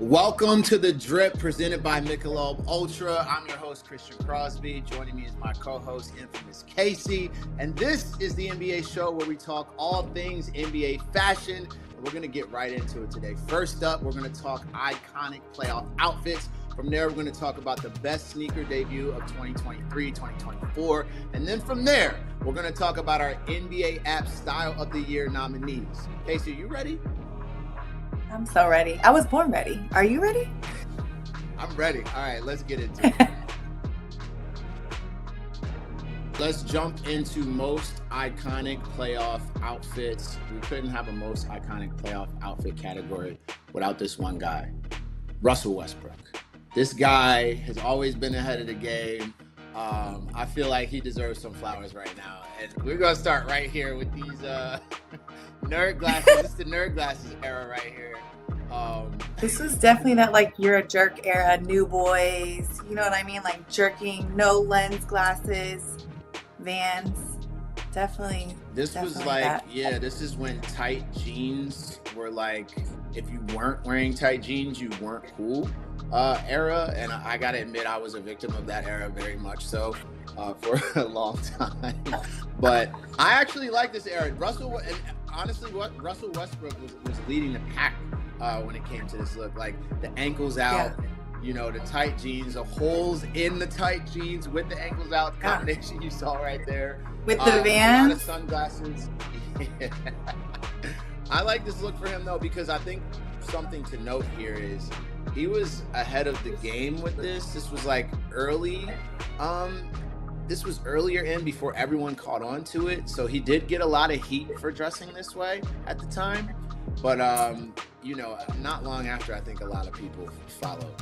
Welcome to The Drip, presented by Michelob Ultra. I'm your host, Christian Crosby. Joining me is my co-host, infamous Casey. And this is the NBA show where we talk all things NBA fashion. And we're going to get right into it today. First up, we're going to talk iconic playoff outfits. From there, we're going to talk about the best sneaker debut of 2023, 2024. And then from there, we're going to talk about our NBA app Style of the Year nominees. Casey, are you ready? I'm so ready. I was born ready. Are you ready? I'm ready. All right, let's get into it. Let's jump into most iconic playoff outfits. We couldn't have a most iconic playoff outfit category without this one guy, Russell Westbrook. This guy has always been ahead of the game. I feel like he deserves some flowers right now. And we're going to start right here with these nerd glasses. It's the nerd glasses era right here. This was definitely that like you're a jerk era, New Boys, you know what I mean? Like jerking, no lens glasses, Vans. Definitely. This was like, that. Yeah, this is when tight jeans were like, if you weren't wearing tight jeans, you weren't cool era. And I gotta admit, I was a victim of that era very much so for a long time. But I actually like this era. Russell Westbrook was leading the pack when it came to this look. Like the ankles out, you know, the tight jeans, the holes in the tight jeans with the ankles out combination you saw right there. With the Vans. A lot of sunglasses. I like this look for him though, because I think something to note here is he was ahead of the game with this. This was like early. This was earlier in before everyone caught on to it. So he did get a lot of heat for dressing this way at the time. But, you know, not long after, I think a lot of people followed.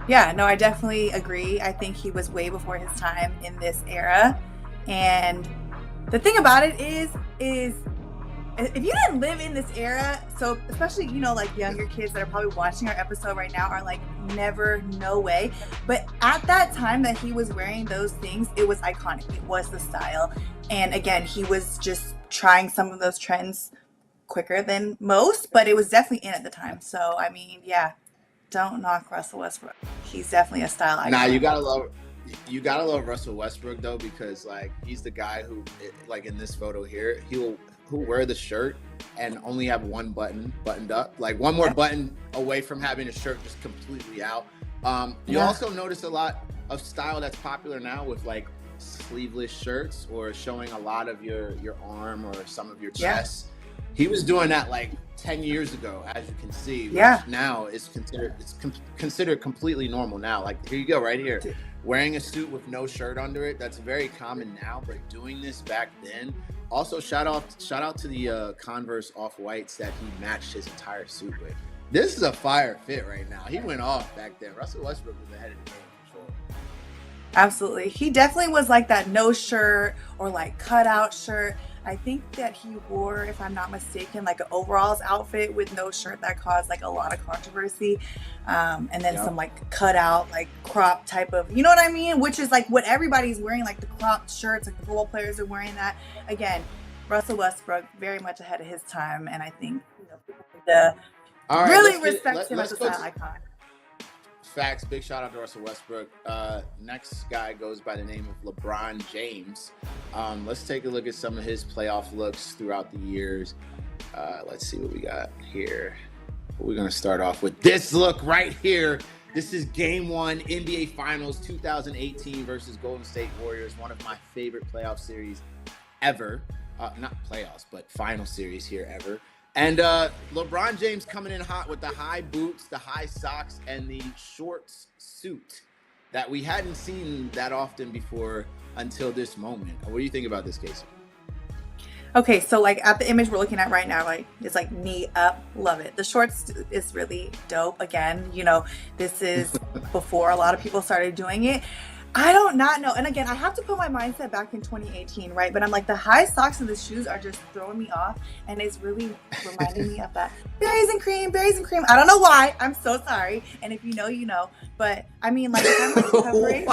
Yeah, no, I definitely agree. I think he was way before his time in this era. And the thing about it is if you didn't live in this era, so especially, you know, like younger kids that are probably watching our episode right now are like, never, no way. But at that time that he was wearing those things, it was iconic. It was the style. And again, he was just trying some of those trends quicker than most, but it was definitely in at the time. So, I mean, yeah, don't knock Russell Westbrook. He's definitely a style icon. Nah, you gotta love Russell Westbrook though, because like he's the guy who, like in this photo here, who'll wear the shirt and only have one button buttoned up, like one more button away from having a shirt just completely out. You also notice a lot of style that's popular now with like sleeveless shirts or showing a lot of your arm or some of your chest. He was doing that like 10 years ago, as you can see, which now is considered completely normal now. Like here you go, right here. Wearing a suit with no shirt under it, that's very common now, but doing this back then. Also, shout out to the Converse Off-Whites that he matched his entire suit with. This is a fire fit right now. He went off back then. Russell Westbrook was ahead of the game for sure. Absolutely. He definitely was like that no shirt or like cutout shirt. I think that he wore, if I'm not mistaken, like an overalls outfit with no shirt that caused like a lot of controversy. And then some like cutout, like crop type of, you know what I mean? Which is like what everybody's wearing, like the cropped shirts, like the football players are wearing that. Again, Russell Westbrook, very much ahead of his time. And I think, you know, people need to really respect him as a style icon. Facts. Big shout out to Russell Westbrook. Next guy goes by the name of LeBron James. Let's take a look at some of his playoff looks throughout the years. Let's see what we got here. We're going to start off with this look right here. This is Game 1 NBA Finals 2018 versus Golden State Warriors, one of my favorite playoff series ever. Not playoffs, but final series here ever. And LeBron James coming in hot with the high boots, the high socks, and the shorts suit that we hadn't seen that often before until this moment. What do you think about this, Casey? Okay, so like at the image we're looking at right now, like it's like knee up, love it. The shorts is really dope. Again, you know, this is before a lot of people started doing it. I don't not know. And again, I have to put my mindset back in 2018, right? But I'm like, the high socks and the shoes are just throwing me off. And it's really reminding me of that berries and cream. I don't know why. I'm so sorry. And if you know, you know. But I mean, like, if I'm recovering.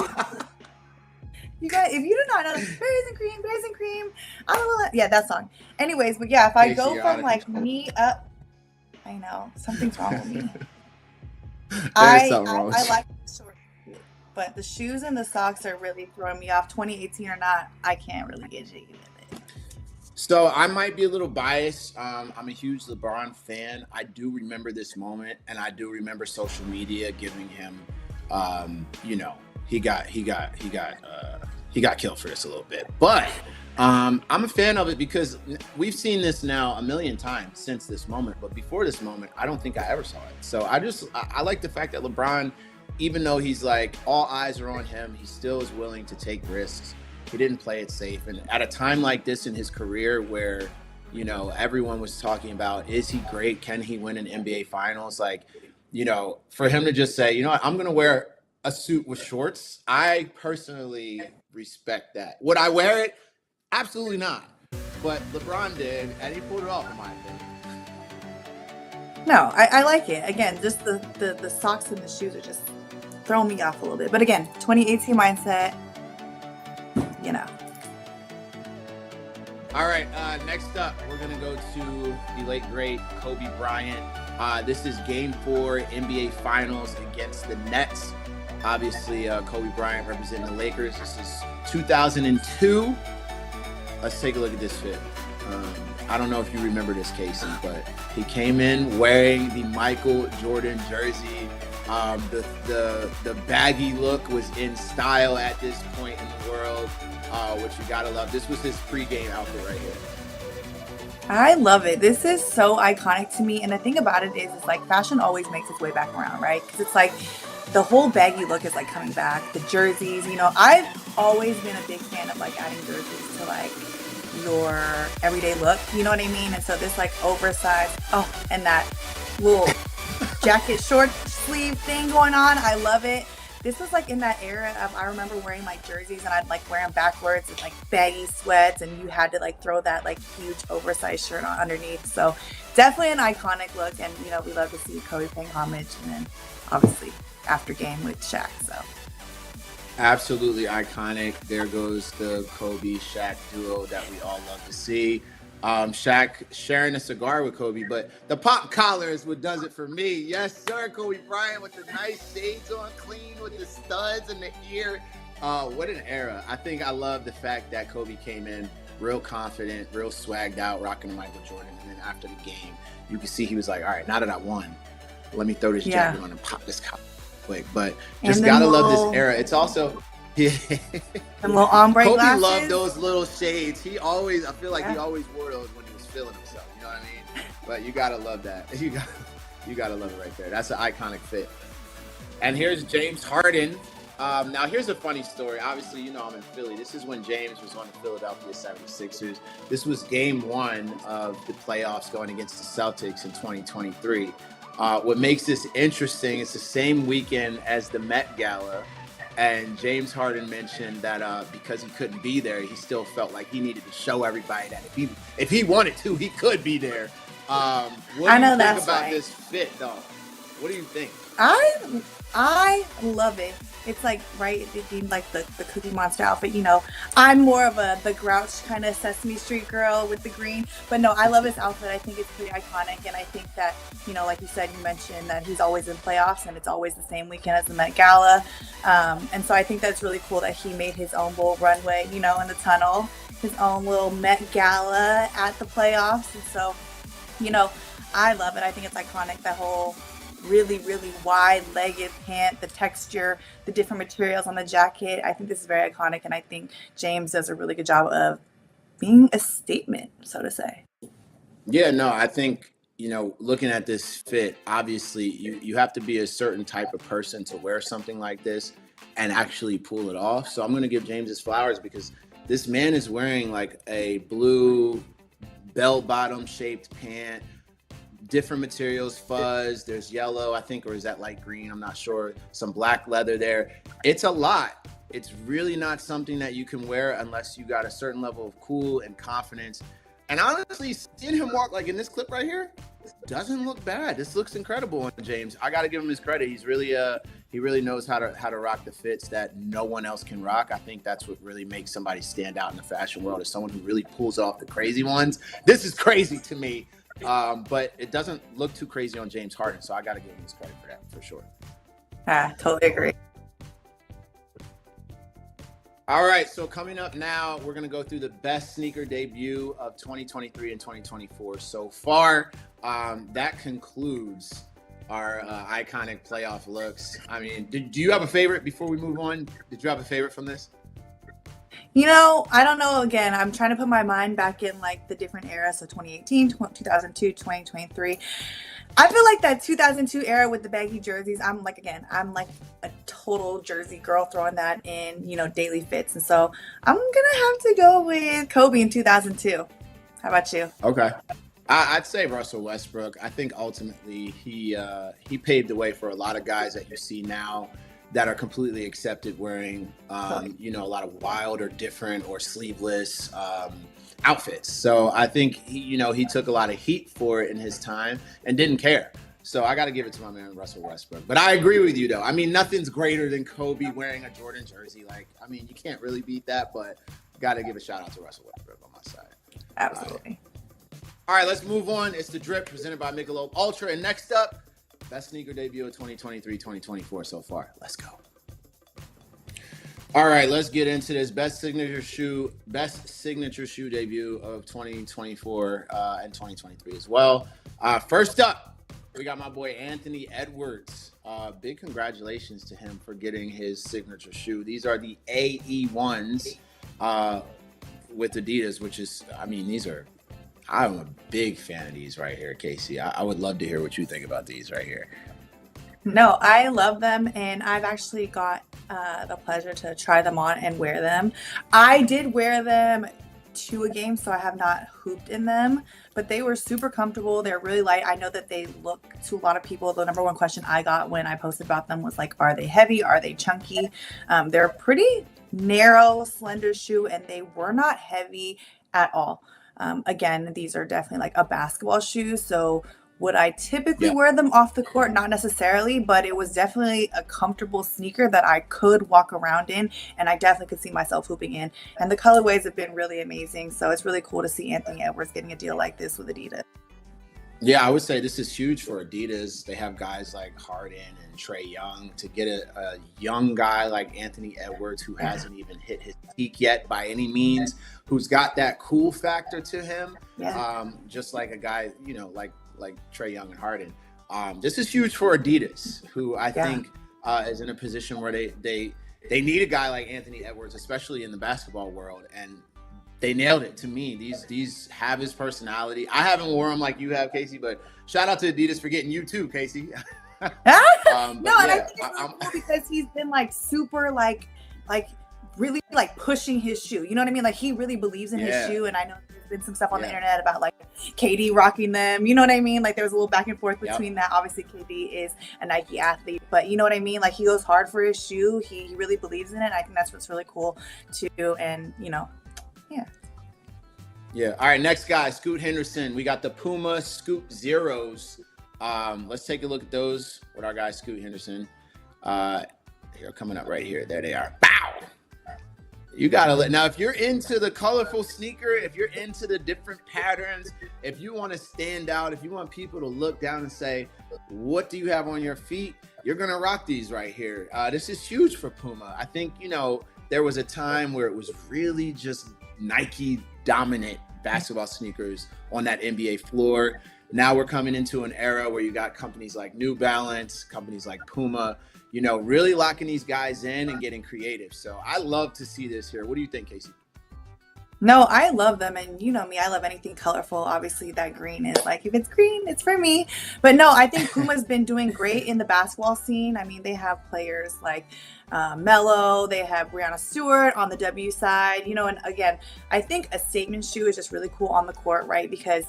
You guys, if you do not know, berries and cream. I don't know. Yeah, that song. Anyways, but yeah, if I go from like knee up, I know something's wrong with me. There's something wrong I with like the short, but the shoes and the socks are really throwing me off. 2018 or not, I can't really get jiggy with it. So I might be a little biased. I'm a huge LeBron fan. I do remember this moment, and I do remember social media giving him, you know, he got killed for this a little bit. But I'm a fan of it because we've seen this now a million times since this moment. But before this moment, I don't think I ever saw it. So I like the fact that LeBron, even though he's like all eyes are on him, he still is willing to take risks. He didn't play it safe. And at a time like this in his career where, you know, everyone was talking about, is he great? Can he win an NBA finals? Like, you know, for him to just say, you know what, I'm going to wear a suit with shorts. I personally respect that. Would I wear it? Absolutely not. But LeBron did, and he pulled it off, in my opinion. No, I like it. Again, just the socks and the shoes are just throwing me off a little bit. But again, 2018 mindset, you know. All right, next up, we're going to go to the late, great Kobe Bryant. This is Game 4 NBA Finals against the Nets. Obviously, Kobe Bryant representing the Lakers. This is 2002. Let's take a look at this fit. I don't know if you remember this, Casey, but he came in wearing the Michael Jordan jersey. The baggy look was in style at this point in the world, which you gotta love. This was his pregame outfit right here. I love it. This is so iconic to me. And the thing about it is, it's like fashion always makes its way back around, right? Because it's like the whole baggy look is like coming back. The jerseys, you know, I've always been a big fan of like adding jerseys to like your everyday look, you know what I mean? And so this like oversized, and that little jacket short sleeve thing going on, I love it. This was like in that era of, I remember wearing like jerseys and I'd like wear them backwards and like baggy sweats, and you had to like throw that like huge oversized shirt on underneath. So definitely an iconic look, and you know, we love to see Kobe paying homage, and then obviously after game with Shaq. So absolutely iconic. There goes the Kobe Shaq duo that we all love to see. Shaq sharing a cigar with Kobe, but the pop collar is what does it for me. Yes, sir. Kobe Bryant with the nice shades on, clean with the studs in the ear. What an era. I think I love the fact that Kobe came in real confident, real swagged out, rocking Michael Jordan. And then after the game, you can see he was like, all right, now that I won, let me throw this jacket on and pop this collar quick. But just gotta love this era. It's also... Yeah. And little ombre Kobe glasses. loved those little shades. He always, I feel like he always wore those when he was feeling himself. You know what I mean? But you gotta love that. You gotta love it right there. That's an iconic fit. And here's James Harden. Now here's a funny story. Obviously, you know I'm in Philly. This is when James was on the Philadelphia 76ers. This was game 1 of the playoffs going against the Celtics in 2023. What makes this interesting, it's the same weekend as the Met Gala. And James Harden mentioned that because he couldn't be there, he still felt like he needed to show everybody that if he wanted to, he could be there. What do you think about this fit, though? What do you think? I love it. It's like, right, being like the Cookie Monster outfit, you know. I'm more of the grouch kind of Sesame Street girl with the green. But no, I love this outfit. I think it's pretty iconic. And I think that, you know, like you said, you mentioned that he's always in playoffs and it's always the same weekend as the Met Gala. And so I think that's really cool that he made his own little runway, you know, in the tunnel, his own little Met Gala at the playoffs. And so, you know, I love it. I think it's iconic, that whole really, really wide-legged pant, the texture, the different materials on the jacket. I think this is very iconic, and I think James does a really good job of being a statement, so to say. Yeah, no, I think, you know, looking at this fit, obviously you have to be a certain type of person to wear something like this and actually pull it off. So I'm going to give James his flowers, because this man is wearing like a blue bell-bottom shaped pant, different materials, fuzz, there's yellow, I think, or is that light green? I'm not sure. Some black leather there. It's a lot. It's really not something that you can wear unless you got a certain level of cool and confidence. And honestly, seeing him walk like in this clip right here, doesn't look bad. This looks incredible on James. I got to give him his credit. He's really he really knows how to rock the fits that no one else can rock. I think that's what really makes somebody stand out in the fashion world, is someone who really pulls off the crazy ones. This is crazy to me. But it doesn't look too crazy on James Harden, so I got to give him his credit for that for sure. Totally agree. All right, so coming up now, we're going to go through the best sneaker debut of 2023 and 2024 so far. That concludes our iconic playoff looks. I mean, do you have a favorite before we move on? Did you have a favorite from this? I don't know. Again, I'm trying to put my mind back in like the different eras. So 2018, 2002, 2023. I feel like that 2002 era with the baggy jerseys, I'm like a total jersey girl throwing that in, daily fits. And so I'm going to have to go with Kobe in 2002. How about you? Okay. I'd say Russell Westbrook. I think ultimately he paved the way for a lot of guys that you see now that are completely accepted wearing, a lot of wild or different or sleeveless outfits. So I think he took a lot of heat for it in his time and didn't care. So I got to give it to my man Russell Westbrook. But I agree with you though. I mean, nothing's greater than Kobe wearing a Jordan jersey. You can't really beat that. But got to give a shout out to Russell Westbrook on my side. Absolutely. All right, let's move on. It's The Drip presented by Michelob Ultra. And next up, best sneaker debut of 2023-2024 so far. Let's go. All right, let's get into this best signature shoe debut of 2024 and 2023 as well. First up, we got my boy Anthony Edwards. Big congratulations to him for getting his signature shoe. These are the AE1s with Adidas, which is, I'm a big fan of these right here, Casey. I would love to hear what you think about these right here. No, I love them, and I've actually got the pleasure to try them on and wear them. I did wear them to a game, so I have not hooped in them, but they were super comfortable. They're really light. I know that they look, to a lot of people, the number one question I got when I posted about them was like, are they heavy? Are they chunky? They're a pretty narrow, slender shoe, and they were not heavy at all. Again, these are definitely like a basketball shoe, so would I typically wear them off the court? Not necessarily, but it was definitely a comfortable sneaker that I could walk around in, and I definitely could see myself hooping in. And the colorways have been really amazing, so it's really cool to see Anthony Edwards getting a deal like this with Adidas. Yeah, I would say this is huge for Adidas. They have guys like Harden and Trae Young. To get a young guy like Anthony Edwards, who hasn't even hit his peak yet by any means, who's got that cool factor to him, just like a guy, like Trae Young and Harden. This is huge for Adidas, who I think is in a position where they need a guy like Anthony Edwards, especially in the basketball world, and they nailed it to me. These have his personality. I haven't worn them like you have, Casey, but shout out to Adidas for getting you too, Casey. And I think it's really cool because he's been like super like really like pushing his shoe. You know what I mean? Like he really believes in his shoe, and I know there's been some stuff on the internet about like KD rocking them. You know what I mean? Like there was a little back and forth between that. Obviously, KD is a Nike athlete, but you know what I mean? Like he goes hard for his shoe. He really believes in it. I think that's what's really cool too. And Yeah. All right. Next guy, Scoot Henderson. We got the Puma Scoop Zeros. Let's take a look at those with our guy Scoot Henderson. They're coming up right here. There they are. Bow. You gotta now. If you're into the colorful sneaker, if you're into the different patterns, if you want to stand out, if you want people to look down and say, "What do you have on your feet?" You're gonna rock these right here. This is huge for Puma. I think there was a time where it was really just Nike dominant basketball sneakers on that NBA floor. Now we're coming into an era where you got companies like New Balance, companies like Puma, really locking these guys in and getting creative. So I love to see this here. What do you think, Casey? No, I love them. And you know me, I love anything colorful. Obviously that green is like, if it's green, it's for me. But no, I think Puma's been doing great in the basketball scene. I mean, they have players like Melo, they have Breanna Stewart on the W side, and again, I think a statement shoe is just really cool on the court, right? Because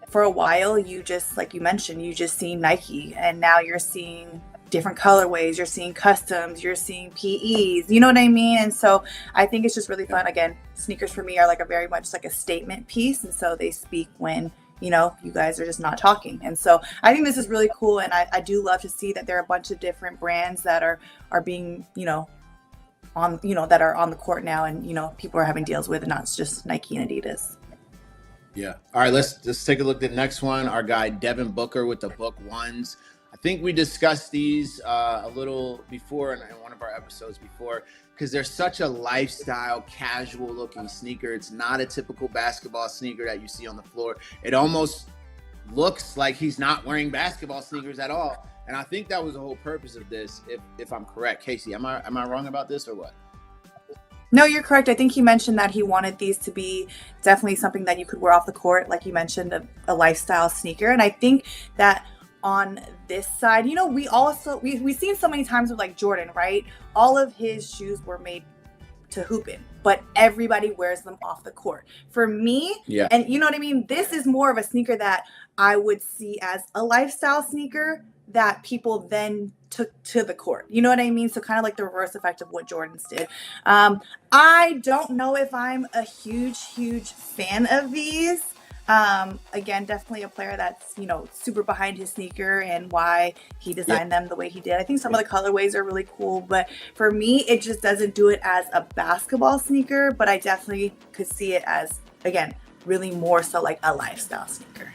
for a while, you just, like you mentioned, you just seen Nike, and now you're seeing different colorways, you're seeing customs, you're seeing PEs, you know what I mean? And so I think it's just really fun. Again, sneakers for me are like a very much like a statement piece, and so they speak when you guys are just not talking. And so I think this is really cool, and I do love to see that there are a bunch of different brands that are being that are on the court now, and people are having deals with, and not just Nike and Adidas. Yeah. All right, let's take a look at the next one. Our guy Devin Booker with the Book Ones. I think we discussed these a little before in one of our episodes before, because they're such a lifestyle, casual looking sneaker. It's not a typical basketball sneaker that you see on the floor. It almost looks like he's not wearing basketball sneakers at all. And I think that was the whole purpose of this, if I'm correct. Casey, am I wrong about this or what? No, you're correct. I think he mentioned that he wanted these to be definitely something that you could wear off the court, like you mentioned, a lifestyle sneaker. And I think that on this side, you know, we've seen so many times with like Jordan, right? All of his shoes were made to hoop in, but everybody wears them off the court. For me, Yeah. and you know what I mean? This is more of a sneaker that I would see as a lifestyle sneaker that people then took to the court. You know what I mean? So kind of like the reverse effect of what Jordan's did. I don't know if I'm a huge fan of these. Again, definitely a player that's, you know, super behind his sneaker and why he designed them the way he did. I think some of the colorways are really cool, but for me, it just doesn't do it as a basketball sneaker, but I definitely could see it as, again, really more so like a lifestyle sneaker.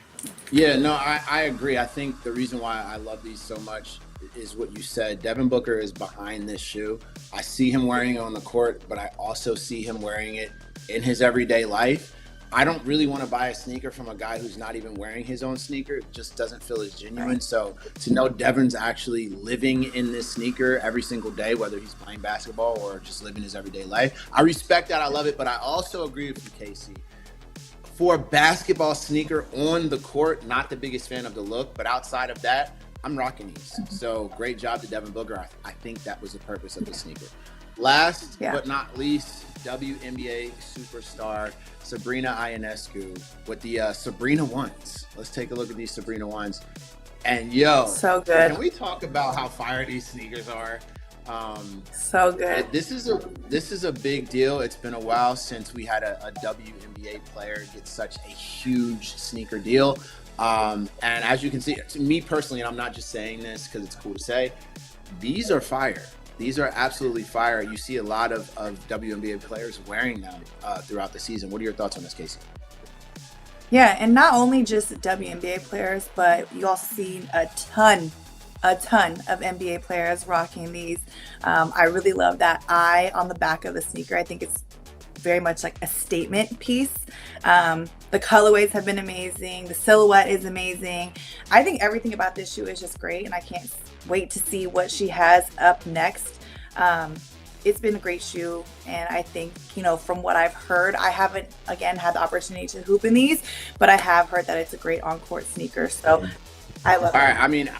Yeah, no, I agree. I think the reason why I love these so much is what you said. Devin Booker is behind this shoe. I see him wearing it on the court, but I also see him wearing it in his everyday life. I don't really want to buy a sneaker from a guy who's not even wearing his own sneaker. It just doesn't feel as genuine. Right. So to know Devin's actually living in this sneaker every single day, whether he's playing basketball or just living his everyday life, I respect that. I love it. But I also agree with you, Casey. For a basketball sneaker on the court, not the biggest fan of the look, but outside of that, I'm rocking these. So great job to Devin Booker. I think that was the purpose of the sneaker. Last but not least, WNBA superstar Sabrina Ionescu with the Sabrina ones. Let's take a look at these Sabrina ones. And yo, so good. Can we talk about how fire these sneakers are? So good. This is a big deal. It's been a while since we had a WNBA player get such a huge sneaker deal. And as you can see, to me personally, and I'm not just saying this because it's cool to say, these are fire. These are absolutely fire. You see a lot of WNBA players wearing them throughout the season. What are your thoughts on this, Casey? Yeah, and not only just WNBA players, but you also see a ton of NBA players rocking these. I really love that eye on the back of the sneaker. I think it's very much like a statement piece. The colorways have been amazing. The silhouette is amazing. I think everything about this shoe is just great, and I can't wait to see what she has up next. It's been a great shoe, and I think, you know, from what I've heard, I haven't, again, had the opportunity to hoop in these, but I have heard that it's a great on-court sneaker, so I love it. All right, I mean,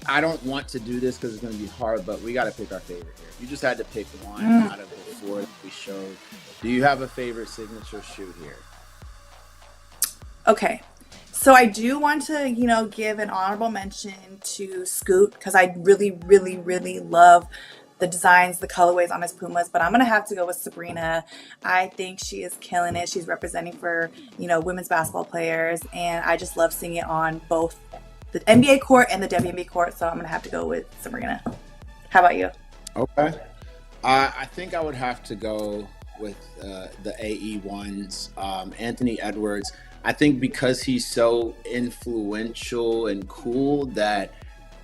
I don't want to do this because it's going to be hard, but we got to pick our favorite here. If you just had to pick one out of the four that we showed, do you have a favorite signature shoe here? Okay. So I do want to, you know, give an honorable mention to Scoot because I really love the designs, the colorways on his Pumas, but I'm going to have to go with Sabrina. I think she is killing it. She's representing for, you know, women's basketball players, and I just love seeing it on both the NBA court and the WNBA court, so I'm going to have to go with Sabrina. How about you? Okay. I think I would have to go with the AE ones. Anthony Edwards. I think because he's so influential and cool that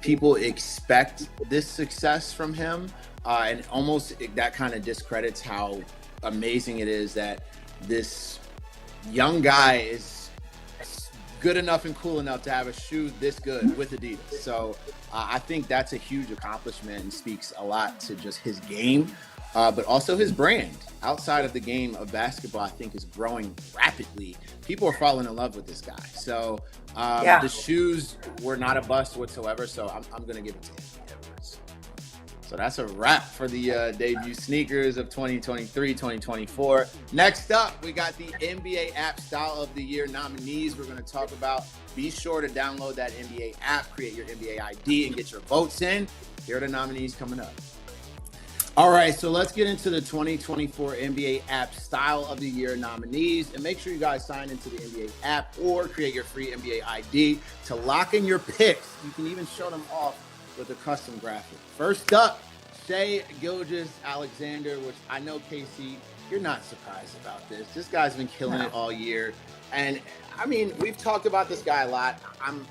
people expect this success from him, and almost that kind of discredits how amazing it is that this young guy is good enough and cool enough to have a shoe this good with Adidas. So I think that's a huge accomplishment and speaks a lot to just his game, but also his brand outside of the game of basketball. I think is growing rapidly. People are falling in love with this guy. So the shoes were not a bust whatsoever. So I'm going to give it to him. So that's a wrap for the debut sneakers of 2023-2024. Next up, we got the NBA App Style of the Year nominees we're going to talk about. Be sure to download that NBA app, create your NBA ID, and get your votes in. Here are the nominees coming up. All right, so let's get into the 2024 NBA App Style of the Year nominees. And make sure you guys sign into the NBA app or create your free NBA ID to lock in your picks. You can even show them off with a custom graphic. First up, Shai Gilgeous-Alexander, which I know, Casey, you're not surprised about this. This guy's been killing No. it all year. And I mean, we've talked about this guy a lot. I'm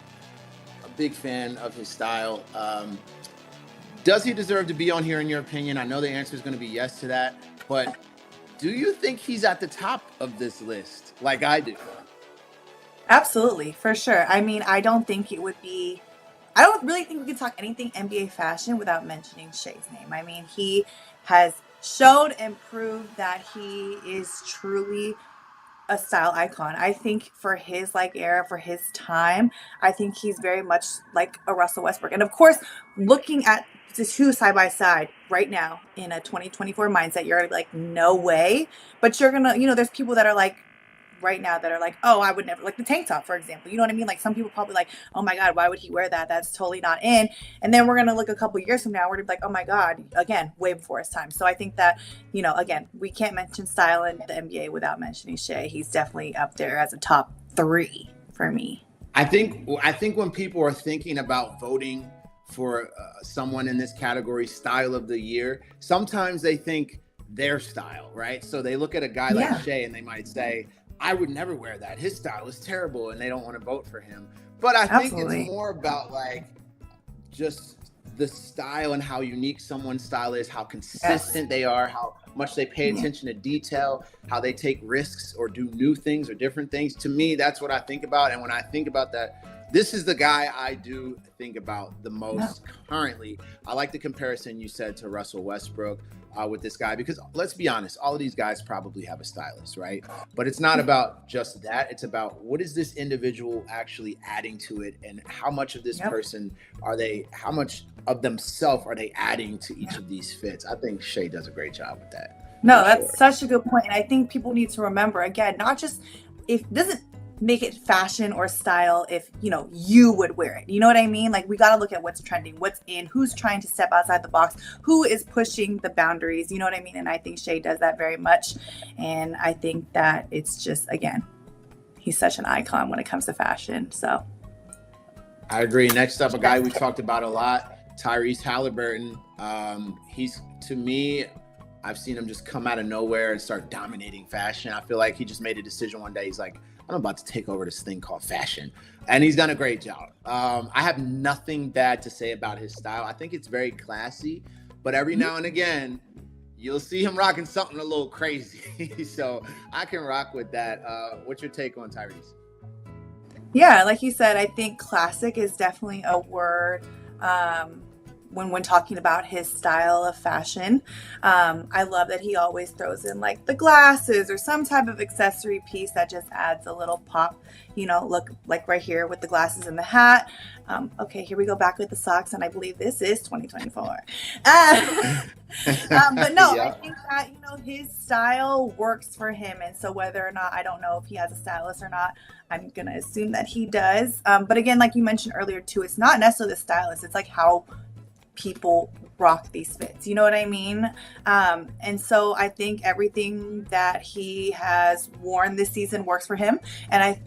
a big fan of his style. Does he deserve to be on here in your opinion? I know the answer is going to be yes to that, but do you think he's at the top of this list like I do? Absolutely, for sure. I mean, I don't really think we can talk anything NBA fashion without mentioning Shea's name. I mean, he has showed and proved that he is truly a style icon. I think for his era, for his time, I think he's very much like a Russell Westbrook. And of course, looking at the two side by side right now in a 2024 mindset, you're like, no way. But you're gonna, there's people that are like, right now that are like, oh, I would never, like the tank top, for example. You know what I mean? Like some people probably like, oh my God, why would he wear that? That's totally not in. And then we're going to look a couple years from now, we're going to be like, oh my God, again, way before his time. So I think that, again, we can't mention style in the NBA without mentioning Shea. He's definitely up there as a top 3 for me. I think when people are thinking about voting for someone in this category, style of the year, sometimes they think their style, right? So they look at a guy like Shea and they might say, I would never wear that. His style is terrible, and they don't want to vote for him. But I think it's more about like just the style and how unique someone's style is, how consistent they are, how much they pay attention to detail, how they take risks or do new things or different things. To me, that's what I think about. And when I think about that, this is the guy I do think about the most currently. I like the comparison you said to Russell Westbrook with this guy, because let's be honest, all of these guys probably have a stylist, right? But it's not about just that. It's about what is this individual actually adding to it, and how much of this person how much of themselves are they adding to each of these fits? I think Shea does a great job with that. No, that's such a good point. And I think people need to remember, again, not just if doesn't make it fashion or style if you would wear it. You know what I mean? Like we got to look at what's trending, what's in, who's trying to step outside the box, who is pushing the boundaries. You know what I mean? And I think Shea does that very much. And I think that it's just, again, he's such an icon when it comes to fashion. So I agree. Next up, a guy we talked about a lot, Tyrese Halliburton. He's, to me, I've seen him just come out of nowhere and start dominating fashion. I feel like he just made a decision one day. He's like, I'm about to take over this thing called fashion. And he's done a great job. I have nothing bad to say about his style. I think it's very classy, but every now and again, you'll see him rocking something a little crazy. So I can rock with that. What's your take on Tyrese? Yeah, like you said, I think classic is definitely a word when talking about his style of fashion. I love that he always throws in like the glasses or some type of accessory piece that just adds a little pop, look like right here with the glasses and the hat. Okay, here we go back with the socks, and I believe this is 2024. But no, I think that, his style works for him. And so whether or not, I don't know if he has a stylist or not, I'm going to assume that he does. But again, like you mentioned earlier too, it's not necessarily the stylist. It's like how people rock these fits, you know what I mean? And so I think everything that he has worn this season works for him, and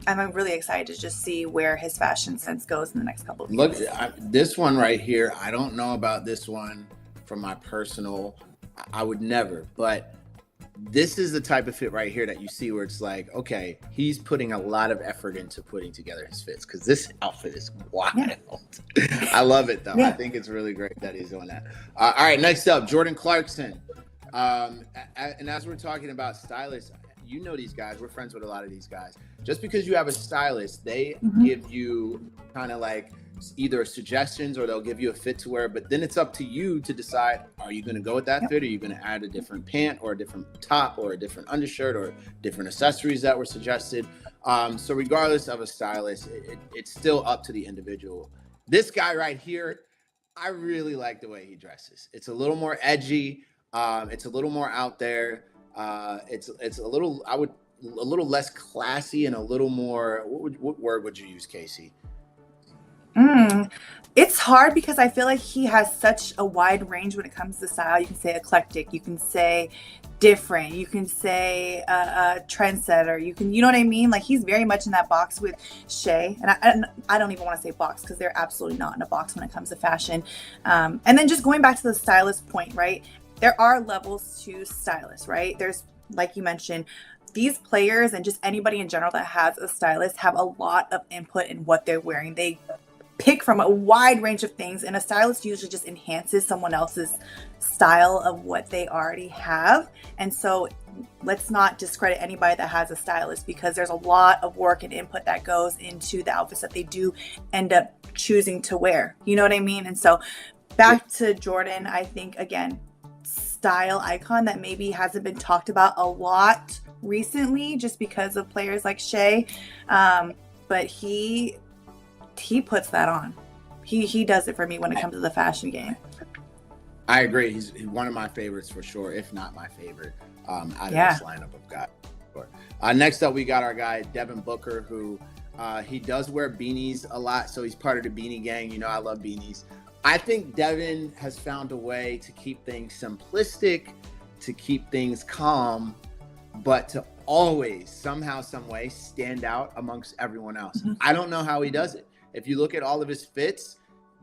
I'm really excited to just see where his fashion sense goes in the next couple of years. Look, this one right here, I don't know about this one from my personal, I would never, but this is the type of fit right here that you see where it's like, okay, he's putting a lot of effort into putting together his fits, because this outfit is wild. I love it though. I think it's really great that he's doing that. All right, next up, Jordan Clarkson. And as we're talking about stylists, these guys, we're friends with a lot of these guys. Just because you have a stylist, they give you kind of like either suggestions or they'll give you a fit to wear, but then it's up to you to decide, are you going to go with that fit? Or are you going to add a different pant or a different top or a different undershirt or different accessories that were suggested? So regardless of a stylist, it's still up to the individual. This guy right here, I really like the way he dresses. It's a little more edgy. It's a little more out there. It's a little, a little less classy and a little more, what word would you use, Casey? It's hard because I feel like he has such a wide range when it comes to style. You can say eclectic, you can say different, you can say a trendsetter, you know what I mean? Like he's very much in that box with Shea, and I don't even want to say box because they're absolutely not in a box when it comes to fashion. And then just going back to the stylist point, right? there are levels to stylists, right? There's, like you mentioned, these players and just anybody in general that has a stylist have a lot of input in what they're wearing. They pick from a wide range of things, and a stylist usually just enhances someone else's style of what they already have. And so let's not discredit anybody that has a stylist, because there's a lot of work and input that goes into the outfits that they do end up choosing to wear. You know what I mean? And so back to Jordan, I think, again, style icon that maybe hasn't been talked about a lot recently just because of players like Shea. But he puts that on. He does it for me when it comes to the fashion game. I agree. He's one of my favorites for sure, if not my favorite out of this lineup of guys. Next up, we got our guy, Devin Booker, who he does wear beanies a lot. So he's part of the beanie gang. You know, I love beanies. I think Devin has found a way to keep things simplistic, to keep things calm, but to always somehow, some way stand out amongst everyone else. Mm-hmm. I don't know how he does it. If you look at all of his fits,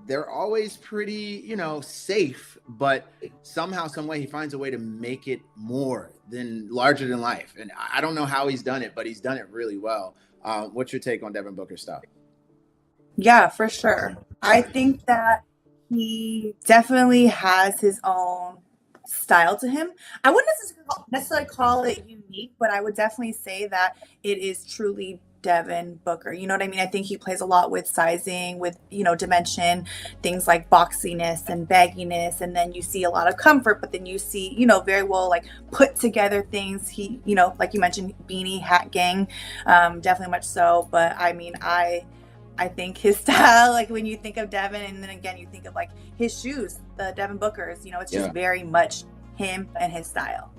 they're always pretty, safe, but somehow, some way he finds a way to make it more than larger than life. And I don't know how he's done it, but he's done it really well. What's your take on Devin Booker's style? Yeah, for sure. I think that he definitely has his own style to him. I wouldn't necessarily call it unique, but I would definitely say that it is truly Devin Booker. You know what I mean? I think he plays a lot with sizing, with, dimension, things like boxiness and bagginess. And then you see a lot of comfort, but then you see, very well, like put together things. He, like you mentioned, beanie hat gang, definitely much so. But I mean, I think his style, like when you think of Devin, and then again, you think of like his shoes, the Devin Bookers, it's just very much him and his style.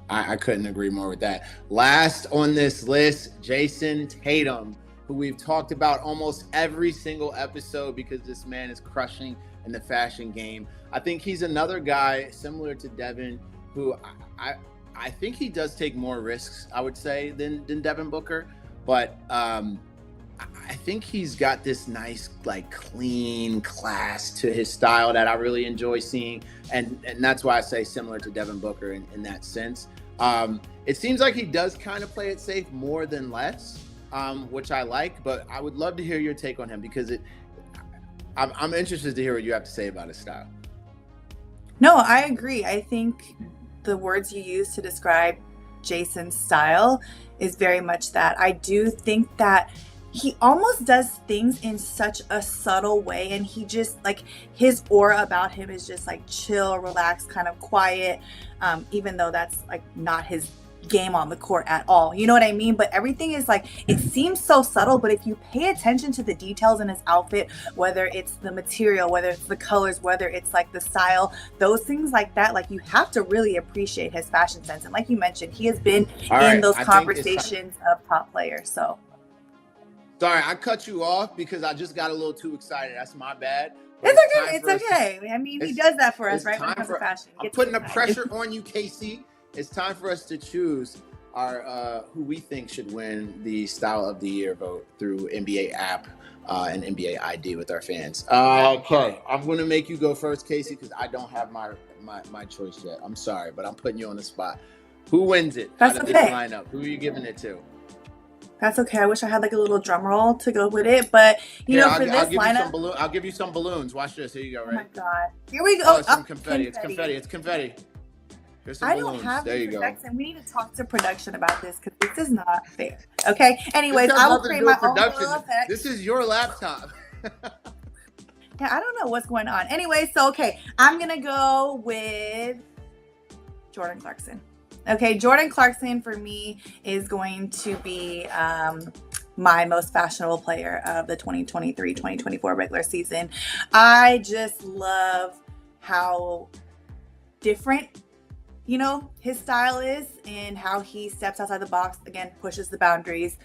I couldn't agree more with that. Last on this list, Jason Tatum, who we've talked about almost every single episode because this man is crushing in the fashion game. I think he's another guy similar to Devin, who I think he does take more risks, I would say, than Devin Booker. But I think he's got this nice, like, clean class to his style that I really enjoy seeing. And that's why I say similar to Devin Booker in that sense. It seems like he does kind of play it safe more than less, which I like. But I would love to hear your take on him, because I'm interested to hear what you have to say about his style. No, I agree. I think the words you use to describe Jason's style is very much that. I do think that he almost does things in such a subtle way, and he just, like, his aura about him is just like chill, relaxed, kind of quiet, even though that's like not his game on the court at all. You know what I mean? But everything is like, it seems so subtle, but if you pay attention to the details in his outfit, whether it's the material, whether it's the colors, whether it's like the style, those things like that, like, you have to really appreciate his fashion sense. And like you mentioned, he has been in those conversations of top players. So sorry, I cut you off because I just got a little too excited. That's my bad. It's okay. It's okay. I mean, he does that for us, right? When it comes to fashion. I'm putting the pressure on you, Casey. It's time for us to choose our who we think should win the Style of the Year vote through NBA app and NBA ID with our fans. Okay, I'm going to make you go first, Casey, because I don't have my choice yet. I'm sorry, but I'm putting you on the spot. Who wins it out of this lineup? Who are you giving it to? That's okay. I wish I had like a little drum roll to go with it, but for this lineup, I'll give you some balloons. Watch this. Here you go. Right? Oh my god! Here we go. Oh, it's some confetti. It's confetti. It's confetti. Here's some balloons. Don't have there you go. We need to talk to production about this because this is not fair. Okay. Anyways, I will create my own little effect. This is your laptop. Yeah, I don't know what's going on. Anyway, so okay, I'm gonna go with Jordan Clarkson. Okay, Jordan Clarkson for me is going to be my most fashionable player of the 2023-2024 regular season. I just love how different, his style is and how he steps outside the box, again, pushes the boundaries.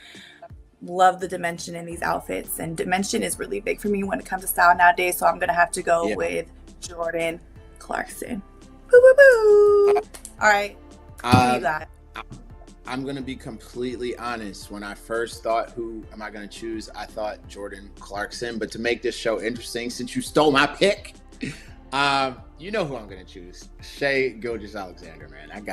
Love the dimension in these outfits, and dimension is really big for me when it comes to style nowadays, so I'm going to have to go with Jordan Clarkson. Boo, boo, boo. All right. I'm going to be completely honest. When I first thought, who am I going to choose? I thought Jordan Clarkson. But to make this show interesting, since you stole my pick, You know who I'm gonna choose? Shai Gilgeous-Alexander, man. That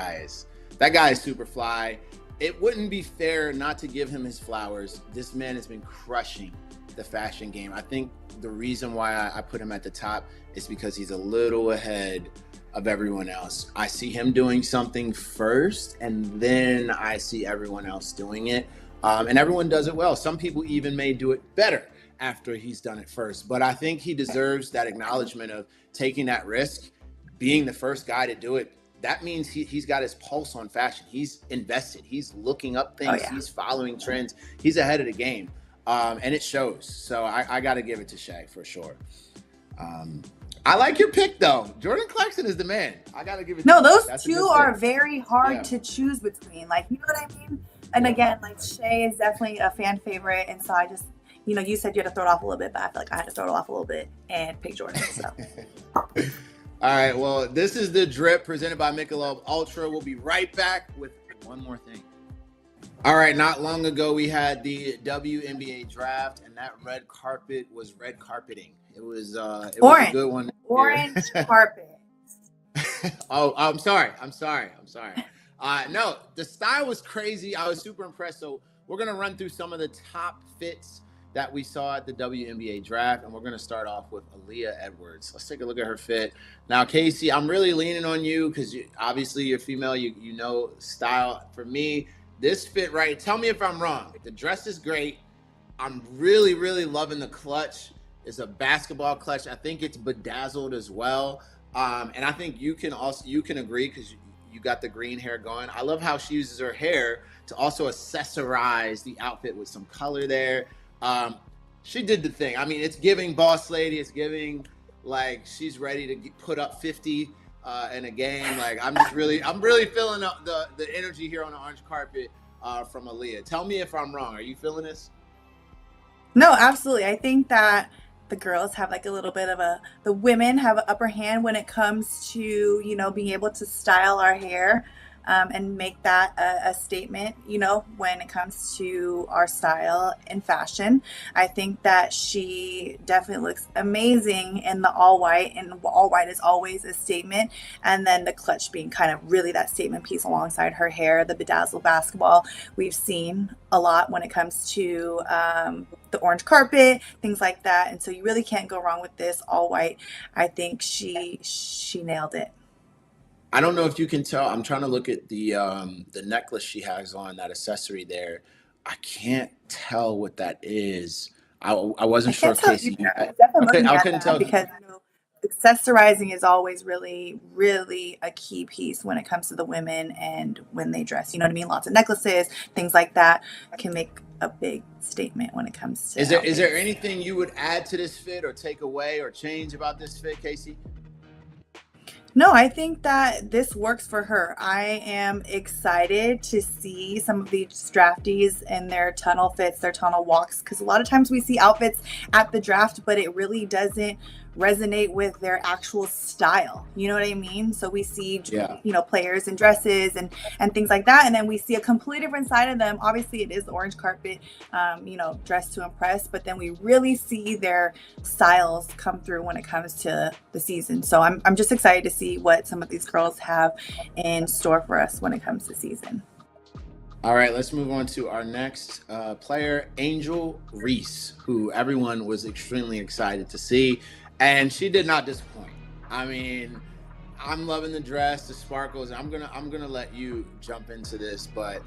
guy is super fly. It wouldn't be fair not to give him his flowers. This man has been crushing the fashion game. I think the reason why I put him at the top is because he's a little ahead of everyone else. I see him doing something first, and then I see everyone else doing it. And everyone does it well. Some people even may do it better after he's done it first. But I think he deserves that acknowledgement of taking that risk, being the first guy to do it. That means he's got his pulse on fashion. He's invested. He's looking up things. He's following trends. He's ahead of the game. And it shows. So I got to give it to Shai for sure. I like your pick, though. Jordan Clarkson is the man. I got to give it to you. No, those two are very hard to choose between. Like, you know what I mean? And again, like, Shai is definitely a fan favorite. And so I just, you said you had to throw it off a little bit, but I feel like I had to throw it off a little bit and pick Jordan. So. All right, well, this is The Drip presented by Michelob Ultra. We'll be right back with one more thing. All right, not long ago, we had the WNBA draft, and that red carpet was red carpeting. It was a good one. Orange carpet. Oh, I'm sorry. No, the style was crazy. I was super impressed. So we're going to run through some of the top fits that we saw at the WNBA draft, and we're going to start off with Aaliyah Edwards. Let's take a look at her fit. Now, Casey, I'm really leaning on you because obviously you're female. You know style. For me, this fit right. Tell me if I'm wrong. The dress is great. I'm really, really loving the clutch. It's a basketball clutch. I think it's bedazzled as well. And I think you can agree because you got the green hair going. I love how she uses her hair to also accessorize the outfit with some color there. She did the thing. I mean, it's giving boss lady. It's giving like she's ready to put up 50 in a game. Like I'm really feeling the energy here on the orange carpet from Aaliyah. Tell me if I'm wrong. Are you feeling this? No, absolutely. I think that the girls have like a little bit of the women have an upper hand when it comes to, being able to style our hair and make that a statement, when it comes to our style and fashion. I think that she definitely looks amazing in the all white, and all white is always a statement. And then the clutch being kind of really that statement piece alongside her hair, the bedazzled basketball. We've seen a lot when it comes to the orange carpet, things like that. And so you really can't go wrong with this all white. I think she nailed it. I don't know if you can tell. I'm trying to look at the necklace she has on, that accessory there. I can't tell what that is. I wasn't sure, Casey. I couldn't tell because accessorizing is always really, really a key piece when it comes to the women and when they dress. You know what I mean? Lots of necklaces, things like that can make a big statement when it comes to. Is there anything you would add to this fit or take away or change about this fit, Casey? No, I think that this works for her. I am excited to see some of these draftees in their tunnel fits, their tunnel walks, because a lot of times we see outfits at the draft, but it really doesn't resonate with their actual style. You know what I mean? So we see, players in dresses and things like that. And then we see a completely different side of them. Obviously it is the orange carpet, dressed to impress, but then we really see their styles come through when it comes to the season. So I'm just excited to see what some of these girls have in store for us when it comes to season. All right, let's move on to our next player, Angel Reese, who everyone was extremely excited to see. And she did not disappoint. I mean, I'm loving the dress, the sparkles. I'm gonna let you jump into this, but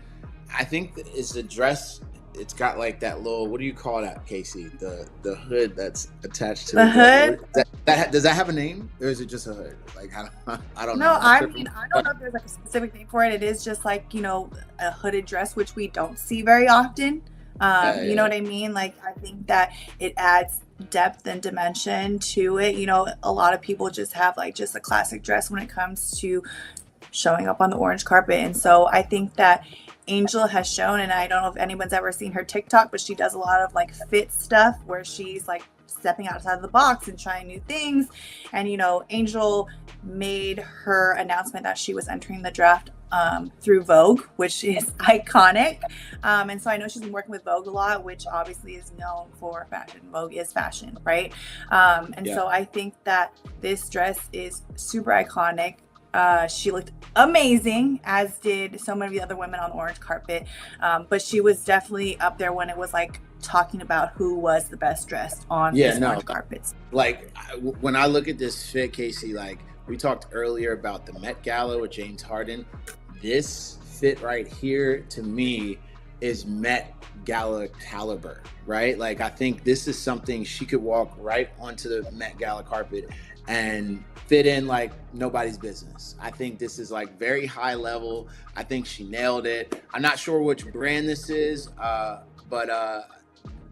I think it's the dress. It's got like that little, what do you call that, Casey? The hood that's attached to the hood. Does that have a name, or is it just a hood? Like I don't know. No, I mean I don't know if there's like a specific name for it. It is just like a hooded dress, which we don't see very often. You know what I mean? Like I think that it adds depth and dimension to it. A lot of people just have like just a classic dress when it comes to showing up on the orange carpet. And so I think that Angel has shown, and I don't know if anyone's ever seen her TikTok, but she does a lot of like fit stuff where she's like stepping outside of the box and trying new things. And Angel made her announcement that she was entering the draft through Vogue, which is iconic. And so I know she's been working with Vogue a lot, which obviously is known for fashion. Vogue is fashion, right? So I think that this dress is super iconic. She looked amazing, as did so many of the other women on the orange carpet. But she was definitely up there when it was like talking about who was the best dressed on orange carpets. Like when I look at this fit, Casey, like we talked earlier about the Met Gala with James Harden. This fit right here to me is Met Gala caliber, right? Like I think this is something she could walk right onto the Met Gala carpet and fit in like nobody's business. I think this is like very high level. I think she nailed it. I'm not sure which brand this is, but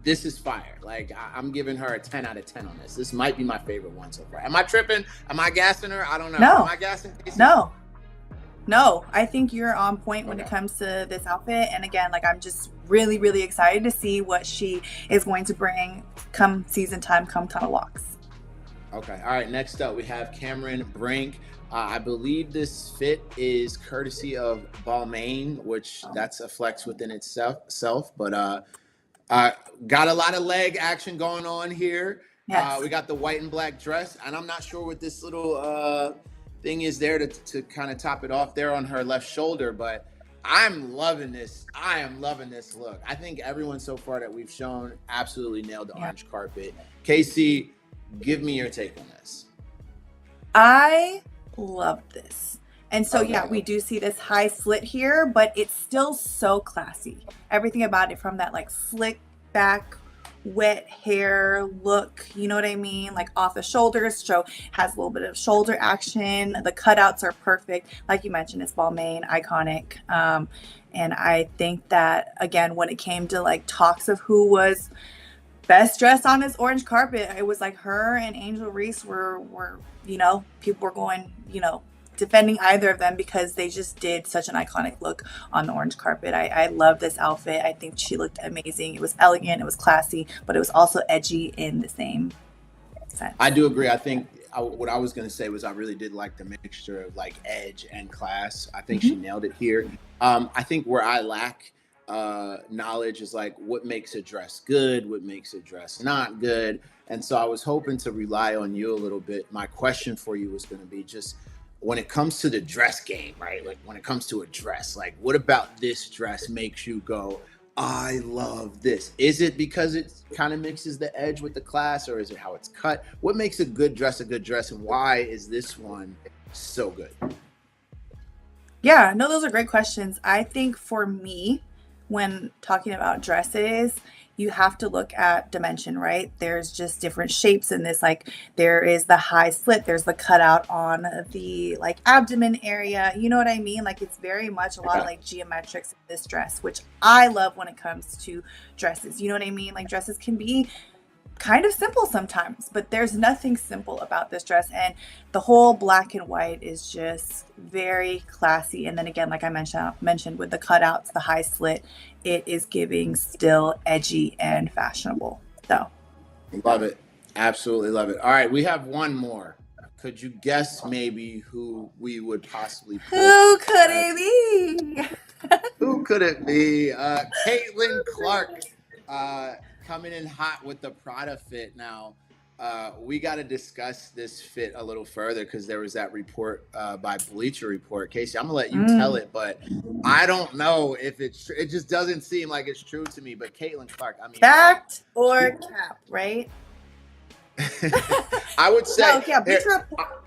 this is fire. Like I'm giving her a 10 out of 10 on this. This might be my favorite one so far. Am I tripping? Am I gassing her? I don't know. No. Am I gassing Casey? No, I think you're on point when it comes to this outfit. And again, like I'm just really, really excited to see what she is going to bring come season time, come Tunnel Walks. Okay. All right. Next up, we have Cameron Brink. I believe this fit is courtesy of Balmain, which that's a flex within itself. But got a lot of leg action going on here. Yes. We got the white and black dress, and I'm not sure what this little thing is there to kind of top it off there on her left shoulder, but I'm loving this. I am loving this look. I think everyone so far that we've shown absolutely nailed the orange carpet. Casey, give me your take on this. I love this. And so, we do see this high slit here, but it's still so classy. Everything about it, from that like slick back, wet hair look, you know what I mean? Like off the shoulders, has a little bit of shoulder action. The cutouts are perfect. Like you mentioned, it's Balmain, iconic. And I think that, again, when it came to like talks of who was best dressed on this orange carpet, it was like her and Angel Reese were people were going, defending either of them because they just did such an iconic look on the orange carpet. I love this outfit. I think she looked amazing. It was elegant, it was classy, but it was also edgy in the same sense. I do agree. I think what I was going to say was I really did like the mixture of like edge and class. I think she nailed it here. I think where I lack knowledge is like what makes a dress good, what makes a dress not good. And so I was hoping to rely on you a little bit. My question for you was going to be just, when it comes to the dress game, right? Like when it comes to a dress, like what about this dress makes you go, I love this? Is it because it kind of mixes the edge with the class, or is it how it's cut? What makes a good dress, and why is this one so good? Yeah, no, those are great questions. I think for me, when talking about dresses, you have to look at dimension, right? There's just different shapes in this. Like there is the high slit, there's the cutout on the like abdomen area. You know what I mean? Like it's very much a lot of like geometrics in this dress, which I love when it comes to dresses. You know what I mean? Like dresses can be kind of simple sometimes, but there's nothing simple about this dress. And the whole black and white is just very classy. And then again, like I mentioned with the cutouts, the high slit, it is giving still edgy and fashionable. So love it. Absolutely love it. All right, we have one more. Could you guess maybe who we would possibly pull? Who could it be? Who could it be? Caitlin Clark coming in hot with the Prada fit. Now, we got to discuss this fit a little further because there was that report by Bleacher Report. Casey, I'm going to let you tell it, but I don't know if it's true. It just doesn't seem like it's true to me. But Caitlin Clark, I mean. Fact or cap, right? I would say. No, yeah, Bleacher Report.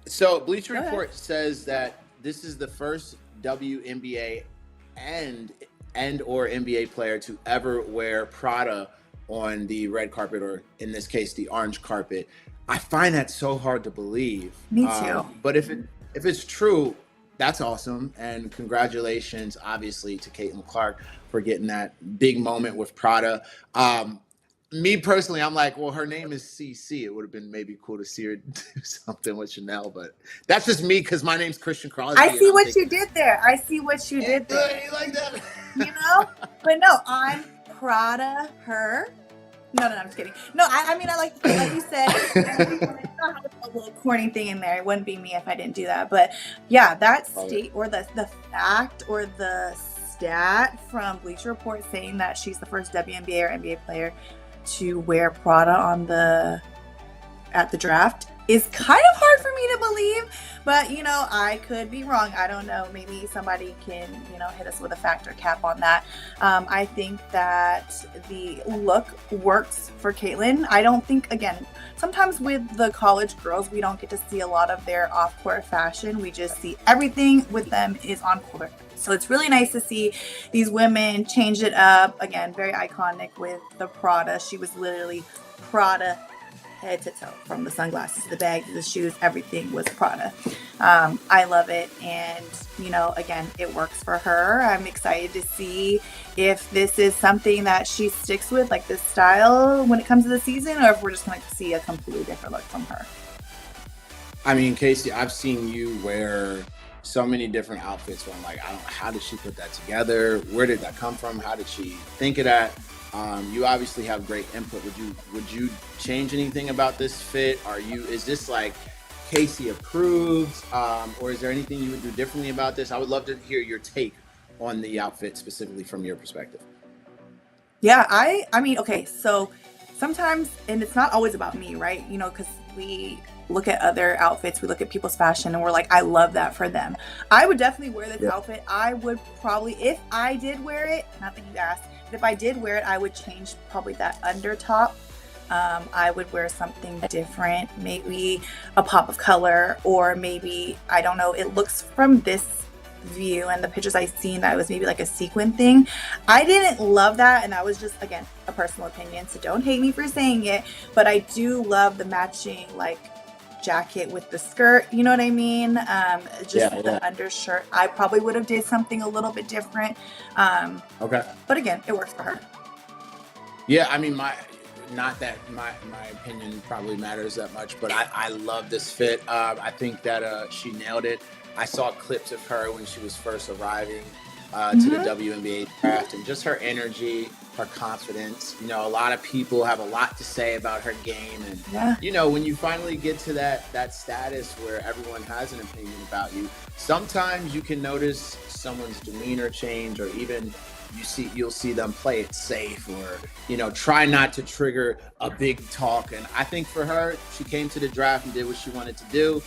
So Bleacher Report says that this is the first WNBA and or NBA player to ever wear Prada on the red carpet, or in this case, the orange carpet. I find that so hard to believe. Me too. But if it's true, that's awesome. And congratulations, obviously, to Caitlin Clark for getting that big moment with Prada. Me personally, I'm like, well, her name is CC. It would have been maybe cool to see her do something with Chanel, but that's just me because my name's Christian Crosby. I see what you did there. You like that? But no, I'm Prada her. No, I'm just kidding. No, I mean, I like you said, I know how to a little corny thing in there. It wouldn't be me if I didn't do that. But yeah, that Love state or the fact or the stat from Bleacher Report saying that she's the first WNBA or NBA player to wear Prada at the draft is kind of hard for me to believe, but you know, I could be wrong. I don't know. Maybe somebody can, you know, hit us with a fact or cap on that. I think that the look works for Caitlin. I don't think, again, sometimes with the college girls, we don't get to see a lot of their off-court fashion. We just see everything with them is on court. So it's really nice to see these women change it up. Again, very iconic with the Prada. She was literally Prada head to toe, from the sunglasses to the bag to the shoes, everything was Prada. I love it, and you know, again, it works for her. I'm excited to see if this is something that she sticks with, like this style, when it comes to the season, or if we're just going to see a completely different look from her. I mean, Casey, I've seen you wear so many different outfits where I'm like, I don't know, how did she put that together? Where did that come from? How did she think of that? You obviously have great input. Would you change anything about this fit? Is this like Casey approved, or is there anything you would do differently about this? I would love to hear your take on the outfit specifically from your perspective. Yeah, I mean, okay, so sometimes, and it's not always about me, right? You know, because we look at other outfits, we look at people's fashion, and we're like, I love that for them. I would definitely wear this outfit. I would probably, if I did wear it, not that you asked, but if I did wear it, I would change probably that under top. I would wear something different, maybe a pop of color, or maybe, I don't know, it looks from this view and the pictures I've seen that it was maybe like a sequin thing. I didn't love that, and that was just, again, a personal opinion, so don't hate me for saying it, but I do love the matching like jacket with the skirt, you know what I mean? The undershirt, I probably would have did something a little bit different. Okay. But again, it works for her. Yeah, I mean, not that my opinion probably matters that much, but I love this fit. I think that she nailed it. I saw clips of her when she was first arriving to the WNBA draft, and just her energy, her confidence. You know, a lot of people have a lot to say about her game, and you know, when you finally get to that status where everyone has an opinion about you, sometimes you can notice someone's demeanor change, or even you'll see them play it safe, or you know, try not to trigger a big talk. And I think for her, she came to the draft and did what she wanted to do.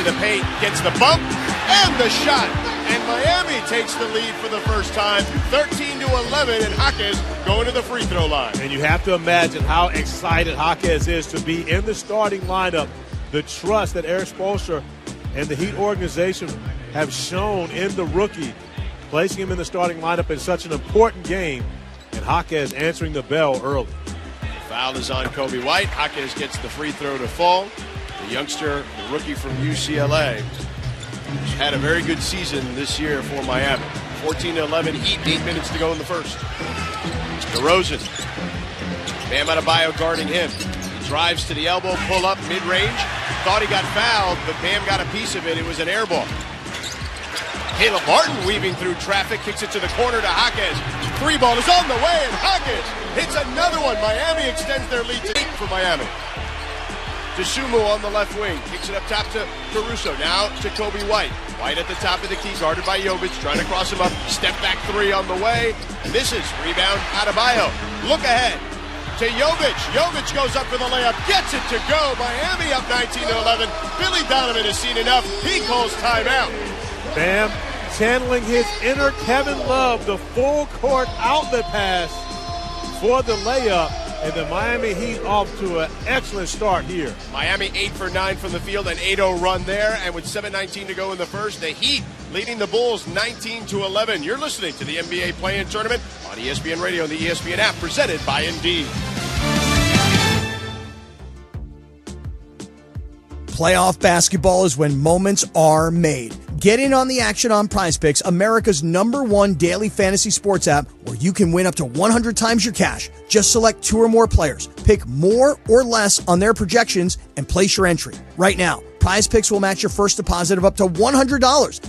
The paint gets the bump and the shot, and Miami takes the lead for the first time, 13-11, and Jaquez going to the free throw line. And you have to imagine how excited Jaquez is to be in the starting lineup. The trust that Eric Spoelstra and the Heat organization have shown in the rookie, placing him in the starting lineup in such an important game, and Jaquez answering the bell early. The foul is on Kobe White. Jaquez gets the free throw to fall. The youngster, the rookie from UCLA, who's had a very good season this year for Miami. 14-11 Heat, 8 minutes to go in the first. DeRozan. Bam Adebayo guarding him. He drives to the elbow, pull up, mid-range. Thought he got fouled, but Bam got a piece of it. It was an air ball. Caleb Martin weaving through traffic, kicks it to the corner to Jaquez. Three ball is on the way, and Jaquez hits another one. Miami extends their lead to 8 for Miami. DeSumo on the left wing, kicks it up top to Caruso, now to Kobe White. White at the top of the key, guarded by Jovic, trying to cross him up, step back three on the way, misses, rebound Adebayo. Look ahead to Jovic. Jovic goes up for the layup, gets it to go. Miami up 19-11. Billy Donovan has seen enough, he calls timeout. Bam channeling his inner Kevin Love, the full court outlet pass for the layup. And the Miami Heat off to an excellent start here. Miami 8 for 9 from the field, an 8-0 run there. And with 7:19 to go in the first, the Heat leading the Bulls 19-11. You're listening to the NBA Play-In Tournament on ESPN Radio and the ESPN app, presented by Indeed. Playoff basketball is when moments are made. Get in on the action on PrizePicks, America's #1 daily fantasy sports app, where you can win up to 100 times your cash. Just select 2 or more players, pick more or less on their projections, and place your entry. Right now, PrizePicks will match your first deposit of up to $100.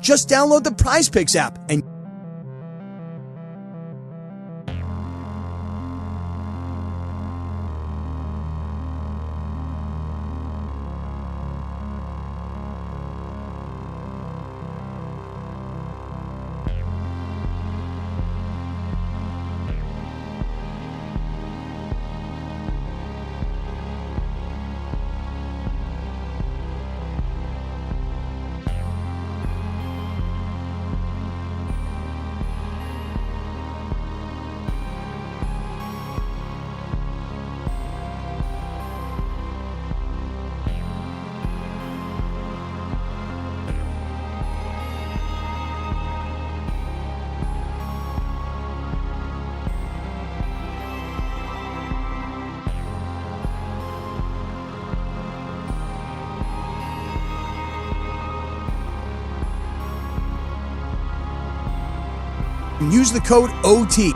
Just download the PrizePicks app and and use the code OT.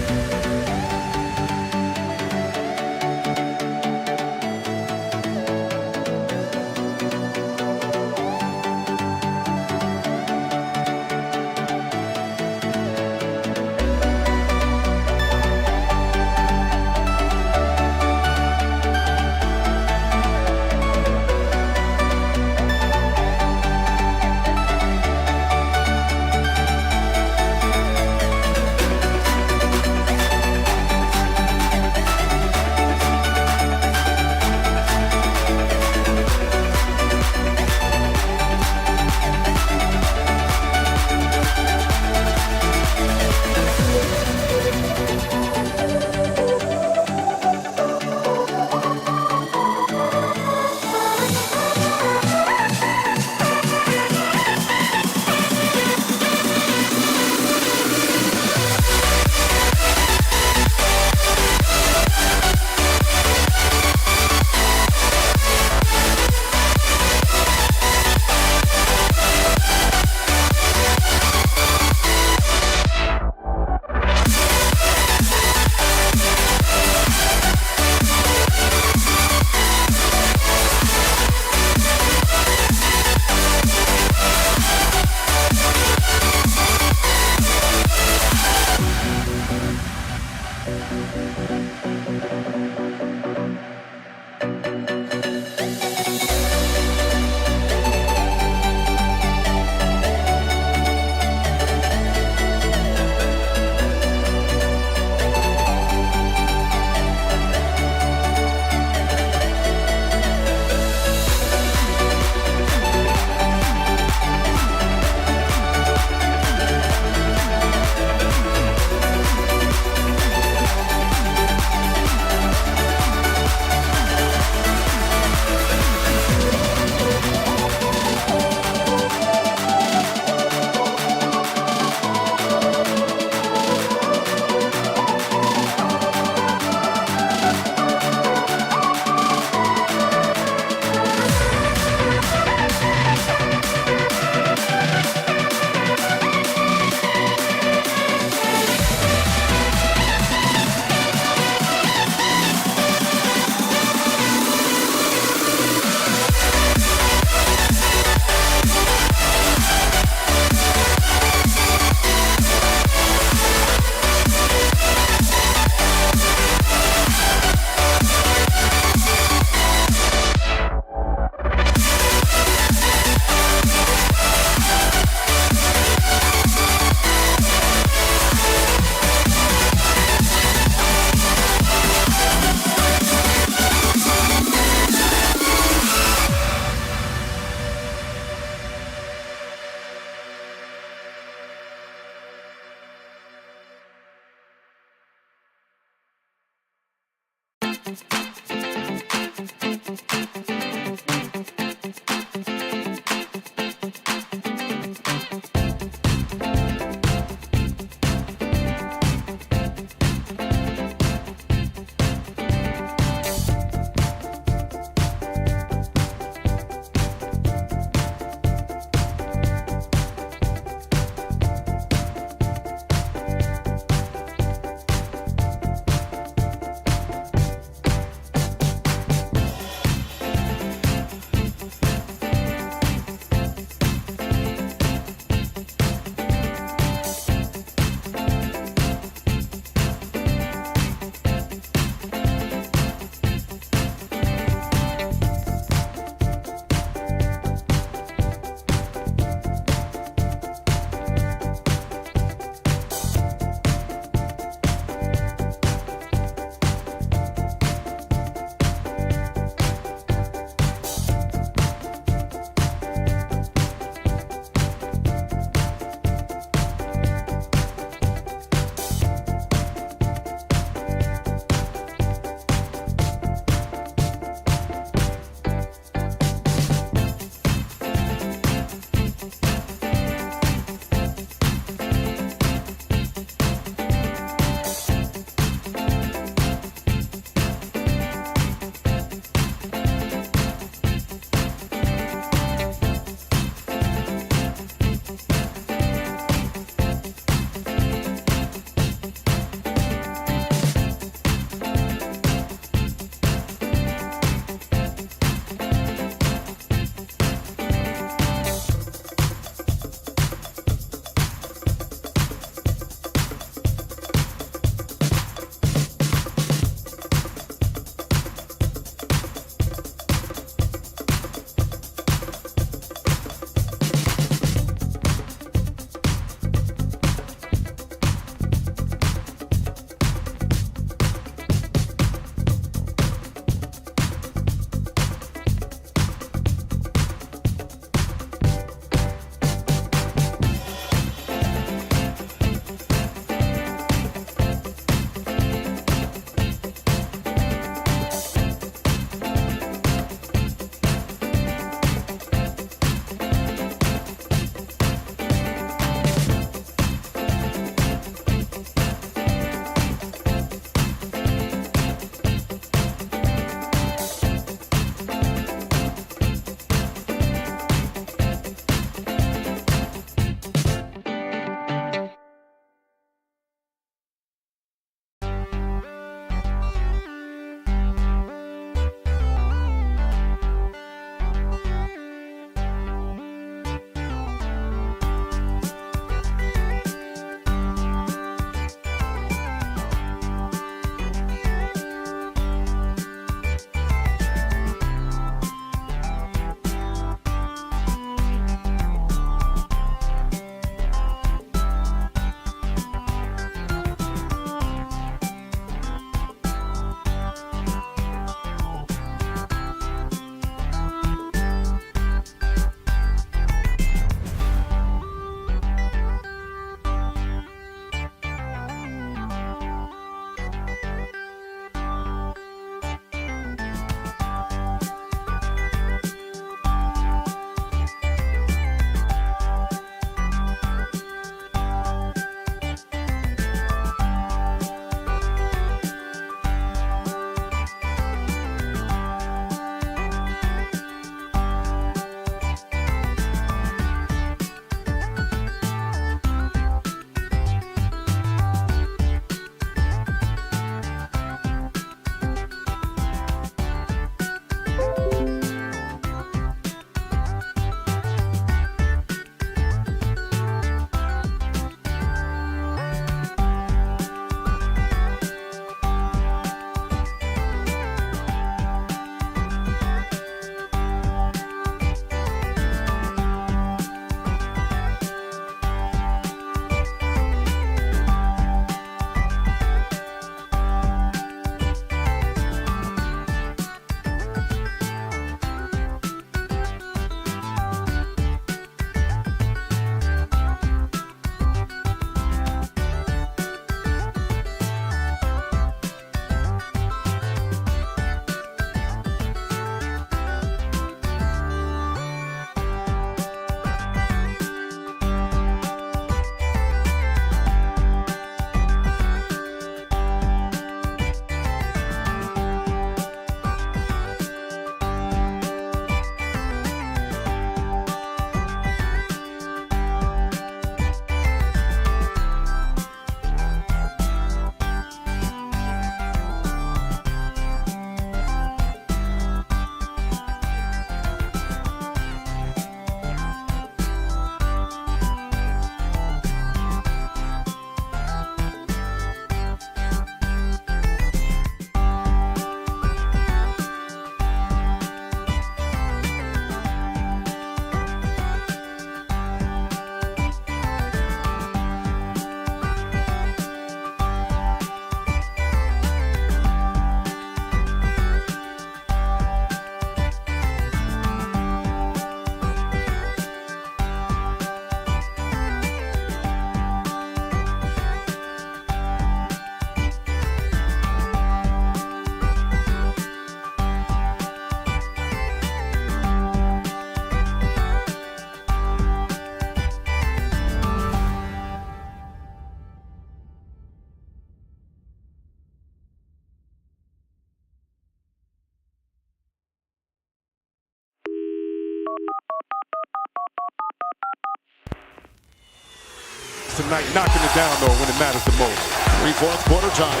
tonight, knocking it down, though, when it matters the most. 3 fourth quarter time.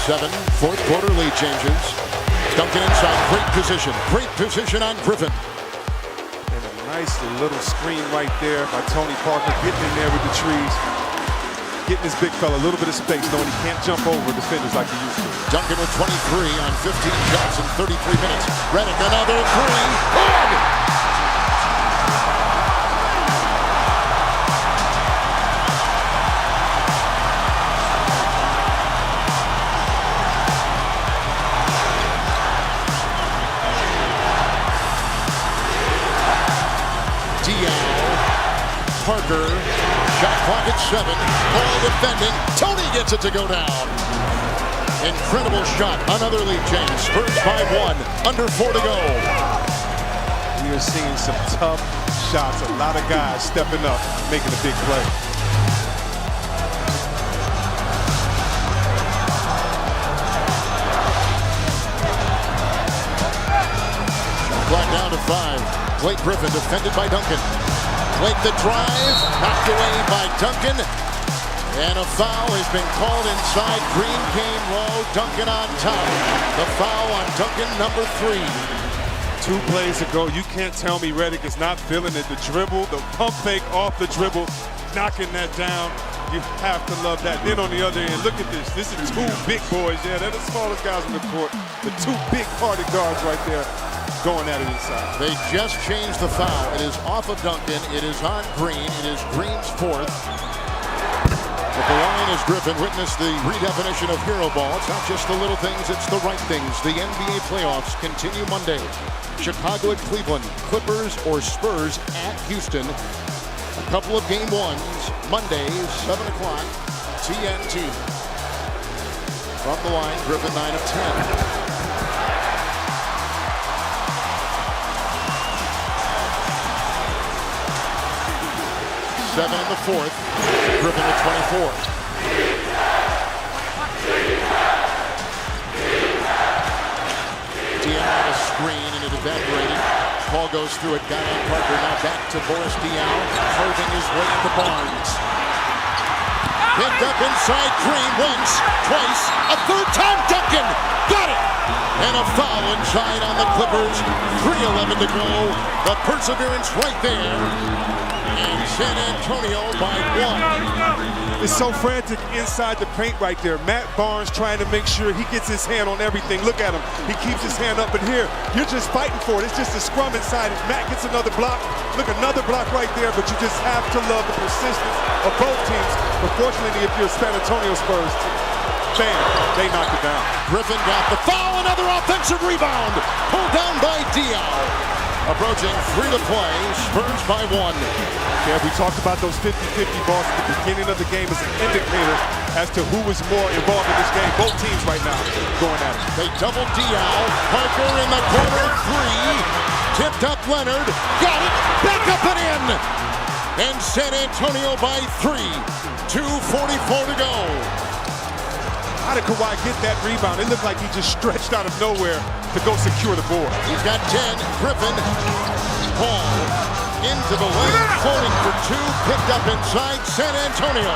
7 fourth quarter lead changes. Duncan inside. Great position on Griffin. And a nice little screen right there by Tony Parker, getting in there with the trees. Getting this big fella a little bit of space, knowing he can't jump over defenders like he used to. Duncan with 23 on 15 shots in 33 minutes. Redick another three. Good! Parker, shot clock at 7, Paul defending, Tony gets it to go down. Incredible shot, another lead change, Spurs by 1, under 4 to go. We are seeing some tough shots, a lot of guys stepping up, making a big play. Clock down to 5, Blake Griffin defended by Duncan. Blake the drive, knocked away by Duncan. And a foul has been called inside. Green came low, Duncan on top. The foul on Duncan, number 3. 2 plays ago, you can't tell me Redick is not feeling it. The dribble, the pump fake off the dribble, knocking that down. You have to love that. Then on the other end, look at this. This is 2 big boys. Yeah, they're the smallest guys on the court. The 2 big party guards right there. Going at it inside. They just changed the foul. It is off of Duncan. It is on Green. It is Green's 4th. At the line is Griffin. Witness the redefinition of hero ball. It's not just the little things, it's the right things. The NBA playoffs continue Monday. Chicago at Cleveland. Clippers or Spurs at Houston. A couple of game 1s. Monday, 7 o'clock. TNT. From the line, Griffin 9 of 10. 7 in the 4th. Griffin at 24. Diaw on a screen and it evaporated. Paul goes through it, got on Parker, now back to Boris Diaw, carving his way into Barnes. Picked up inside Green once, twice, a 3rd time Duncan! Got it! And a foul inside on the Clippers. 3:11 to go. The perseverance right there. And San Antonio by 1. It's so frantic inside the paint right there. Matt Barnes trying to make sure he gets his hand on everything. Look at him. He keeps his hand up in here. You're just fighting for it. It's just a scrum inside. If Matt gets another block, look, another block right there. But you just have to love the persistence of both teams. But fortunately, if you're a San Antonio Spurs team, bam, they knocked it down. Griffin got the foul. Another offensive rebound. Pulled down by Diaw. Approaching 3 to play, Spurs by 1. Yeah, we talked about those 50-50 balls at the beginning of the game as an indicator as to who was more involved in this game. Both teams right now going at it. They double Diaw. Parker in the corner, 3. Tipped up Leonard. Got it. Back up and in. And San Antonio by 3. 2:44 to go. How did Kawhi get that rebound? It looked like he just stretched out of nowhere to go secure the board. He's got 10. Griffin. Paul into the lane, floating for 2. Picked up inside San Antonio.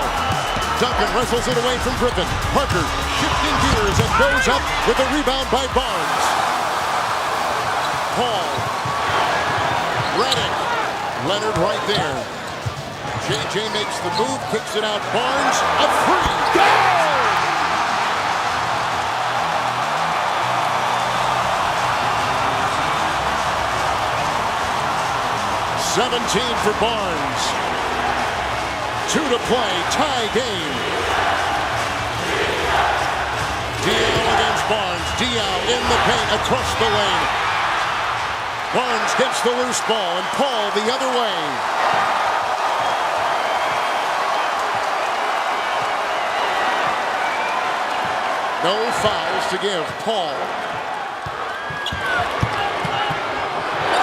Duncan wrestles it away from Griffin. Parker shifting gears and goes up with a rebound by Barnes. Paul. Redick. Leonard right there. JJ makes the move, kicks it out. Barnes, a 3. Go! 17 for Barnes. 2 to play, tie game. Diaw against Barnes. Diaw in the paint, across the lane. Barnes gets the loose ball, and Paul the other way. No fouls to give. Paul.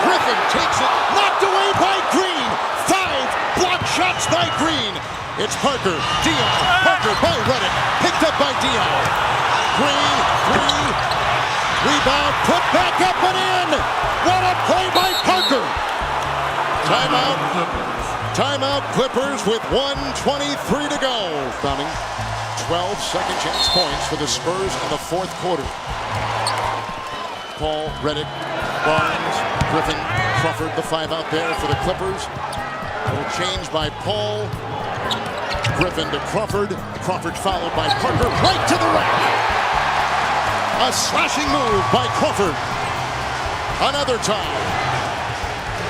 Griffin takes it, knocked away by Green. 5 block shots by Green. It's Parker. Diaw. Parker by Redick. Picked up by Diaw. Green, 3. Rebound, put back up and in. What a play by Parker. Timeout. Timeout Clippers with 1:23 to go. Coming 12 second chance points for the Spurs in the fourth quarter. Paul, Redick, Barnes, Griffin, Crawford, the five out there for the Clippers. A little change by Paul. Griffin to Crawford. Crawford followed by Parker right to the rack. A slashing move by Crawford. Another tie.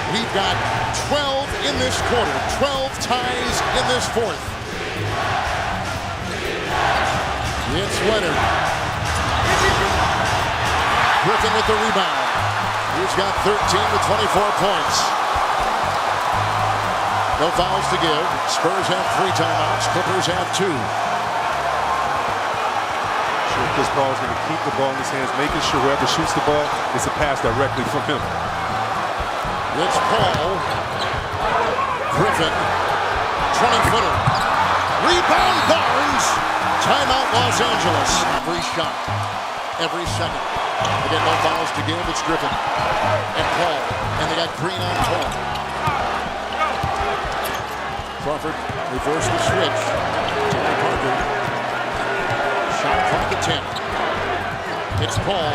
We've got 12 in this quarter. 12 ties in this fourth. It's Leonard. Griffin with the rebound. He's got 13 with 24 points. No fouls to give. Spurs have 3 timeouts. Clippers have 2. Chris Paul is going to keep the ball in his hands, making sure whoever shoots the ball is a pass directly from him. It's Paul. Griffin. 20-footer. Rebound Barnes. Timeout Los Angeles. Every shot. Every second. Again, no fouls to give. It's Griffin and Paul. And they got Green on Paul. Crawford reverse the switch. Tony Parker. Shot clock at 10. It's Paul.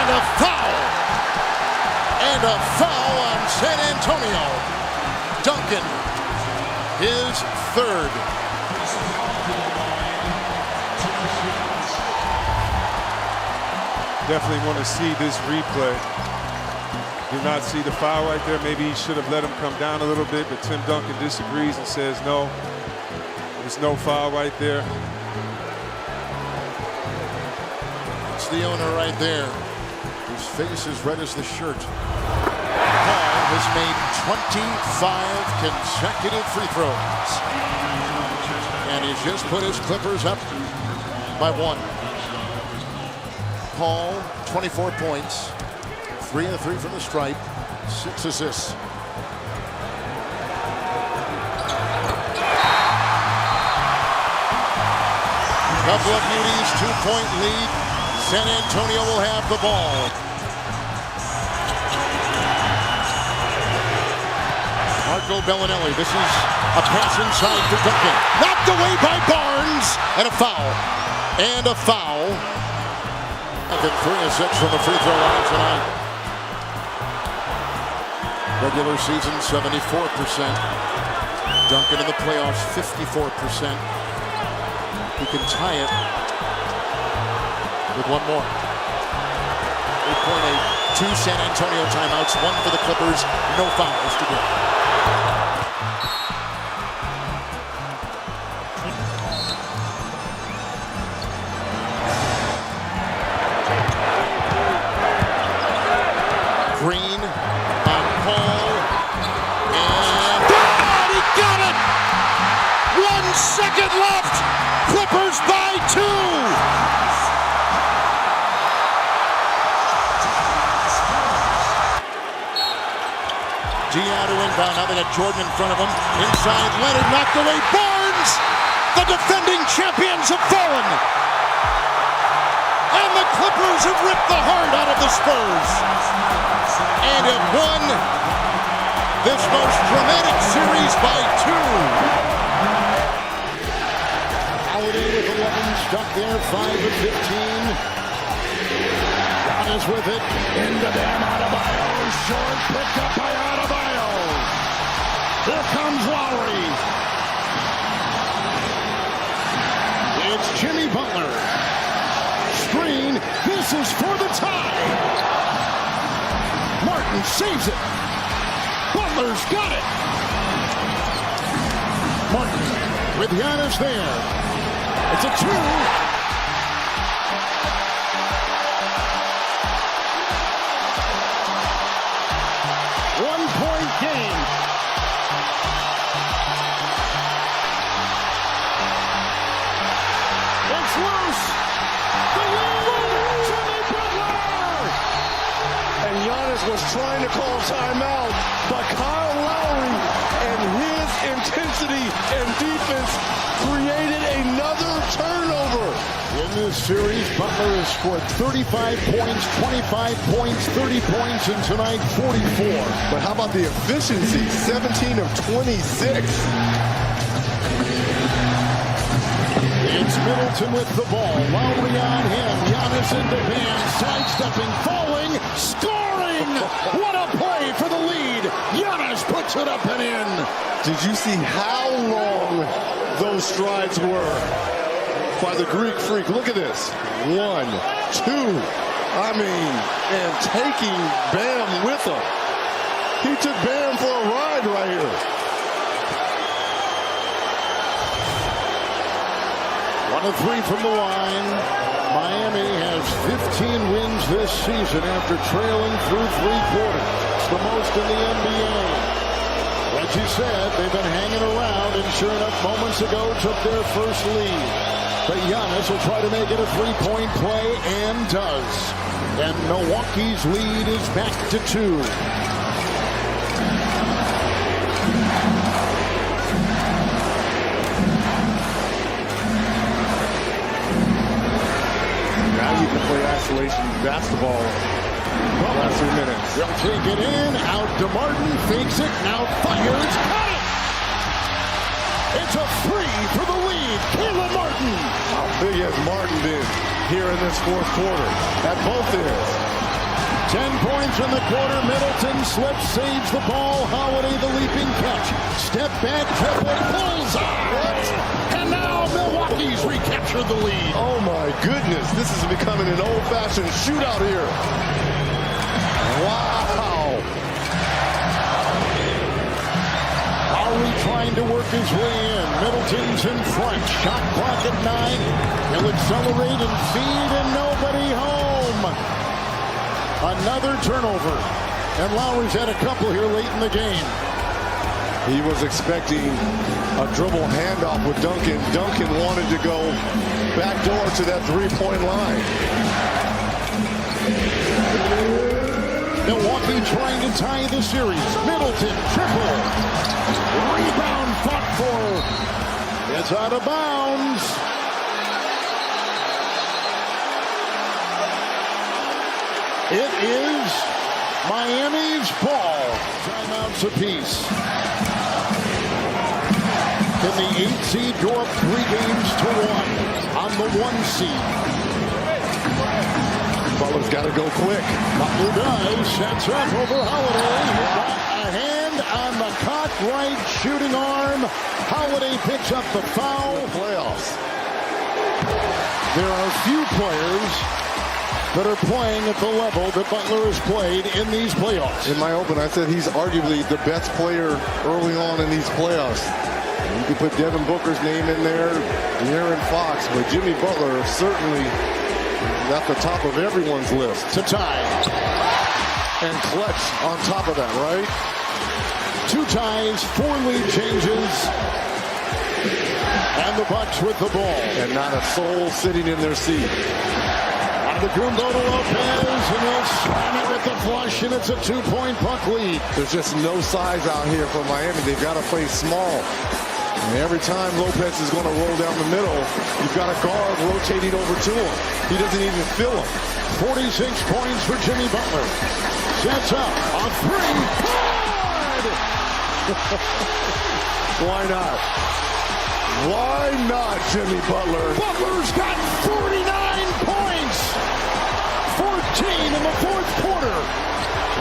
And a foul. And a foul on San Antonio. Duncan, his third. Definitely want to see this replay. Do not see the foul right there. Maybe he should have let him come down a little bit, but Tim Duncan disagrees and says no. There's no foul right there. It's the owner right there. His face is red as the shirt. Paul has made 25 consecutive free throws. And he's just put his Clippers up by 1. Paul, 24 points. 3 of 3 from the stripe. 6 assists. Couple of beauties, 2-point lead. San Antonio will have the ball. Marco Bellinelli, this is a pass inside for Duncan. Knocked away by Barnes. And a foul. And a foul. Duncan 3 of 6 from the free throw line tonight. Regular season 74%. Duncan in the playoffs 54%. He can tie it with 1 more. 8.8. 2 San Antonio timeouts, 1 for the Clippers. No fouls to go. Green on Paul. And he got it! 1 second left! Clippers by 2! Gianna inbound. Now they got Jordan in front of him. Inside, Leonard knocked away. Barnes! The defending champions have fallen! And the Clippers have ripped the heart out of the Spurs. And have won this most dramatic series by 2. Holiday with 11, stuck there, 5 of 15. Giannis with it, into Bam Adebayo, short, picked up by Adebayo. Here comes Lowry. It's Jimmy Butler. Screen, this is for the tie. Martin saves it. Butler's got it. Martin with Giannis there. It's a 2. 1-point game. It's loose. The lead, Jimmy Butler. And Giannis was trying to call timeout, but Kyle Lowry and his intensity and defense created another turnover. In this series. Butler has scored 35 points, 25 points, 30 points, and tonight 44. But how about the efficiency? 17 of 26. It's Middleton with the ball. Lowry on him. Giannis into band. Sidestepping, falling, scoring! What a play for the lead. Giannis puts it up and in. Did you see how long those strides were by the Greek Freak? Look at this. 1, 2. I mean, and taking Bam with him. He took Bam for a ride right here. 1 of 3 from the line. Miami has 15 wins this season after trailing through 3 quarters. It's the most in the NBA. Like you said, they've been hanging around, and sure enough, moments ago took their first lead. But Giannis will try to make it a 3-point play, and does. And Milwaukee's lead is back to 2. You can play isolation basketball last 3 minutes. They'll take it in. Out to Martin. Fakes it. Now fires. Got it! It's a 3 for the lead. Caleb Martin. How big has Martin been here in this fourth quarter? At both ends. 10 points in the quarter. Middleton slips, saves the ball. Holiday the leaping catch. Step back, triple, pulls out. And now Milwaukee's recaptured the lead. Oh my goodness, this is becoming an old-fashioned shootout here. Wow. Lowry trying to work his way in. Middleton's in front. Shot clock at 9. He'll accelerate and feed, and nobody home. Another turnover. And Lowry's had a couple here late in the game. He was expecting a dribble handoff with Duncan. Duncan wanted to go backdoor to that 3-point line. Milwaukee trying to tie the series. Middleton, triple. Rebound fought for. It's out of bounds. It is Miami's ball. Timeouts apiece. In the 8 seed, go up 3 games to 1 on the 1 seed. Butler's got to go quick. Butler does. Sets up over Holiday. A hand on the cocked right shooting arm. Holiday picks up the foul. Playoffs. There are few players that are playing at the level that Butler has played in these playoffs. In my open, I said he's arguably the best player early on in these playoffs. You can put Devin Booker's name in there, De'Aaron Fox, but Jimmy Butler certainly at the top of everyone's list. To tie. And clutch on top of that, right? 2 ties, 4 lead changes. And the Bucks with the ball. And not a soul sitting in their seat. The Gumbo to Lopez, and he'll slam it with the flush, and it's a 2-point puck lead. There's just no size out here for Miami. They've got to play small. And every time Lopez is going to roll down the middle, you've got a guard rotating over to him. He doesn't even feel him. 46 points for Jimmy Butler. Sets up on 3. Good! Why not? Why not, Jimmy Butler? Butler's got 49 points. 14 in the fourth quarter.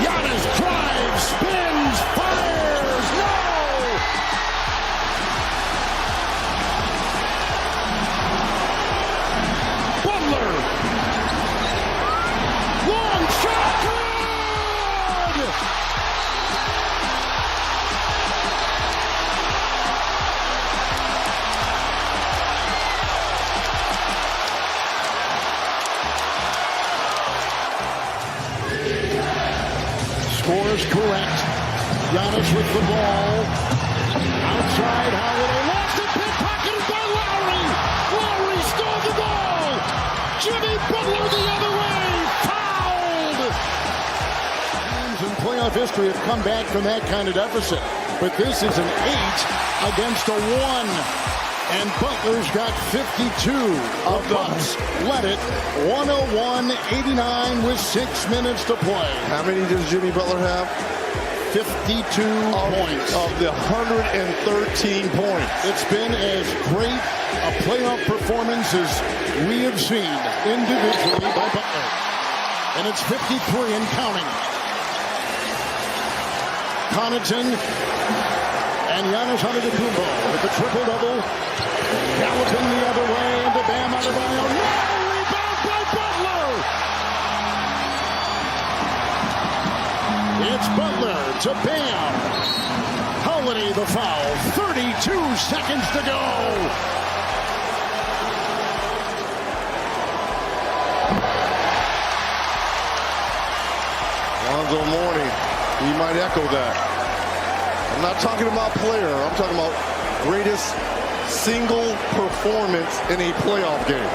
Giannis drives, spins, fires. No! Butler. Long shot. Good! Scores correct. Giannis with the ball. Outside, Holiday lost it. Pickpocketed by Lowry. Lowry stole the ball. Jimmy Butler the other way. Fouled. Teams in playoff history have come back from that kind of deficit. But this is an 8 against a 1. And Butler's got 52. The Bucks led it 101-89 with 6 minutes to play. How many does Jimmy Butler have? 52 points. Of the 113 points. It's been as great a playoff performance as we have seen individually by Butler. And it's 53 and counting. Connaughton and Giannis Antetokounmpo with the triple-double. Galloping the other way into Bam Adebayo. No! Rebound by Butler! It's Butler to Bam. Holiday the foul. 32 seconds to go. Lonzo Mourning, he might echo that. I'm not talking about player. I'm talking about greatest single performance in a playoff game.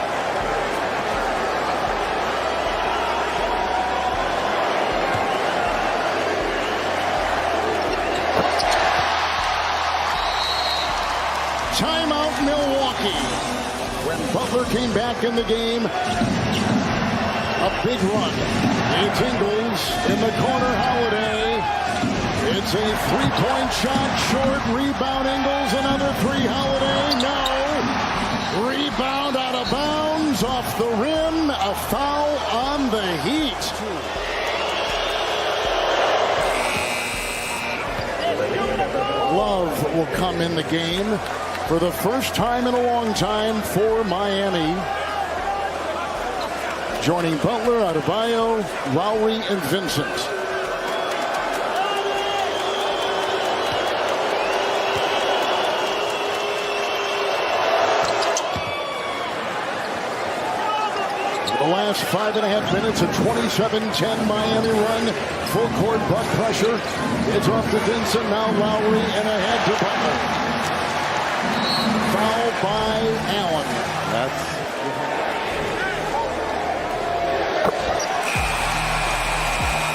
Timeout Milwaukee. When Butler came back in the game, a big run. It's Ingles in the corner. Holiday. It's a three-point shot short. Rebound Ingles. Another three. Holiday. No. Rebound out of bounds off the rim. A foul on the Heat. Love will come in the game for the first time in a long time for Miami. Joining Butler, Adebayo, Lowry, and Vincent. The last 5.5 minutes, a 27-10 Miami run. Full court Buck pressure. It's off to Vincent, now Lowry, and ahead to Butler. Foul by Allen.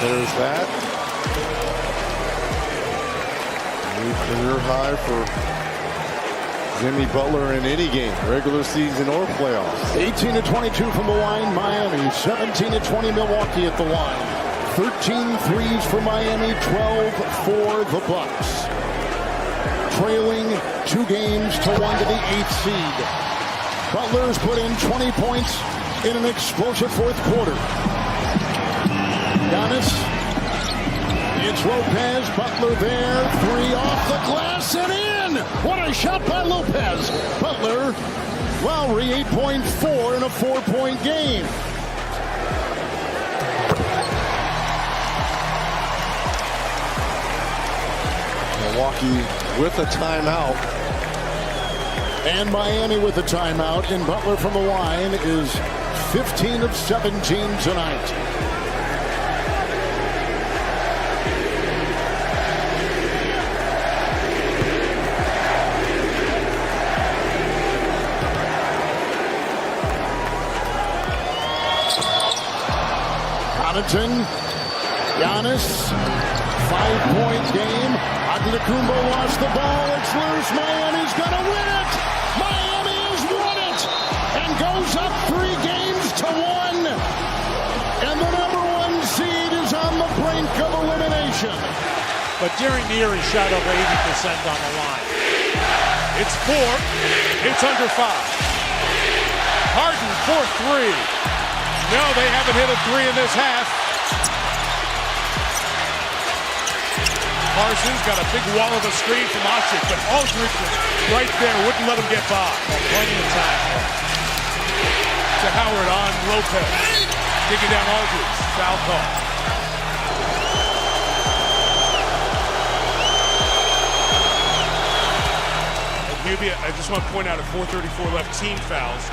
There's that. New career high for Jimmy Butler in any game, regular season or playoffs. 18-22 from the line, Miami. 17-20 Milwaukee at the line. 13 threes for Miami, 12 for the Bucks. Trailing 2 games to 1 to the 8th seed. Butler's put in 20 points in an explosive fourth quarter. Giannis. It's Lopez. Butler there. 3 off the glass and in. What a shot by Lopez. Butler. Lowry 8.4 in a 4-point game. Milwaukee with a timeout. And Miami with a timeout. And Butler from the line is 15 of 17 tonight. Connaughton, Giannis, 5-point game. Antetokounmpo lost the ball. It's loose. Miami's going to win it. Miami has won it and goes up 3 games to 1. And the #1 seed is on the brink of elimination. But Jerry Neary shot over 80% on the line. It's 4. It's under 5. Harden for 3. No, they haven't hit a 3 in this half. Parsons got a big wall of a screen from Osik, but Aldridge was right there, wouldn't let him get by. Plenty of time. To Howard on Lopez. Digging down Aldridge. Foul call. Hubie, I just want to point out at 4:34 left, team fouls.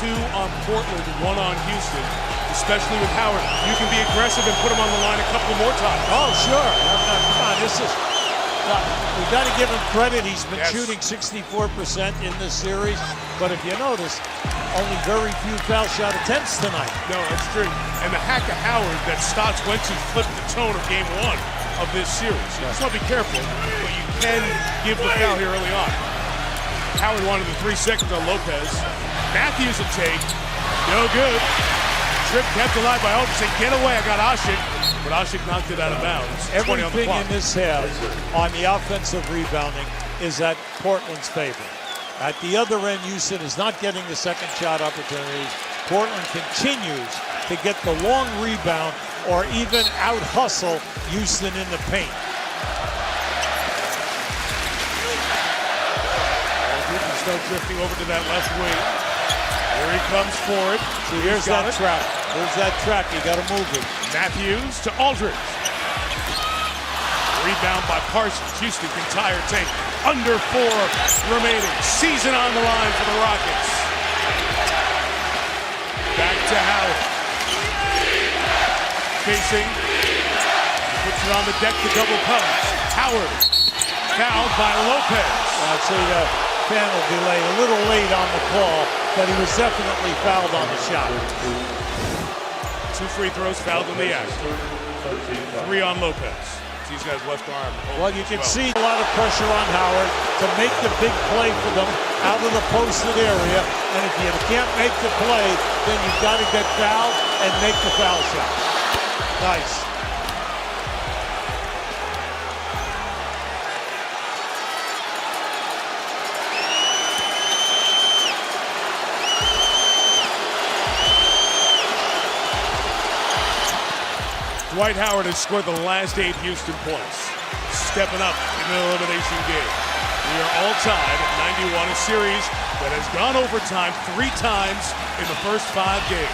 2 on Portland, 1 on Houston, especially with Howard. You can be aggressive and put him on the line a couple more times. Oh, sure. Come on, this is... We've got to give him credit. He's been shooting 64% in this series. But if you notice, only very few foul shot attempts tonight. No, that's true. And the hack of Howard that Stotts went to flipped the tone of game 1 of this series. You just want to be careful, but you can give the foul here early on. Howard wanted the 3 seconds on Lopez. Matthews will take. No good. Trip kept alive by Aldridge. Said, get away, I got Asik. But Asik knocked it out of bounds. Everything in this half on the offensive rebounding is at Portland's favor. At the other end, Houston is not getting the second shot opportunities. Portland continues to get the long rebound or even out-hustle Houston in the paint. Aldridge start drifting over to that left wing. Here he comes for it. See, here's that track. Here's that track. You got to move it. Matthews to Aldridge. Rebound by Parsons. Houston can tie or take. Under 4 remaining. Season on the line for the Rockets. Back to Howard. Facing. Puts it on the deck to double comes. Howard. Fouled by Lopez. See the panel delay a little late on the call, but he was definitely fouled on the shot. 2 free throws fouled in the act. 3 on Lopez. He's got his left arm. Well, you can see a lot of pressure on Howard to make the big play for them out of the posted area. And if you can't make the play, then you've got to get fouled and make the foul shot. Nice. Dwight Howard has scored the last 8 Houston points, stepping up in the elimination game. We are all tied at 91, a series that has gone overtime 3 times in the first 5 games.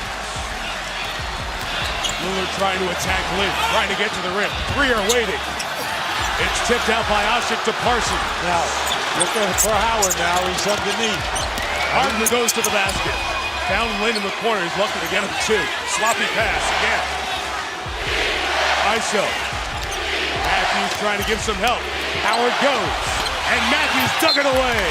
Lillard trying to attack Lynn, trying to get to the rim. 3 are waiting. It's tipped out by Asik to Parsons. Now, looking for Howard now. He's underneath. Harden goes to the basket. Found Lynn in the corner. He's lucky to get him 2. Sloppy pass again. ISO. Matthews trying to give some help. Howard goes. And Matthews dug it away.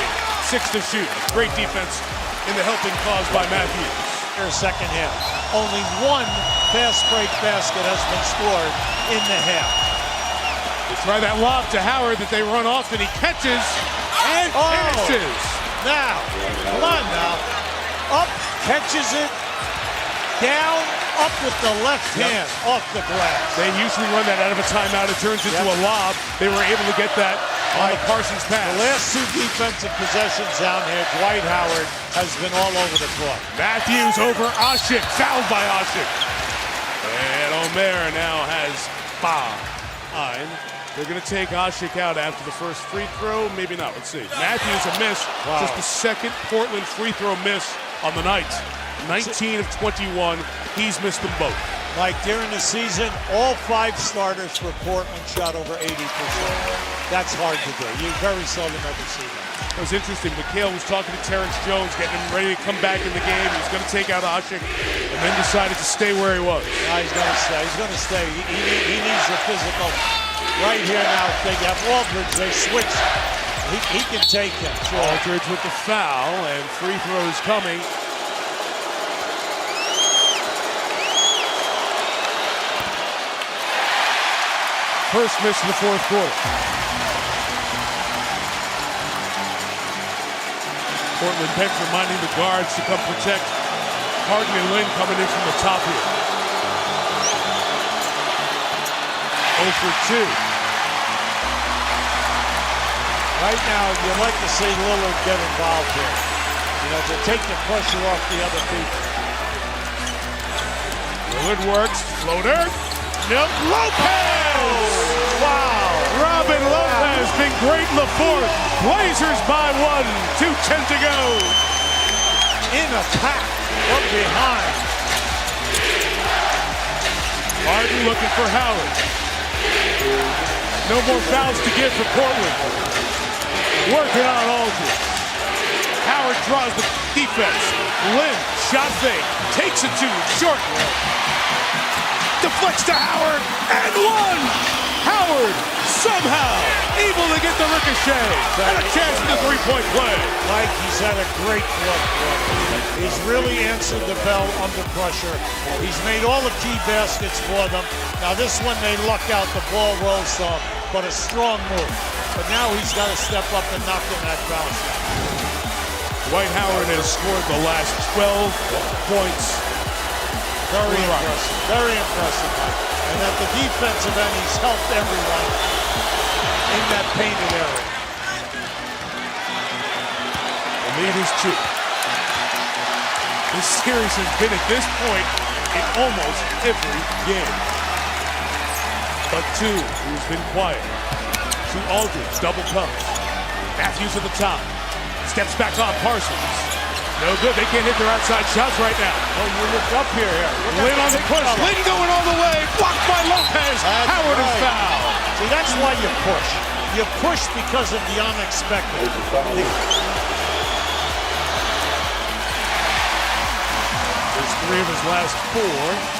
6 to shoot. Great defense in the helping cause by Matthews. Their second half. Only 1 fast break basket has been scored in the half. They try that lob to Howard that they run off, and he catches and finishes. Now, come on now. Up, catches it. Down, up with the left hand off the glass. They usually run that out of a timeout. It turns into a lob. They were able to get that on the Parsons pass. The last 2 defensive possessions down here, Dwight Howard has been all over the court. Matthews over Asik, fouled by Asik. And Omer now has 5. They're going to take Asik out after the first free throw. Maybe not. Let's see. Matthews a miss. Wow. Just the second Portland free throw miss on the night. 19 of 21. He's missed them both. Like during the season, all 5 starters for Portland shot over 80%. That's hard to do. You very seldom ever see that. It was interesting. McHale was talking to Terrence Jones, getting him ready to come back in the game. He was going to take out Asik, and then decided to stay where he was. No, he's going to stay. He's going to stay. He needs the physical. Right here now, if they have Aldridge, they switch. He can take him. Sure. Aldridge with the foul, and free throws coming. First miss in the 4th quarter. Portland Peck reminding the guards to come protect Harden and Lynn coming in from the top here. 0 for 2. Right now, you'd like to see Lillard get involved here. You know, to take the pressure off the other people. Lillard works. Floater. Nope. Lopez! Wow. Robin Lopez been great in the 4th. Blazers by 1. 2:10 to go. In attack from behind. Harden looking for Howard. No more fouls to give for Portland. Working on Aldridge. Howard draws the defense. Lynn, shot fake. Takes it to short. Deflects to Howard, and 1! Howard somehow able to get the ricochet and a chance for the 3-point play. Mike, he's had a great look. He's really answered the bell under pressure. He's made all the key baskets for them. Now this one they luck out, the ball rolls off. but a strong move. But now he's got to step up and knock in that foul shot. Dwight Howard has scored the last 12 points. Very impressive. Very impressive. And at the defensive end, he's helped everyone in that painted area. The lead is 2. This series has been at this point in almost every game. But 2, who's been quiet. To Aldridge, double comes. Matthews at the top. Steps back on Parsons. No good. They can't hit their outside shots right now. Oh, you look up here. Lynn on the push. Lynn going all the way. Blocked by Lopez. Howard is fouled. See, that's why you push. You push because of the unexpected. There's 3 of his last 4.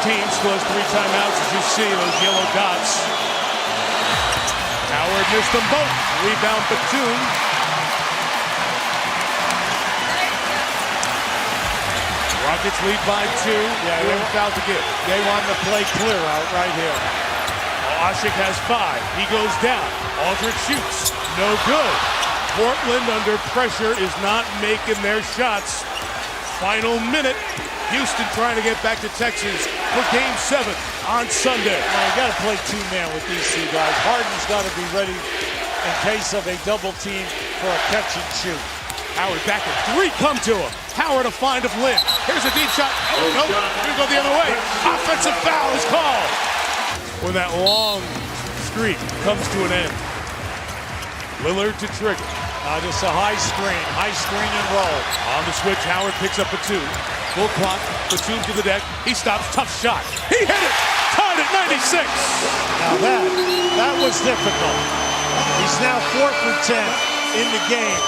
Team still has 3 timeouts, as you see those yellow dots. Howard missed them both. Rebound Batum. Rockets lead by 2. Yeah, they foul to give. They want to play clear out right here. Well, Ashik has 5. He goes down. Aldridge shoots. No good. Portland under pressure is not making their shots. Final minute. Houston trying to get back to Texas for Game 7 on Sunday. Now you got to play 2-man with these 2 guys. Harden's got to be ready in case of a double team for a catch and shoot. Howard back at 3 come to him. Howard a find of Lynn. Here's a deep shot. Oh, nope. Here go the other way. Offensive foul is called. When that long streak comes to an end. Lillard to trigger. Just a high screen and roll. On the switch, Howard picks up a 2. Full clock, Batum to the deck. He stops, tough shot. He hit it! Tied at 96! Now that was difficult. He's now 4 for 10 in the game.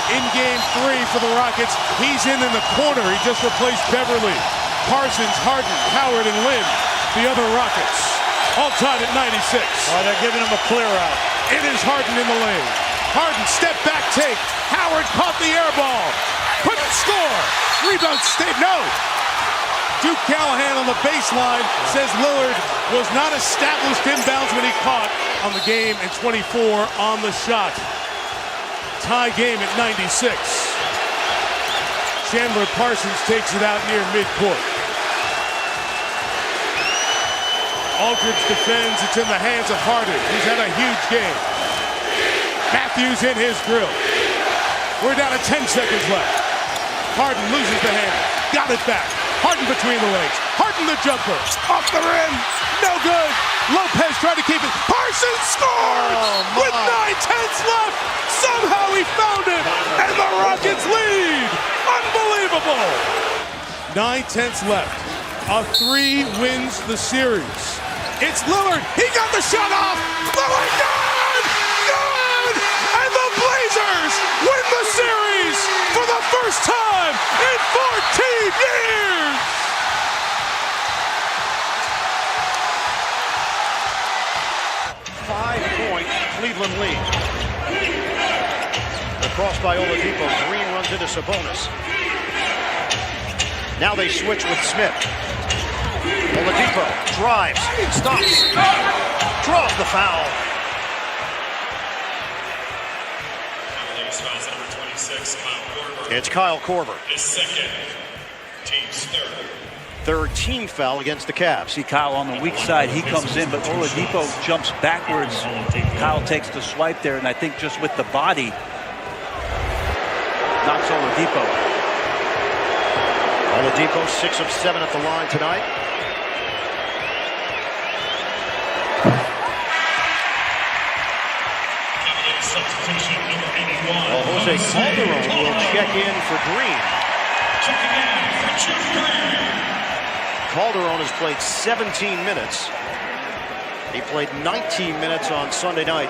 In Game 3 for the Rockets, he's in the corner. He just replaced Beverly. Parsons, Harden, Howard, and Lynn, the other Rockets. All tied at 96. Oh, they're giving him a clear out. It is Harden in the lane. Harden, step back take. Howard caught the air ball. Couldn't score. Rebound stayed. No. Duke Callahan on the baseline says Lillard was not established inbounds when he caught on the game, and 24 on the shot. Tie game at 96. Chandler Parsons takes it out near midcourt. Aldridge defends. It's in the hands of Harden. He's had a huge game. Matthews in his grill. We're down to 10 seconds left. Harden loses the handle. Got it back. Harden between the legs. Harden the jumper. Off the rim. No good. Lopez tried to keep it. Parsons scores with 9/10 left. Somehow he found it. And the Rockets lead. Unbelievable. 9/10 left. A 3 wins the series. It's Lillard. He got the shot off. Lillard, good! Good! And the Blazers win the series for the first time in 14 years! Five-point Cleveland lead. The cross by Oladipo. Green runs into Sabonis. Now they switch with Smith. Oladipo drives, stops, draws the foul. It's Kyle Korver. His second, team's third team foul against the Cavs. See Kyle on the weak side, he comes in, but Oladipo jumps backwards. Kyle takes the swipe there, and I think just with the body, knocks Oladipo. Oladipo 6 of 7 at the line tonight. Well, Jose Calderon will check in for Green. Calderon has played 17 minutes. He played 19 minutes on Sunday night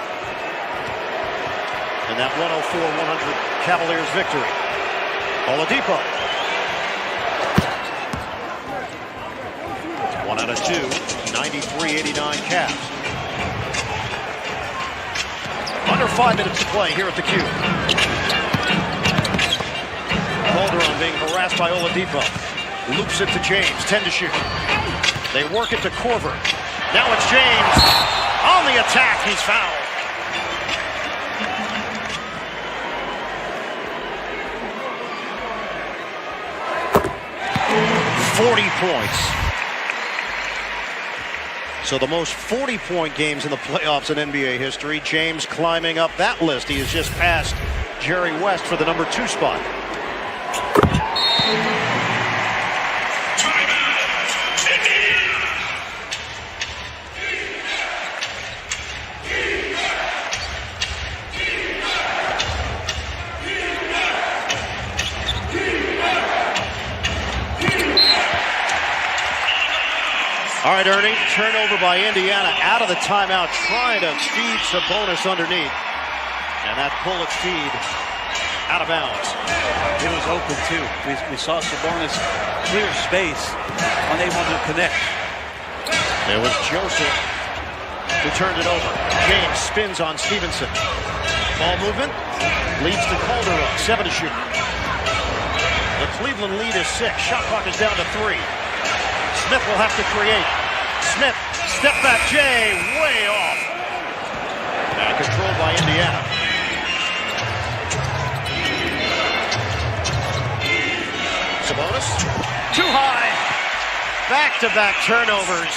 in that 104-100 Cavaliers victory. Oladipo. 1 out of 2, 93-89 Cavs. Under 5 minutes to play here at the Cube. Calderon being harassed by Oladipo. Loops it to James, 10 to shoot. They work it to Korver. Now it's James. On the attack, he's fouled. Points. So the most 40-point games in the playoffs in NBA history. James climbing up that list. He has just passed Jerry West for the number 2 spot. All right, Ernie, turnover by Indiana out of the timeout, trying to feed Sabonis underneath. And that bullet feed out of bounds. It was open, too. We saw Sabonis clear space, unable to connect. There was Joseph who turned it over. James spins on Stevenson. Ball movement leads to Calderon, 7 to shoot. The Cleveland lead is 6. Shot clock is down to 3. Smith will have to create. Smith, step back, Jay, way off. Now controlled by Indiana. Sabonis, too high. Back-to-back turnovers.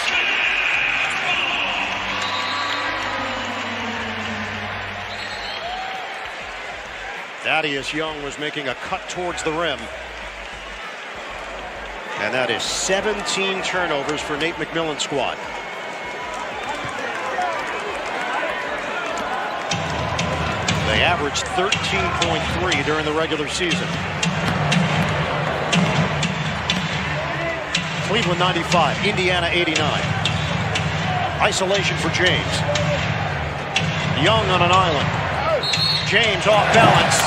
Thaddeus Young was making a cut towards the rim. And that is 17 turnovers for Nate McMillan's squad. They averaged 13.3 during the regular season. Cleveland 95, Indiana 89. Isolation for James. Young on an island. James off balance.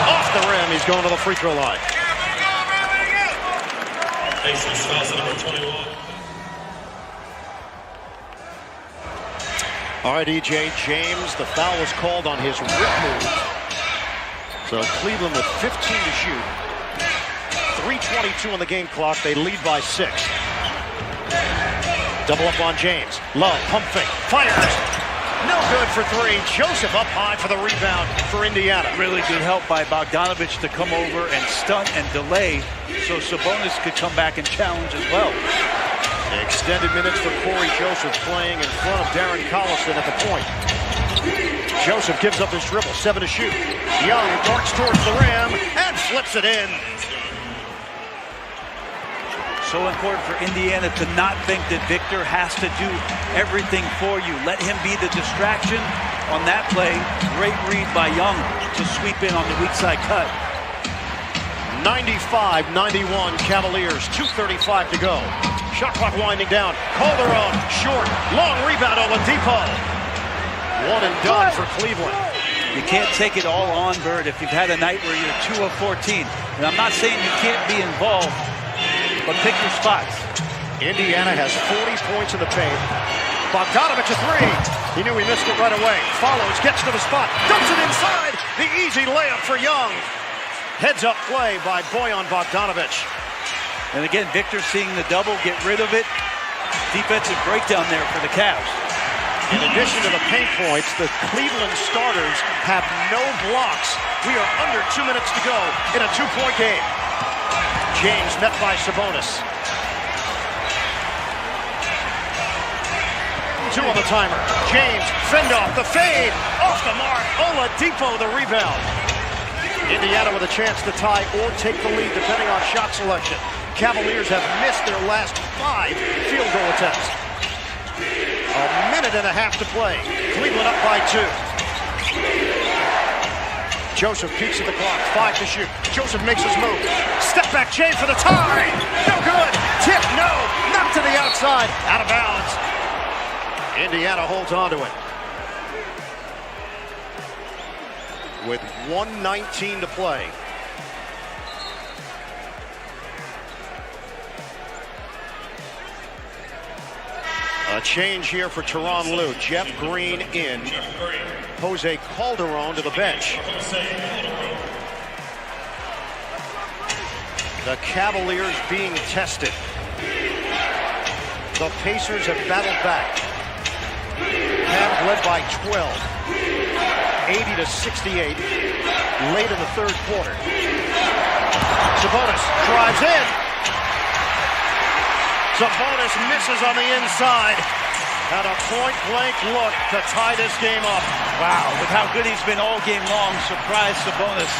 Off the rim, he's going to the free throw line. All right, EJ, James, the foul was called on his rip move. So Cleveland with 15 to shoot. 3:22 on the game clock. They lead by 6. Double up on James. Love, pump fake, fires. No good for 3. Joseph up high for the rebound for Indiana. Really good help by Bogdanovich to come over and stunt and delay so Sabonis could come back and challenge as well. Extended minutes for Corey Joseph playing in front of Darren Collison at the point. Joseph gives up his dribble, 7 to shoot. Young darts towards the rim and flips it in. So important for Indiana to not think that Victor has to do everything for you. Let him be the distraction on that play. Great read by Young to sweep in on the weak side cut. 95-91 Cavaliers, 2:35 to go. Shot clock winding down. Calderon, short, long rebound, Oladipo. One and done for Cleveland. You can't take it all on, Bird, if you've had a night where you're 2 of 14. And I'm not saying you can't be involved, but pick your spots. Indiana has 40 points in the paint. Bogdanovich a 3. He knew he missed it right away. Follows, gets to the spot, dumps it inside. The easy layup for Young. Heads up play by Bojan Bogdanovich. And again, Victor seeing the double, get rid of it. Defensive breakdown there for the Cavs. In addition to the paint points, the Cleveland starters have no blocks. We are under 2 minutes to go in a 2-point game. James met by Sabonis. 2 on the timer. James fend off the fade. Off the mark. Oladipo the rebound. Indiana with a chance to tie or take the lead depending on shot selection. Cavaliers have missed their last 5 field goal attempts. A minute and a half to play. Cleveland up by 2. Joseph peeks at the clock. 5 to shoot. Joseph makes his move. Step back, Jay for the tie. No good. Tip, no. Knocked to the outside. Out of bounds. Indiana holds on to it. With 1:19 to play. A change here for Tyronn Lue. Jeff Green in. Jose Calderon to the bench. The Cavaliers being tested. The Pacers have battled back. Cavs led by 12, 80-68, late in the third quarter. Sabonis drives in. Sabonis misses on the inside. Had a point-blank look to tie this game up. Wow, with how good he's been all game long, surprise Sabonis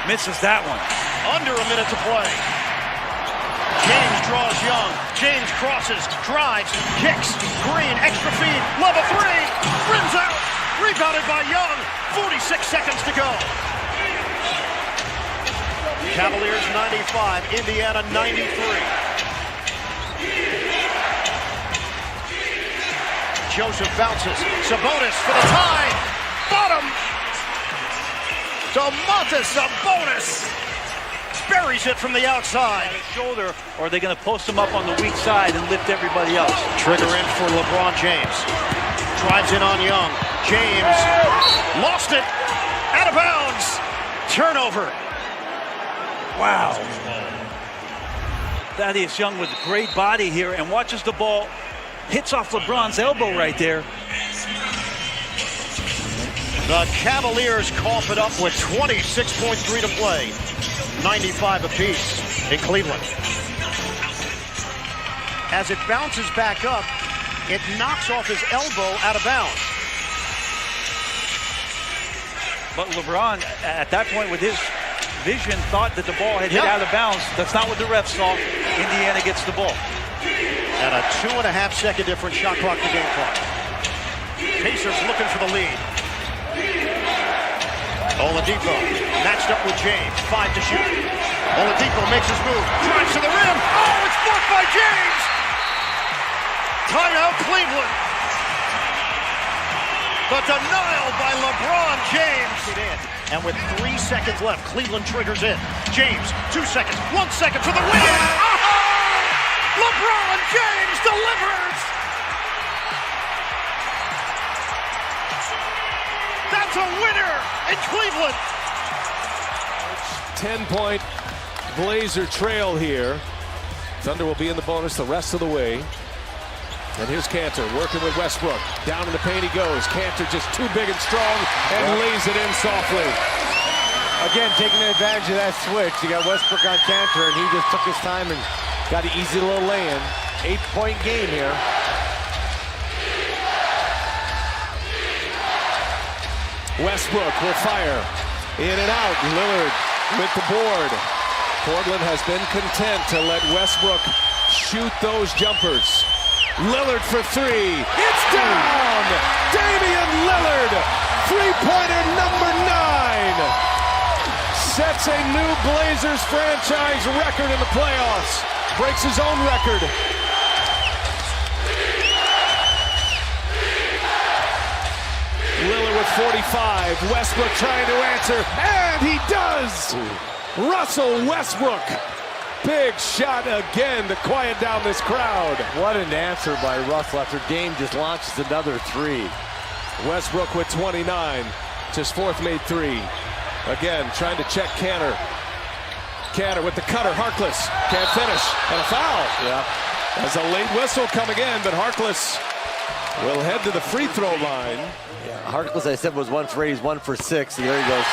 misses that one. Under a minute to play. James draws Young. James crosses, drives, kicks. Green, extra feed, love a three. Rims out. Rebounded by Young. 46 seconds to go. Cavaliers 95, Indiana 93. Joseph bounces. Sabonis for the tie. Bottom. Domantas Sabonis buries it from the outside. Shoulder, or are they going to post him up on the weak side and lift everybody else? Trigger in for LeBron James. Drives in on Young. James lost it. Out of bounds. Turnover. Wow. Thaddeus Young with great body here and watches the ball. Hits off LeBron's elbow right there. The Cavaliers cough it up with 26.3 to play. 95 apiece in Cleveland. As it bounces back up, it knocks off his elbow out of bounds. But LeBron, at that point with his vision, thought that the ball had hit out of bounds. That's not what the ref saw. Indiana gets the ball. And a 2.5-second difference shot clock to game clock. Pacers looking for the lead. Oladipo matched up with James. 5 to shoot. Oladipo makes his move. Drives to the rim. Oh, it's blocked by James. Timeout Cleveland. The denial by LeBron James. And with 3 seconds left, Cleveland triggers in. James, 2 seconds, 1 second for the win. Oh! LeBron James delivers. That's a winner in Cleveland. 10-point Blazer trail here. Thunder will be in the bonus the rest of the way. And here's Cantor working with Westbrook. Down in the paint he goes. Cantor just too big and strong and lays it in softly. Again, taking advantage of that switch. You got Westbrook on Cantor, and he just took his time and got an easy little lay-in. 8-point game here. Westbrook will fire. In and out. Lillard with the board. Portland has been content to let Westbrook shoot those jumpers. Lillard for three. It's down! Damian Lillard, three-pointer number 9. Sets a new Blazers franchise record in the playoffs. Breaks his own record. Lillard with 45. Westbrook trying to answer, and he does! Russell Westbrook. Big shot again to quiet down this crowd. What an answer by Russell after Dame just launches another three. Westbrook with 29. His fourth made three. Again, trying to check Cantor. Cantor with the cutter. Harkless can't finish. And a foul. Yeah. There's a late whistle coming in, but Harkless will head to the free throw line. Yeah, Harkless, I said, was 1 for 8. He's 1 for 6. And there he goes.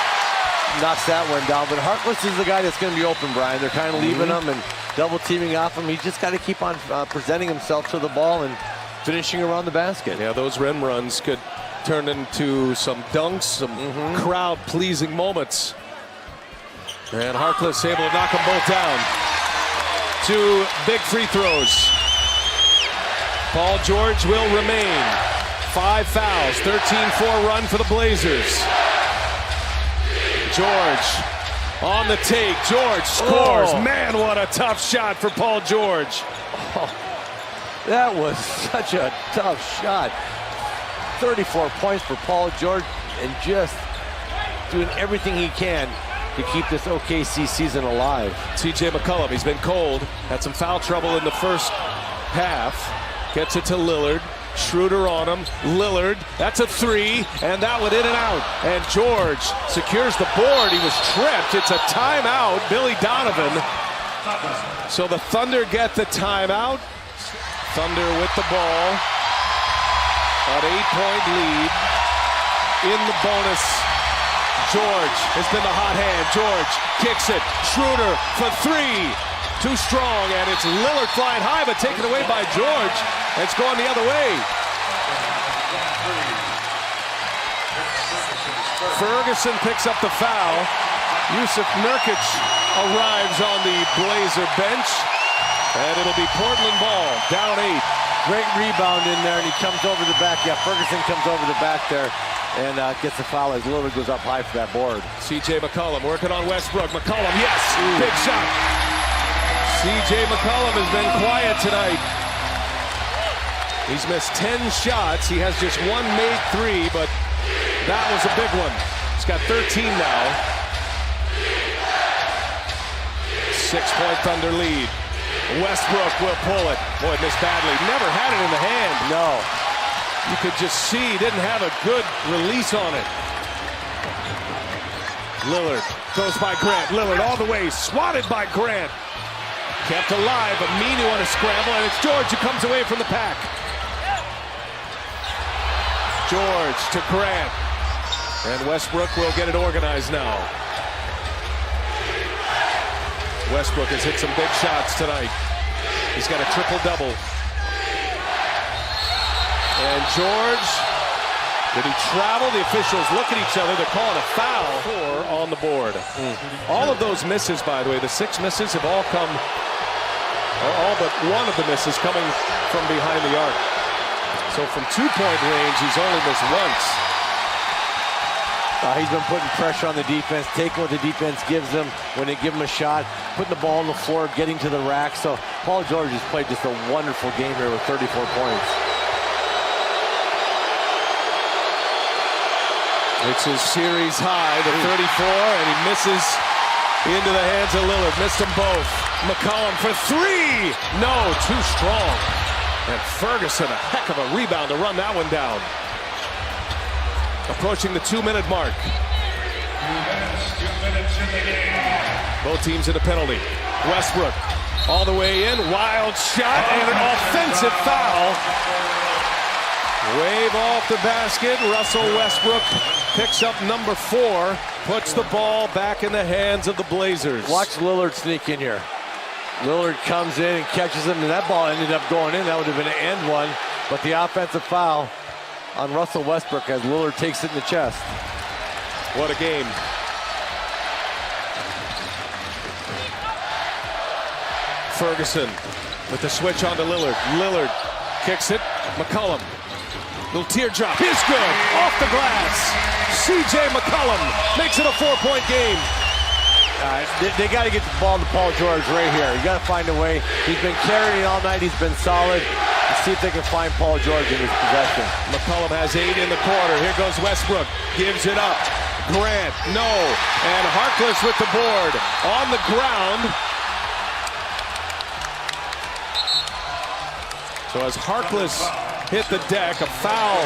Knocks that one down. But Harkless is the guy that's going to be open, Brian. They're kind of leaving him and double teaming off him. He's just got to keep on presenting himself to the ball and finishing around the basket. Yeah, those rim runs could turn into some dunks, some crowd-pleasing moments. And Harkless able to knock them both down. 2 big free throws. Paul George will remain. 5 fouls, 13-4 run for the Blazers. George on the take. George scores. Oh. Man, what a tough shot for Paul George. Oh, that was such a tough shot. 34 points for Paul George, and just doing everything he can to keep this OKC season alive. TJ McCollum, he's been cold. Had some foul trouble in the first half. Gets it to Lillard. Schroeder on him. Lillard, that's a 3, and that one in and out. And George secures the board. He was tripped. It's a timeout. Billy Donovan So the Thunder get the timeout. Thunder with the ball. An 8-point lead. In the bonus. George has been the hot hand. George kicks it. Schroeder for 3. Too strong, and it's Lillard flying high, but taken away by George. It's going the other way. Ferguson picks up the foul. Yusuf Nurkic arrives on the Blazer bench, and it'll be Portland ball, down 8. Great rebound in there, and he comes over the back. Yeah, Ferguson comes over the back there and gets the foul as Lillard goes up high for that board. C.J. McCollum working on Westbrook. McCollum, yes, big shot. C.J. McCollum has been quiet tonight. He's missed 10 shots. He has just one made 3, but that was a big one. He's got 13 now. 6-point Thunder lead. Westbrook will pull it. Boy, missed badly. Never had it in the hand. No. You could just see he didn't have a good release on it. Lillard goes by Grant. Lillard all the way, swatted by Grant. Kept alive, but Meany on a scramble, and it's George who comes away from the pack. George to Grant. And Westbrook will get it organized now. Westbrook has hit some big shots tonight. He's got a triple-double. And George, did he travel? The officials look at each other. They're calling a foul. 4 on the board. All of those misses, by the way, the 6 misses have all come, or all but one of the misses coming from behind the arc. So from 2-point range, he's only missed once. He's been putting pressure on the defense, taking what the defense gives him when they give him a shot, putting the ball on the floor, getting to the rack. So Paul George has played just a wonderful game here with 34 points. It's his series high, the 34, and he misses into the hands of Lillard. Missed them both. McCollum for 3. No, too strong. And Ferguson, a heck of a rebound to run that one down. Approaching the 2-minute mark. 2 minutes in the game. Both teams in a penalty. Westbrook all the way in. Wild shot and an offensive foul. Wave off the basket. Russell Westbrook picks up number 4. Puts the ball back in the hands of the Blazers. Watch Lillard sneak in here. Lillard comes in and catches him, and that ball ended up going in. That would have been an end one, but the offensive foul on Russell Westbrook as Lillard takes it in the chest. What a game. Ferguson with the switch onto Lillard. Lillard kicks it. McCollum. Little teardrop. Is good. Off the glass. C.J. McCollum makes it a 4-point game. They got to get the ball to Paul George right here. You got to find a way. He's been carrying all night. He's been solid. Let's see if they can find Paul George in his possession. McCollum has 8 in the quarter. Here goes Westbrook. Gives it up. Grant, no. And Harkless with the board. On the ground. So as Harkless hit the deck, a foul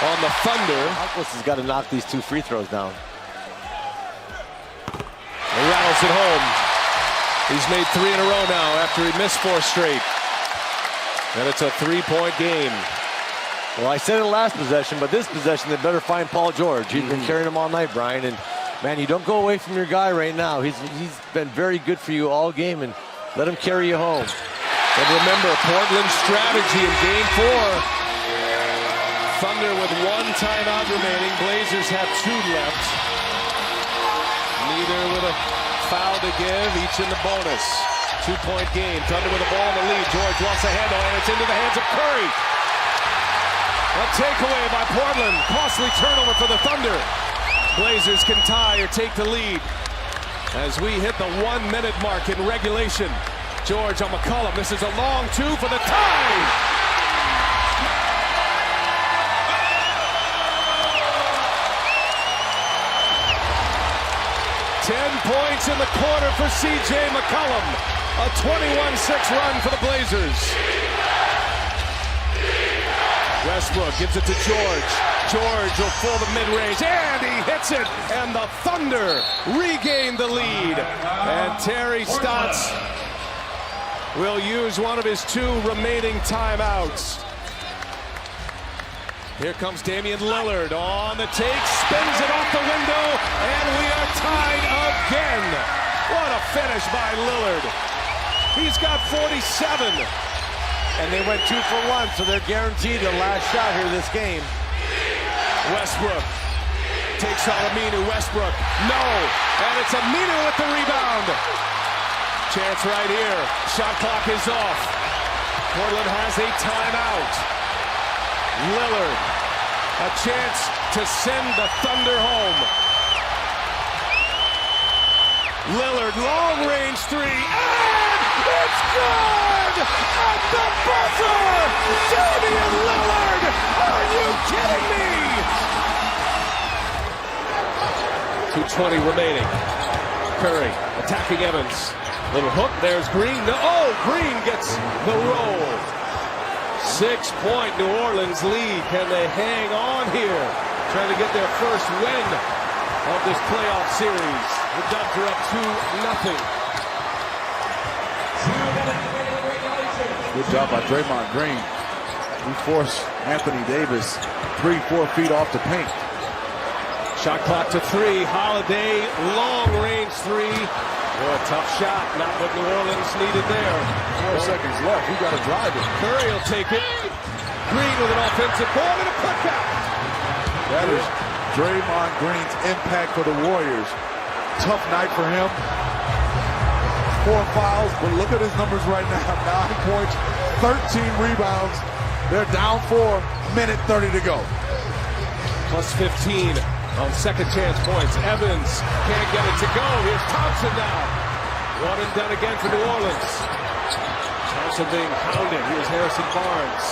on the Thunder. Harkless has got to knock these 2 free throws down. He rattles it home. He's made 3 in a row now after he missed 4 straight. And it's a 3-point game. Well, I said it last possession, but this possession, they better find Paul George. He's been carrying him all night, Brian. And, man, you don't go away from your guy right now. He's been very good for you all game, and let him carry you home. And remember, Portland's strategy in Game 4. Thunder with 1 timeout remaining. Blazers have 2 left. Neither with a foul to give, each in the bonus. 2-point game. Thunder with the ball in the lead. George wants a handle, and it's into the hands of Curry. A takeaway by Portland. Costly turnover for the Thunder. Blazers can tie or take the lead as we hit the 1-minute mark in regulation. George on McCollum. This is a long 2 for the tie. 10 points in the quarter for C.J. McCollum. A 21-6 run for the Blazers. Westbrook gives it to George. George will pull the mid-range, and he hits it, and the Thunder regain the lead. And Terry Stotts will use one of his 2 remaining timeouts. Here comes Damian Lillard on the take, spins it off the window, and we are tied again. What a finish by Lillard. He's got 47. And they went 2 for 1, so they're guaranteed the last shot here this game. Westbrook takes on Aminu. Westbrook, no, and it's Aminu with the rebound. Chance right here. Shot clock is off. Portland has a timeout. Lillard, a chance to send the Thunder home. Lillard, long-range 3, and it's good! At the buzzer! Damian Lillard! Are you kidding me? 2:20 remaining. Curry attacking Evans. Little hook, there's Green. No, oh, Green gets the roll. 6-point New Orleans lead. Can they hang on here? Trying to get their first win of this playoff series. The Dubs are up 2-0. Good job by Draymond Green. He forced Anthony Davis 3-4 feet off the paint. Shot clock to 3. Holiday, long range 3. Oh, a tough shot. Not what New Orleans needed there. 4 seconds left. You got to drive it. Curry will take it. Green with an offensive board and a putback. That is Draymond Green's impact for the Warriors. Tough night for him. 4 fouls, but look at his numbers right now. 9 points, 13 rebounds. They're down 4, minute 30 to go. Plus 15 on second chance points. Evans can't get it to go. Here's Thompson now. 1 and done again for New Orleans. Thompson being pounded. Here's Harrison Barnes.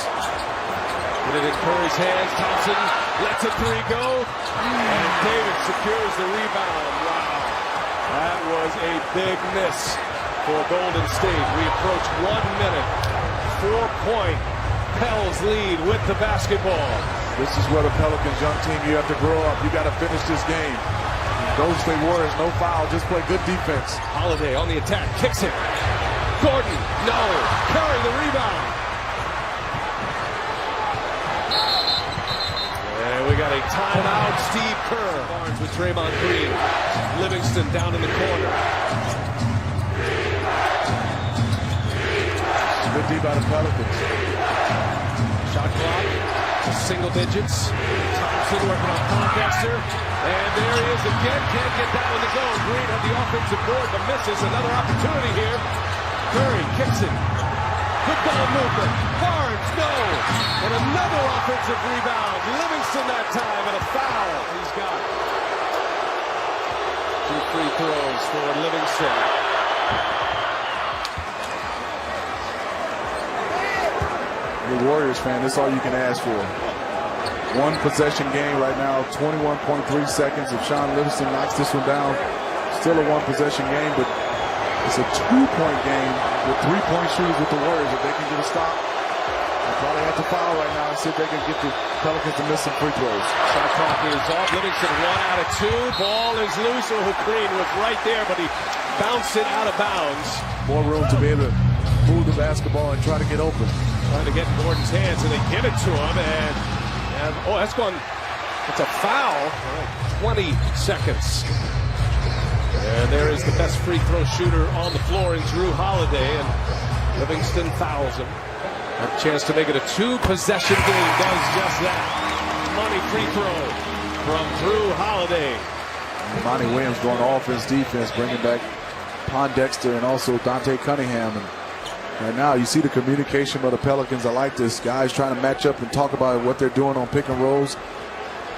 Put it in Curry's hands. Thompson lets a 3 go. And Davis secures the rebound. Wow. That was a big miss for Golden State. We approach 1 minute. 4-point Pels lead with the basketball. This is where the Pelicans young team, you have to grow up. You got to finish this game. Golden State Warriors, no foul, just play good defense. Holiday on the attack, kicks it. Gordon, no. Curry the rebound. And we got a timeout. Steve Kerr. Barnes with Draymond Green. Livingston down in the corner. Good deep out of Pelicans. Shot clock, single digits. Thompson working on Pondexter. And there he is again. Can't get that one to go. Green on the offensive board, but misses. Another opportunity here. Curry kicks it. Good ball movement. Barnes, no. And another offensive rebound. Livingston that time, and a foul. He's got 2 free throws for Livingston. You're a Warriors fan, that's all you can ask for. 1 possession game right now, 21.3 seconds. If Sean Livingston knocks this one down, still a 1 possession game, but it's a 2-point game with 3-point shooters with the Warriors. If they can get a stop, they probably have to foul right now and see if they can get the Pelicans to miss some free throws. Shot clock is off. Livingston 1 out of 2. Ball is loose. Oh, Green was right there, but he bounced it out of bounds. More room to be able to move the basketball and try to get open. Trying to get in Gordon's hands, and they give it to him, and oh, that's gone. It's a foul. 20 seconds. And there is the best free throw shooter on the floor in Drew Holiday, and Livingston fouls him. A chance to make it a 2-possession game. Does just that. Money free throw from Drew Holiday. Monty Williams going offense, defense, bringing back Pondexter and also Dante Cunningham. And right now, you see the communication by the Pelicans. I like this. Guys trying to match up and talk about what they're doing on pick and rolls.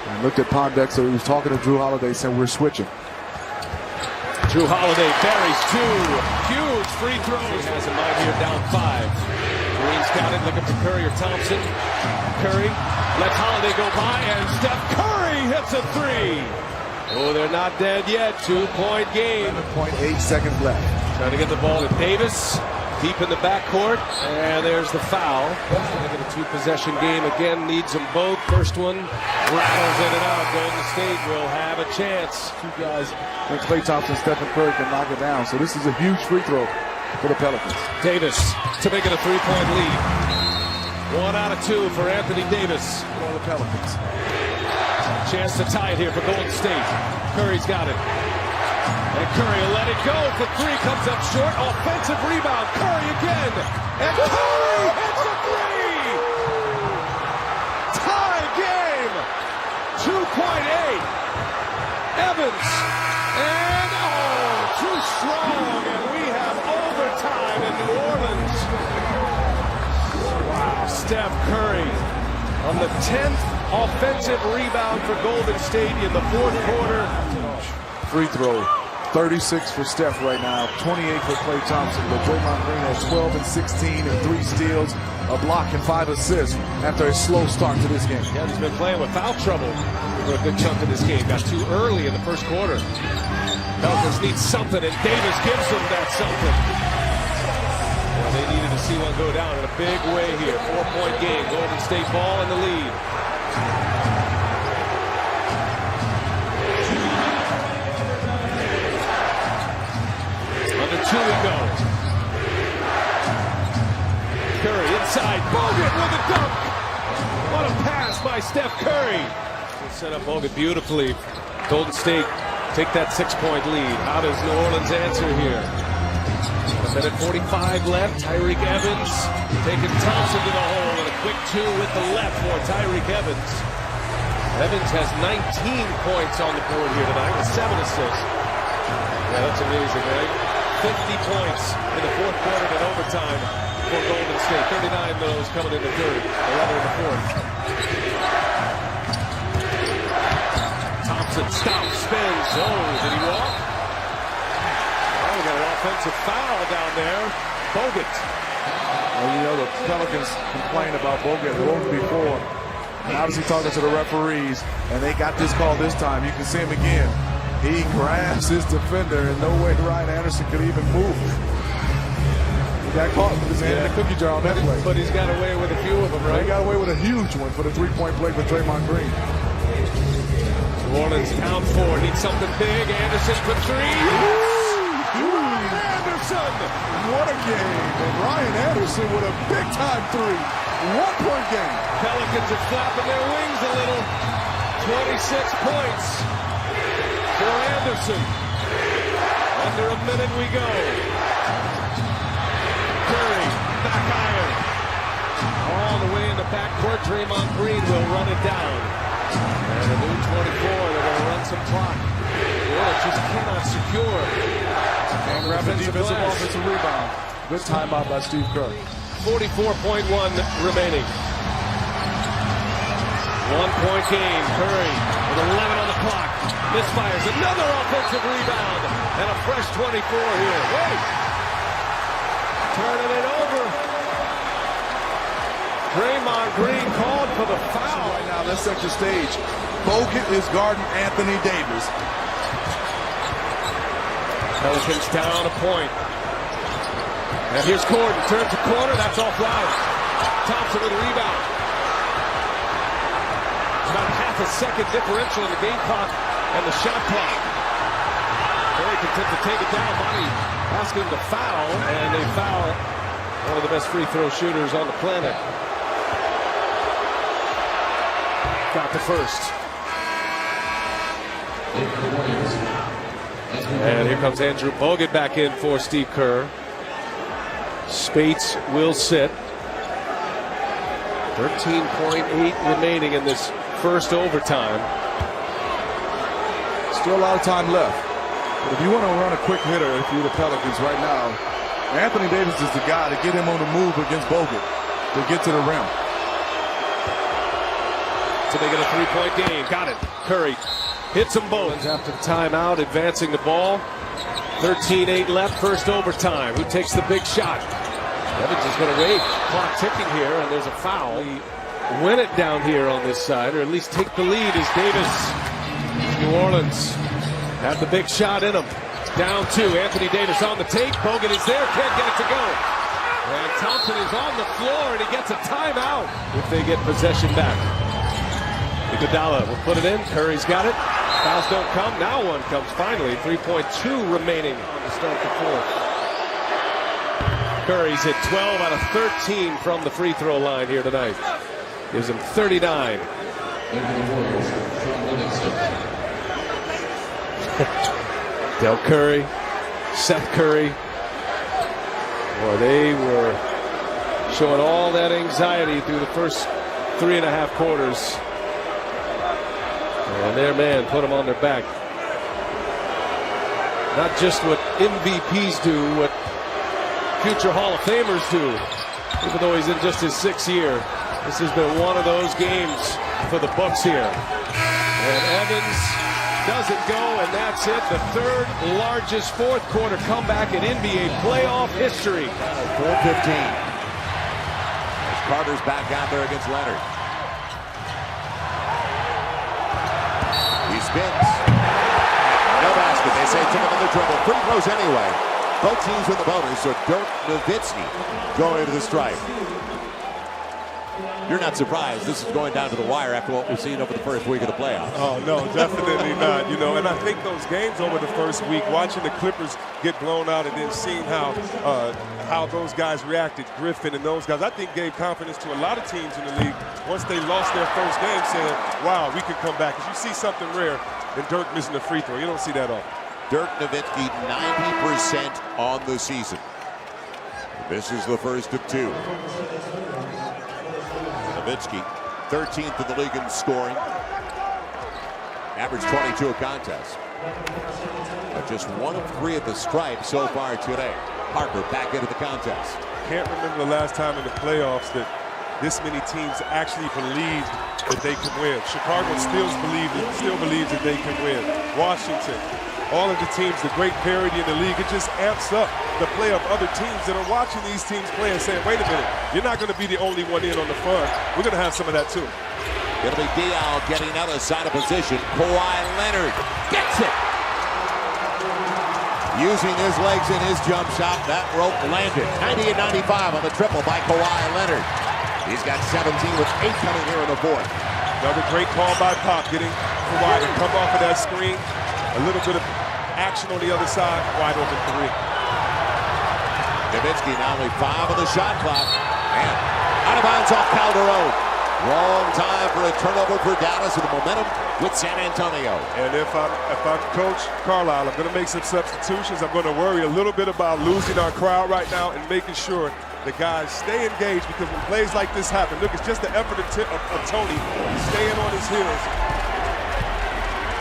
And looked at Pondexter. He was talking to Drew Holiday, saying we're switching. Drew Holiday buries 2 huge free throws. He has him right here down 5. Green's got it, looking for Curry or Thompson. Curry lets Holiday go by, and Steph Curry hits a 3. Oh, they're not dead yet. 2-point game. 7.8 seconds left. Trying to get the ball to Davis. Deep in the backcourt, and there's the foul. Making a two-possession game again, needs them both. First one rattles in and out. Golden State will have a chance. Two guys, and Klay Thompson, Stephen Curry can knock it down. So this is a huge free throw for the Pelicans. Davis to make it a 3-point lead. 1 out of 2 for Anthony Davis. For the Pelicans. Chance to tie it here for Golden State. Curry's got it. And Curry will let it go for 3, comes up short, offensive rebound, Curry again, and Curry hits a 3! Tie game, 2.8, Evans, and too strong, and we have overtime in New Orleans. Wow, Steph Curry on the 10th offensive rebound for Golden State in the 4th quarter. Free throw. 36 for Steph right now, 28 for Klay Thompson, but Draymond Green has 12 and 16 and 3 steals, a block and 5 assists after a slow start to this game. Yeah, he's been playing with foul trouble for a good chunk of this game. Got too early in the first quarter. Pelicans need something, and Davis gives them that something. Well, they needed to see one go down in a big way here. 4-point game, Golden State ball in the lead. Under 2 we go. Curry inside. Bogut with a dunk. What a pass by Steph Curry. He set up Bogut beautifully. Golden State take that 6-point lead. How does New Orleans answer here? A minute 45 left. Tyreek Evans taking Thompson to the hole. And a quick 2 with the left for Tyreek Evans. Evans has 19 points on the board here tonight with 7 assists. Yeah, that's amazing, right? 50 points in the 4th quarter and overtime for Golden State. 39 of those coming in the 3rd, 11 in the 4th. Thompson stops, spins. Oh, did he walk? Oh, we got an offensive foul down there. Bogut. Well, you know, the Pelicans complained about Bogut the week before. And obviously talking to the referees, and they got this call this time. You can see him again. He grabs his defender, and no way Ryan Anderson could even move. He got caught with his hand in the cookie jar on that play. But he's got away with a few of them, right? He got away with a huge one for the 3-point play for Draymond Green. New Orleans down 4, needs something big. Anderson for 3. Ryan Anderson! What a game. And Ryan Anderson with a big-time 3. 1-point game. Pelicans are flapping their wings a little. 26 points for Anderson. Under a minute we go. Curry, back iron. All the way in the backcourt. Draymond Green will run it down. And a new 24. They're going to run some clock. Yeah, just cannot secure. And grab the defensive offensive rebound. Good timeout by Steve Kerr. 44.1 remaining. 1-point game. Curry with 11 on the clock. Misfires. Another offensive rebound. And a fresh 24 here. Wait. Turning it over. Draymond Green called for the foul. Right now, let's set the stage. Bogut is guarding Anthony Davis. Pelicans down a point. And here's Gordon. Turns the corner. That's off Flowers. Thompson with a rebound. About half a second differential in the game clock and the shot clock. Very content to take it down. Monty asking to foul, and they foul one of the best free throw shooters on the planet. Got the first. And here comes Andrew Bogut back in for Steve Kerr. Spates will sit. 13.8 remaining in this first overtime. Still a lot of time left. But if you want to run a quick hitter, if you're the Pelicans right now, Anthony Davis is the guy to get him on the move against Bogut to get to the rim. To make it a 3-point game. Got it. Curry hits them both. After the timeout, advancing the ball. 13-8 left, first overtime. Who takes the big shot? Evans is going to wait. Clock ticking here, and there's a foul. Win it down here on this side, or at least take the lead as Davis. New Orleans have the big shot in them. Down 2. Anthony Davis on the take. Bogut is there. Can't get it to go. And Thompson is on the floor, and he gets a timeout if they get possession back. Iguodala will put it in. Curry's got it. Fouls don't come. Now one comes finally. 3.2 remaining to start the fourth. Curry's hit 12 out of 13 from the free throw line here tonight. Gives him 39. Del Curry, Seth Curry. Boy, they were showing all that anxiety through the first 3.5 quarters. And their man put them on their back. Not just what MVPs do, what future Hall of Famers do. Even though he's in just his 6th year, this has been one of those games for the Bucks here. And Evans doesn't go, and that's it. The 3rd largest fourth quarter comeback in NBA playoff history. 4:15. As Carter's back out there against Leonard. He spins. No basket. They say took another dribble. Free throws anyway. Both teams with the bonus, so Dirk Nowitzki going to the stripe. You're not surprised this is going down to the wire after what we've seen over the first week of the playoffs. Oh, no, definitely not. You know, and I think those games over the first week, watching the Clippers get blown out and then seeing how those guys reacted, Griffin and those guys, I think gave confidence to a lot of teams in the league once they lost their first game, saying, wow, we could come back. Because you see something rare in Dirk missing a free throw. You don't see that often. Dirk Nowitzki, 90% on the season. This is the first of 2. Nowitzki, 13th in the league in scoring. Average 22 a contest. But just 1 of 3 at the stripe so far today. Parker back into the contest. Can't remember the last time in the playoffs that this many teams actually believed that they could win. Chicago still believes that they can win. Washington, all of the teams, the great parity in the league, it just amps up the play of other teams that are watching these teams play and saying, wait a minute, you're not going to be the only one in on the fun. We're going to have some of that too. It'll be Diallo getting another side of position. Kawhi Leonard gets it. Using his legs in his jump shot, that rope landed. 98-95 on the triple by Kawhi Leonard. He's got 17 with 8 coming here in the fourth. Another great call by Pop, getting Kawhi to come off of that screen. A little bit of action on the other side, wide open 3. Nowitzki now only 5 on the shot clock. And out of bounds off Calderon. Wrong time for a turnover for Dallas with the momentum with San Antonio. And if I'm Coach Carlisle, I'm going to make some substitutions. I'm going to worry a little bit about losing our crowd right now and making sure the guys stay engaged, because when plays like this happen, look, it's just the effort of Tony staying on his heels.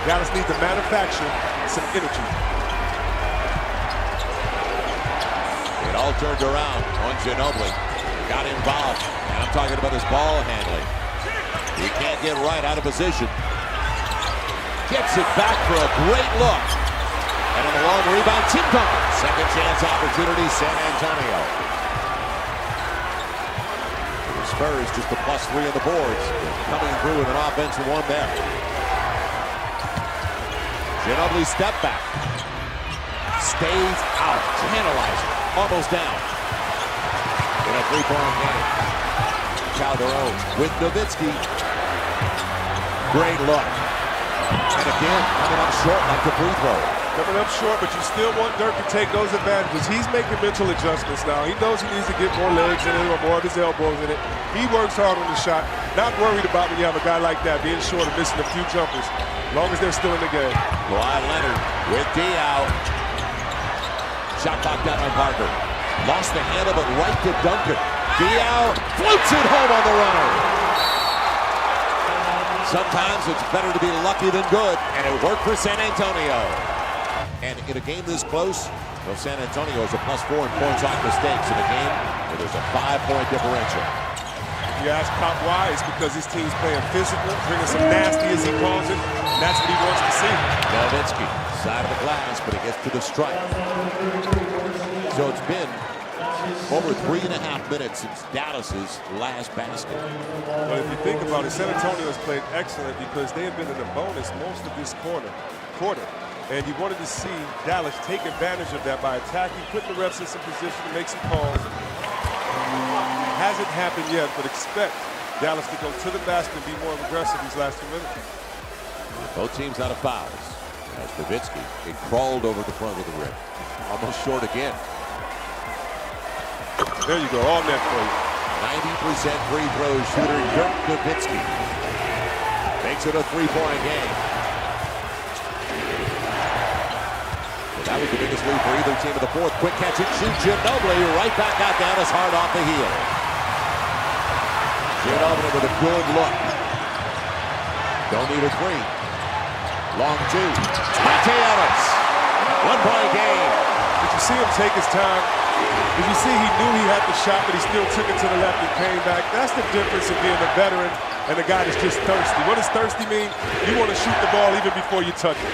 Dallas needs to manufacture some energy. It all turned around on Ginobili. Got involved, and I'm talking about his ball handling. He can't get right out of position. Gets it back for a great look. And on the long rebound, Tim Duncan. Second chance opportunity, San Antonio. The Spurs just a +3 on the boards. Coming through with an offensive one there. Ginobili step back. Stays out. Tantalizing. Almost down. In a 3-point game. Calderon with Nowitzki. Great look. And again, coming up short like the free throw. Coming up short, but you still want Dirk to take those advantages. He's making mental adjustments now. He knows he needs to get more legs in it or more of his elbows in it. He works hard on the shot. Not worried about when you have a guy like that being short and missing a few jumpers, as long as they're still in the game. Kawhi Leonard with Diallo. Shot knocked down on Parker. Lost the handle, but right to Duncan. Diallo floats it home on the runner. Sometimes it's better to be lucky than good, and it worked for San Antonio. And in a game this close, well, San Antonio is a +4 in points off mistakes in a game where there's a 5-point differential. If you ask Pop why, it's because his team's playing physical, bringing some nasty as he calls it, and that's what he wants to see. Nowitzki, side of the glass, but he gets to the strike. So it's been over 3.5 minutes since Dallas's last basket. But if you think about it, San Antonio has played excellent because they have been in the bonus most of this quarter. And you wanted to see Dallas take advantage of that by attacking, putting the refs in some position to make some calls. hasn't happened yet, but expect Dallas to go to the basket and be more aggressive these last 2 minutes. Both teams out of fouls. As Nowitzki, it crawled over the front of the rim. Almost short again. There you go, all net for you. 90% free throw shooter Dirk Nowitzki makes it a 3-point game. Well, that was the biggest lead for either team in the fourth. Quick catch and shoot. Ginobili right back out down. It's hard off the heel. Ginobili with a good look. Don't need a three. Long two. Monte Ellis. 1-point game. Did you see him take his time? Did you see he knew he had the shot, but he still took it to the left and came back? That's the difference of being a veteran and a guy that's just thirsty. What does thirsty mean? You want to shoot the ball even before you touch it.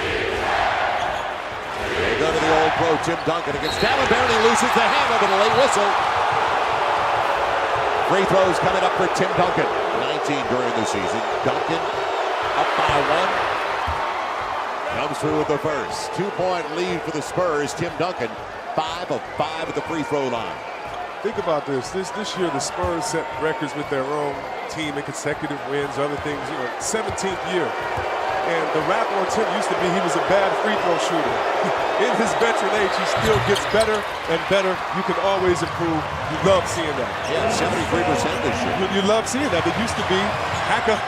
They go to the old pro Tim Duncan against Dallas. Barely loses the handle, but a late whistle. Free throws coming up for Tim Duncan. 19 during the season. Duncan up by 1. Comes through with the first. 2-point lead for the Spurs. Tim Duncan, 5 of 5 at the free throw line. Think about this. This year, the Spurs set records with their own team in consecutive wins, other things. 17th year. And the rap on Tim used to be he was a bad free throw shooter. In his veteran age, he still gets better and better. You can always improve. You love seeing that. Yeah, 73% this year. You love seeing that. It used to be hack a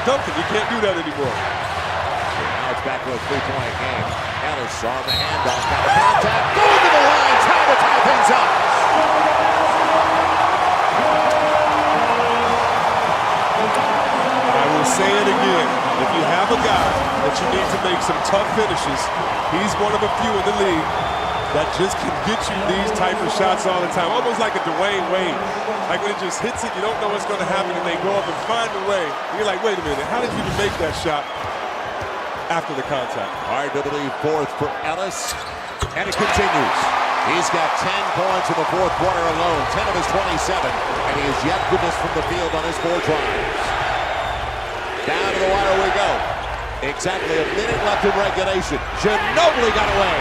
Duncan. You can't do that anymore. Now it's back to a 3-point game. Ellis on the handoff. Got the contact. Going to the line. Trying to tie things up. I will say it again. If you have a guy that you need to make some tough finishes, he's one of a few in the league that just can get you these type of shots all the time. Almost like a Dwayne Wade. Like when it just hits it, you don't know what's going to happen, and they go up and find a way. And you're like, wait a minute, how did you even make that shot after the contact? Hard to believe fourth for Ellis, and it continues. He's got 10 points in the fourth quarter alone, 10 of his 27, and he has yet to miss from the field on his 4 tries. Down to the wire we go. Exactly a minute left in regulation. Ginobili got away.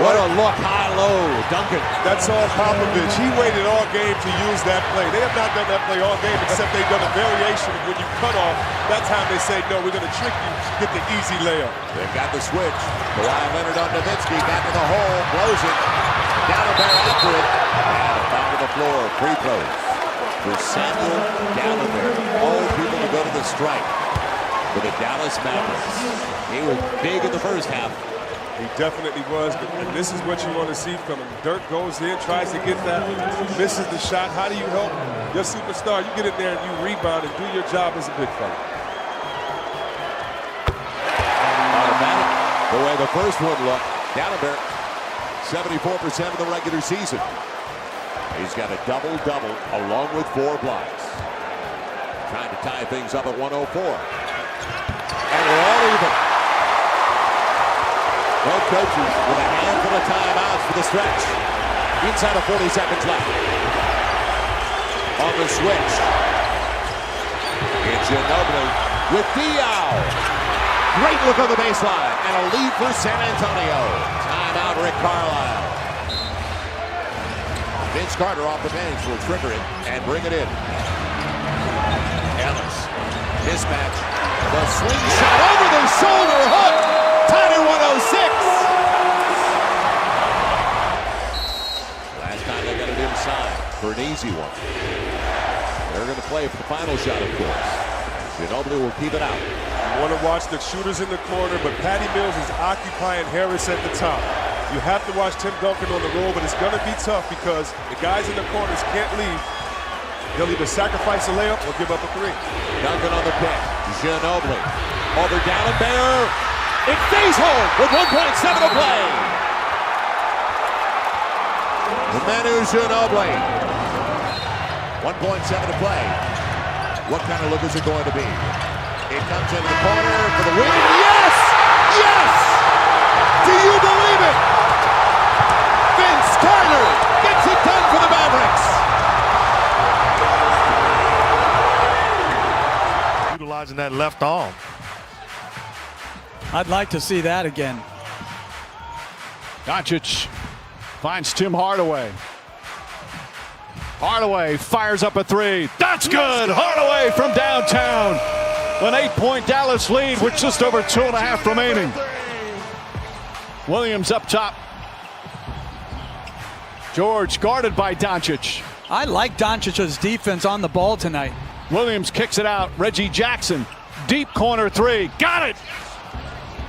What a look, high-low, Duncan. That's all Popovich. He waited all game to use that play. They have not done that play all game, except they've done a variation. When you cut off, that time they say, no, we're going to trick you, get the easy layup. They've got the switch. Kawhi Leonard on Nowitzki, back in the hole, blows it. Down the barrel after it. And back to the floor, free throws. For Samuel Gallagher, all people to go to the strike for the Dallas Mavericks. He was big in the first half. He definitely was, and this is what you want to see from him. Dirk goes in, tries to get that, misses the shot. How do you help your superstar? You get in there and you rebound and do your job as a big fella. Automatic, the way the first one looked. Gallagher, 74% of the regular season. He's got a double-double along with 4 blocks. Trying to tie things up at 104. And we're all even. Both coaches with a handful of timeouts for the stretch. Inside of 40 seconds left. On the switch. It's Ginobili with Diaw. Great look on the baseline. And a lead for San Antonio. Timeout, Rick Carlisle. Vince Carter off the bench will trigger it and bring it in. Ellis, mismatch. The slingshot over the shoulder hook. Tied at 106. Last time they got it inside for an easy one. They're going to play for the final shot, of course. Ginobili will keep it out. You want to watch the shooters in the corner, but Patty Mills is occupying Harris at the top. You have to watch Tim Duncan on the roll, but it's going to be tough because the guys in the corners can't leave. They'll either sacrifice a layup or give up a 3. Duncan on the pick. Ginobili over down and Bear. It stays home with 1.7 to play. Manu Ginobili. 1.7 to play. What kind of look is it going to be? It comes into the corner for the win. Yes! Yes! Do you believe it? Vince Carter gets it done for the Mavericks. Utilizing that left arm. I'd like to see that again. Doncic finds Tim Hardaway. Hardaway fires up a three. That's good. Hardaway from downtown. An 8-point Dallas lead with just over 2.5 remaining. Williams up top. George guarded by Doncic. I like Doncic's defense on the ball tonight. Williams kicks it out. Reggie Jackson, deep corner three. Got it.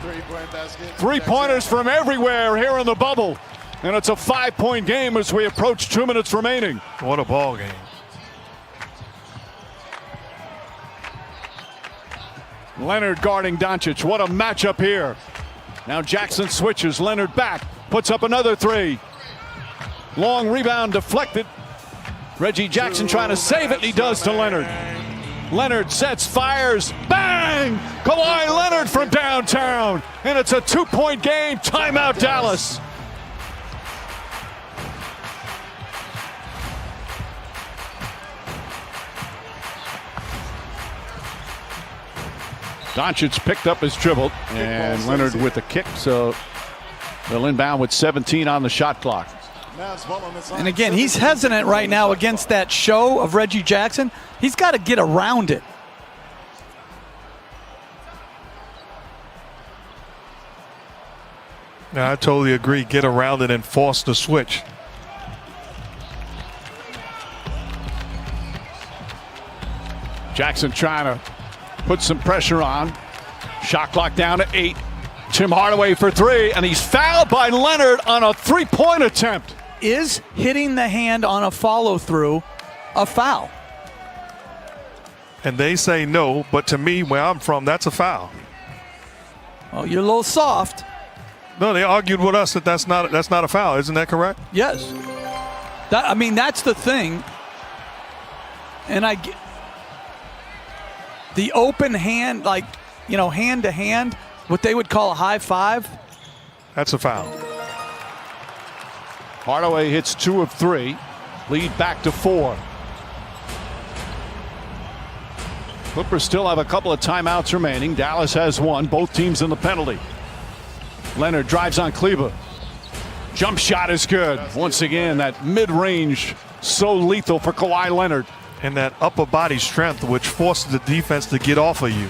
3-point basket. 3-pointers from everywhere here in the bubble. And it's a 5-point game as we approach 2 minutes remaining. What a ball game. Leonard guarding Doncic. What a matchup here. Now Jackson switches. Leonard back. Puts up another three. Long rebound deflected. Reggie Jackson trying to save it, and he does to Leonard. Leonard sets, fires, bang! Kawhi Leonard from downtown, and it's a 2-point game. Timeout, Dallas. Doncic picked up his dribble, and Leonard with the kick, so they'll inbound with 17 on the shot clock. And again, he's hesitant right now against that show of Reggie Jackson. He's got to get around it. Now, I totally agree. Get around it and force the switch. Jackson trying to put some pressure on. Shot clock down to 8. Tim Hardaway for three, and he's fouled by Leonard on a 3-point attempt. Is hitting the hand on a follow-through a foul? And they say no, but to me, where I'm from, that's a foul. Oh, you're a little soft. No, they argued with us that that's not a foul. Isn't that correct? Yes. That's the thing. And I get the open hand, hand to hand, what they would call a high five. That's a foul. Hardaway hits 2 of 3. Lead back to 4. Clippers still have a couple of timeouts remaining. Dallas has one. Both teams in the penalty. Leonard drives on Kleber. Jump shot is good. Once again, that mid-range so lethal for Kawhi Leonard. And that upper body strength, which forces the defense to get off of you.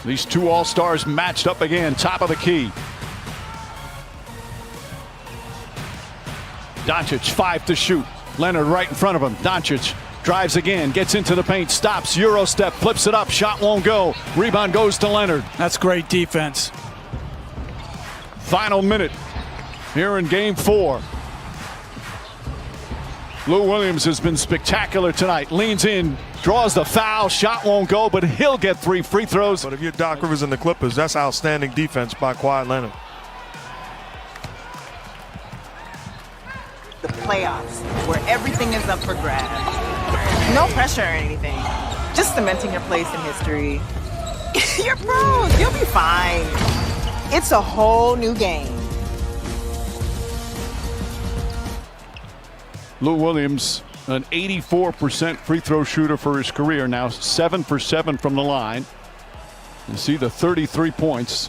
These two All-Stars matched up again, top of the key. Doncic, 5 to shoot. Leonard right in front of him. Doncic drives again, gets into the paint, stops, Euro step, flips it up, shot won't go. Rebound goes to Leonard. That's great defense. Final minute here in game 4. Lou Williams has been spectacular tonight. Leans in, draws the foul, shot won't go, but he'll get 3 free throws. But if you're Doc Rivers and the Clippers, that's outstanding defense by Kawhi Leonard. The playoffs, where everything is up for grabs. No pressure or anything. Just cementing your place in history. You're pros. You'll be fine. It's a whole new game. Lou Williams, an 84% free throw shooter for his career now, 7 for 7 from the line. You see the 33 points.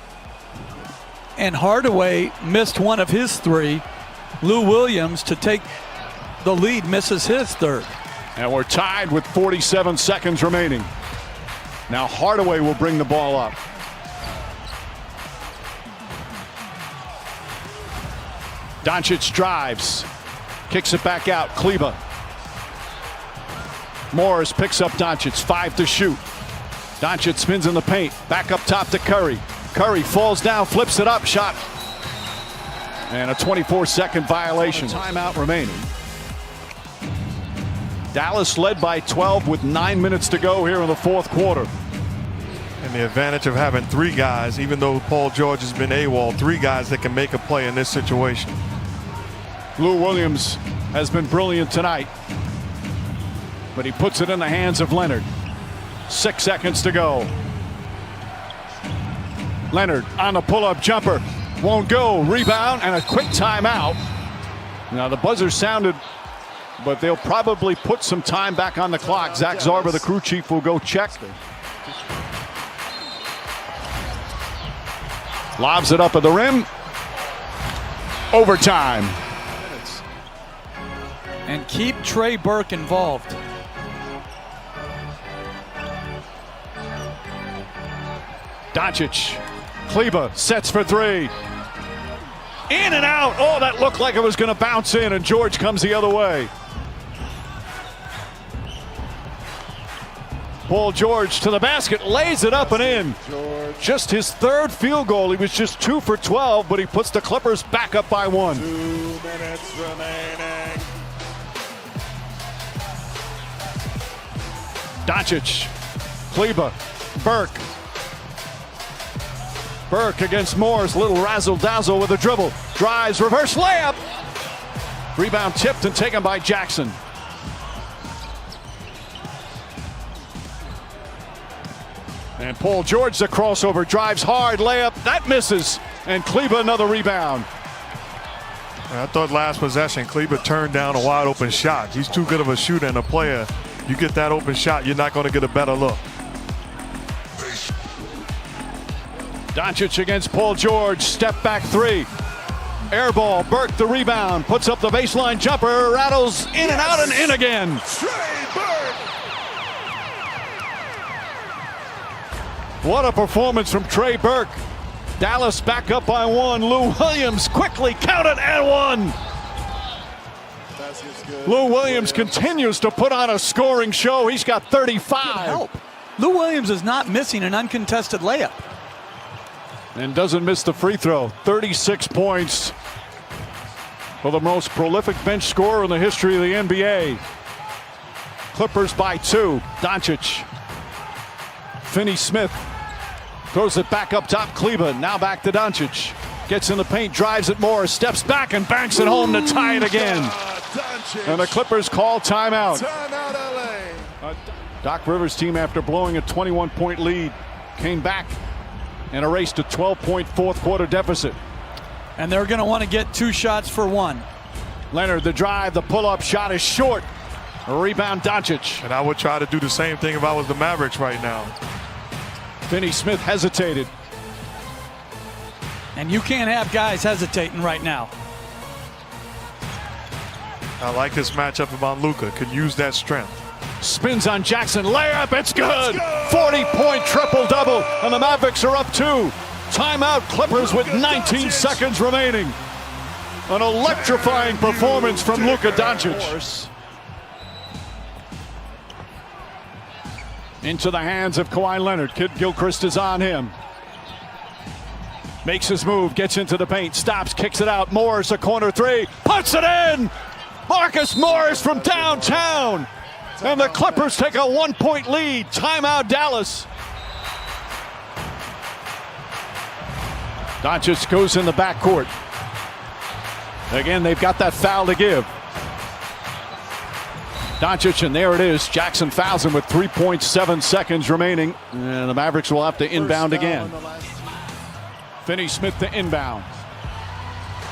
And Hardaway missed one of his 3. Lou Williams, to take the lead, misses his 3rd. And we're tied with 47 seconds remaining. Now Hardaway will bring the ball up. Doncic drives. Kicks it back out. Kleber. Morris picks up Doncic. 5 to shoot. Doncic spins in the paint. Back up top to Curry. Curry falls down, flips it up. Shot. And a 24-second violation. Timeout remaining. Dallas led by 12 with 9 minutes to go here in the 4th quarter. And the advantage of having 3 guys, even though Paul George has been AWOL, 3 guys that can make a play in this situation. Lou Williams has been brilliant tonight, but he puts it in the hands of Leonard. 6 seconds to go. Leonard on the pull-up jumper. Won't go. Rebound and a quick timeout. Now the buzzer sounded, but they'll probably put some time back on the clock. Zach Zarba, the crew chief, will go check. Lobs it up at the rim. overtime. And keep Trey Burke involved. Doncic. Kleba sets for three. In and out. Oh, that looked like it was going to bounce in, and George comes the other way. Paul George to the basket, lays it up and in. Just his third field goal. He was just 2 for 12, but he puts the Clippers back up by 1. 2 minutes remaining. Doncic, Kleba, Burke. Burke against Morris, little razzle-dazzle with a dribble. Drives, reverse layup. Rebound tipped and taken by Jackson. And Paul George, the crossover, drives hard, layup, that misses. And Kleba another rebound. I thought last possession, Kleba turned down a wide open shot. He's too good of a shooter and a player. You get that open shot, you're not going to get a better look. Doncic against Paul George, step back three. Air ball, Burke the rebound, puts up the baseline jumper, rattles in and out and in again. What a performance from Trey Burke. Dallas back up by 1. Lou Williams quickly counted and 1. Lou Williams continues to put on a scoring show. He's got 35. Help. Lou Williams is not missing an uncontested layup. And doesn't miss the free throw. 36 points for the most prolific bench scorer in the history of the NBA. Clippers by 2. Doncic. Finney-Smith throws it back up top. Kleba now back to Doncic. Gets in the paint, drives it more, steps back and banks it home to tie it again. And the Clippers call timeout. Doc Rivers' team, after blowing a 21-point lead, came back and erased a 12-point fourth quarter deficit. And they're going to want to get 2 shots for 1. Leonard, the drive, the pull-up shot is short. A rebound, Doncic. And I would try to do the same thing if I was the Mavericks right now. Finney-Smith hesitated. And you can't have guys hesitating right now. I like this matchup about Luka. Could use that strength. Spins on Jackson, layup, it's good. 40-point triple-double, and the Mavericks are up 2. Timeout, Clippers with 19 seconds remaining. An electrifying performance from Luka Doncic. Into the hands of Kawhi Leonard. Kid Gilchrist is on him. Makes his move, gets into the paint, stops, kicks it out. Morris, a corner 3, puts it in. Marcus Morris from downtown. And the Clippers take a 1-point lead. Timeout, Dallas. Doncic goes in the backcourt. Again, they've got that foul to give. Doncic, and there it is. Jackson fouls him with 3.7 seconds remaining. And the Mavericks will have to inbound again. Finney-Smith to inbound.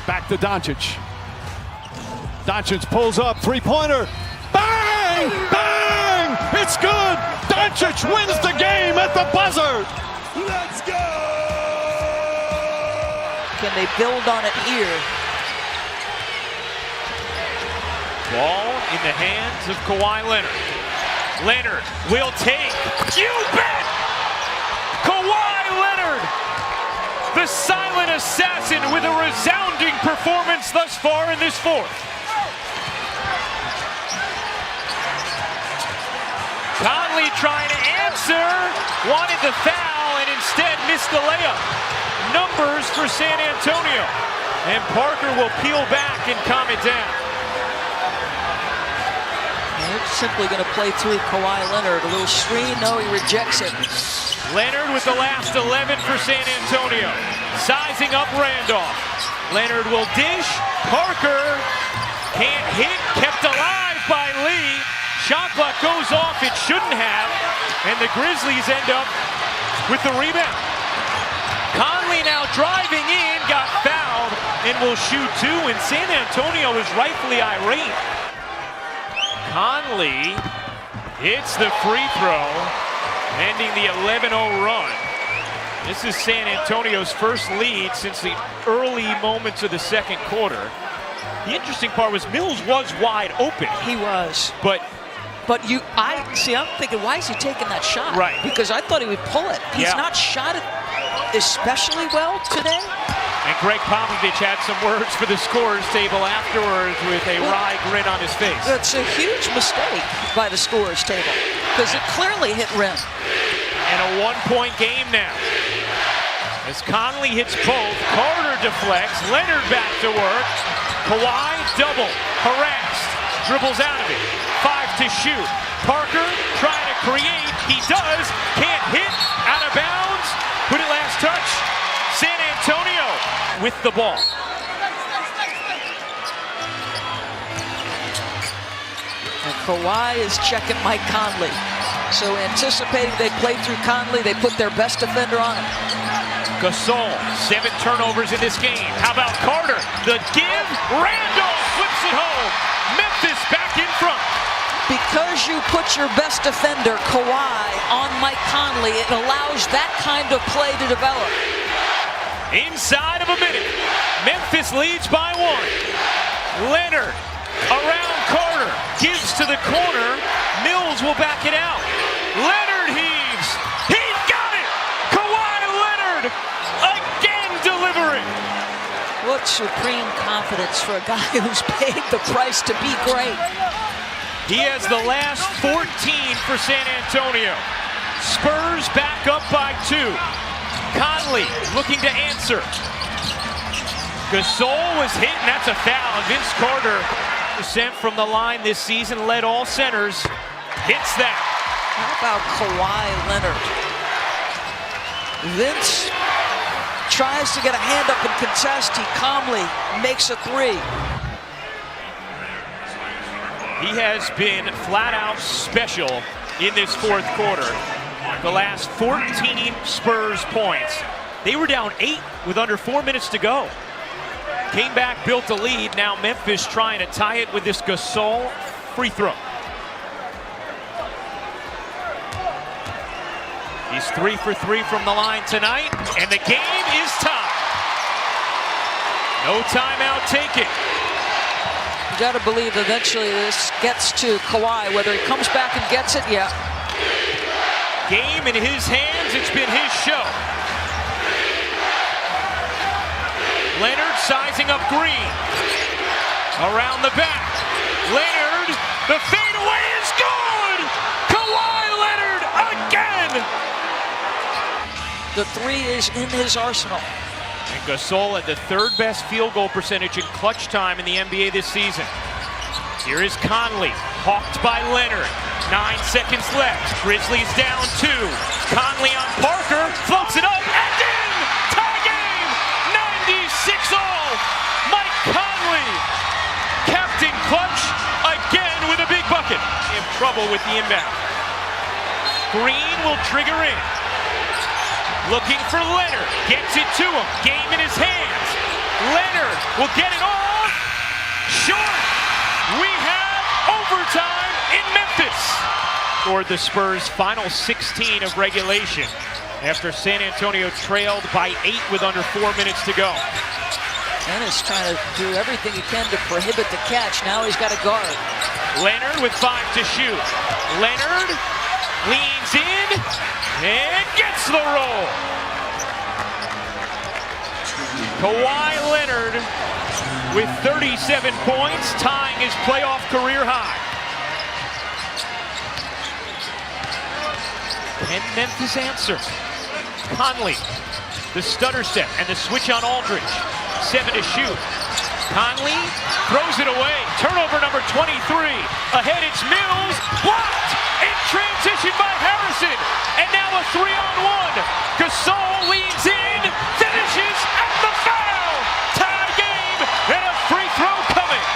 Back to Doncic. Doncic pulls up, three-pointer. Bang! Bang! It's good! Doncic wins the game at the buzzer! Let's go! Can they build on it here? Ball in the hands of Kawhi Leonard. Leonard will take. You bet! Kawhi Leonard! The silent assassin with a resounding performance thus far in this fourth. Conley trying to answer, wanted the foul and instead missed the layup. Numbers for San Antonio. And Parker will peel back and calm it down. And they're simply going to play through Kawhi Leonard. A little screen, no, he rejects it. Leonard with the last 11 for San Antonio. Sizing up Randolph. Leonard will dish. Parker can't hit, kept alive by Lee. Shot clock goes off, it shouldn't have, and the Grizzlies end up with the rebound. Conley now driving in, got fouled, and will shoot 2, and San Antonio is rightfully irate. Conley hits the free throw, ending the 11-0 run. This is San Antonio's first lead since the early moments of the second quarter. The interesting part was Mills was wide open. He was. But I'm thinking, why is he taking that shot? Right. Because I thought he would pull it. He's not shot it especially well today. And Greg Popovich had some words for the scorers table afterwards with a wry grin on his face. It's a huge mistake by the scorers table because it clearly hit rim. And a one-point game now. As Conley hits both, Carter deflects, Leonard back to work. Kawhi double, harassed, dribbles out of it. 5 to shoot. Parker trying to create. He does. Can't hit. Out of bounds. Put it last touch. San Antonio with the ball. And Kawhi is checking Mike Conley. So anticipating they play through Conley, they put their best defender on him. Gasol, 7 turnovers in this game. How about Carter? The give. Randolph flips it home. Memphis back in front. Because you put your best defender, Kawhi, on Mike Conley, it allows that kind of play to develop. Inside of a minute, Memphis leads by 1. Leonard around Carter, gives to the corner. Mills will back it out. Leonard heaves. He got it! Kawhi Leonard again delivering. What supreme confidence for a guy who's paid the price to be great. He has the last 14 for San Antonio. Spurs back up by 2. Conley looking to answer. Gasol was hit, and that's a foul. Vince Carter, % from the line this season, led all centers. Hits that. How about Kawhi Leonard? Vince tries to get a hand up and contest. He calmly makes a 3. He has been flat out special in this fourth quarter. The last 14 Spurs points. They were down 8 with under 4 minutes to go. Came back, built a lead. Now Memphis trying to tie it with this Gasol free throw. He's 3 for 3 from the line tonight, and the game is tied. No timeout taken. You got to believe eventually this gets to Kawhi. Whether he comes back and gets it, yeah. Game in his hands, it's been his show. Leonard sizing up Green. Around the back. Leonard, the fadeaway is good! Kawhi Leonard again! The 3 is in his arsenal. And Gasol at the 3rd best field goal percentage in clutch time in the NBA this season. Here is Conley, hawked by Leonard. 9 seconds left. Grizzlies down 2. Conley on Parker, floats it up, and in! Tie game! 96 all! Mike Conley, Captain Clutch, again with a big bucket. In trouble with the inbound. Green will trigger in. Looking for Leonard, gets it to him, game in his hands. Leonard will get it off, short. We have overtime in Memphis. Scored the Spurs' final 16 of regulation after San Antonio trailed by 8 with under 4 minutes to go. Dennis trying to do everything he can to prohibit the catch. Now he's got a guard. Leonard with 5 to shoot. Leonard leans in and gets the roll. Kawhi Leonard with 37 points, tying his playoff career high. Can Memphis answer? Conley, the stutter step and the switch on Aldridge. 7 to shoot. Conley throws it away. Turnover number 23. Ahead it's Mills. Blocked in transition by Harrison. And now a 3-on-1. Gasol leans in. Finishes at the foul. Tie game and a free throw coming.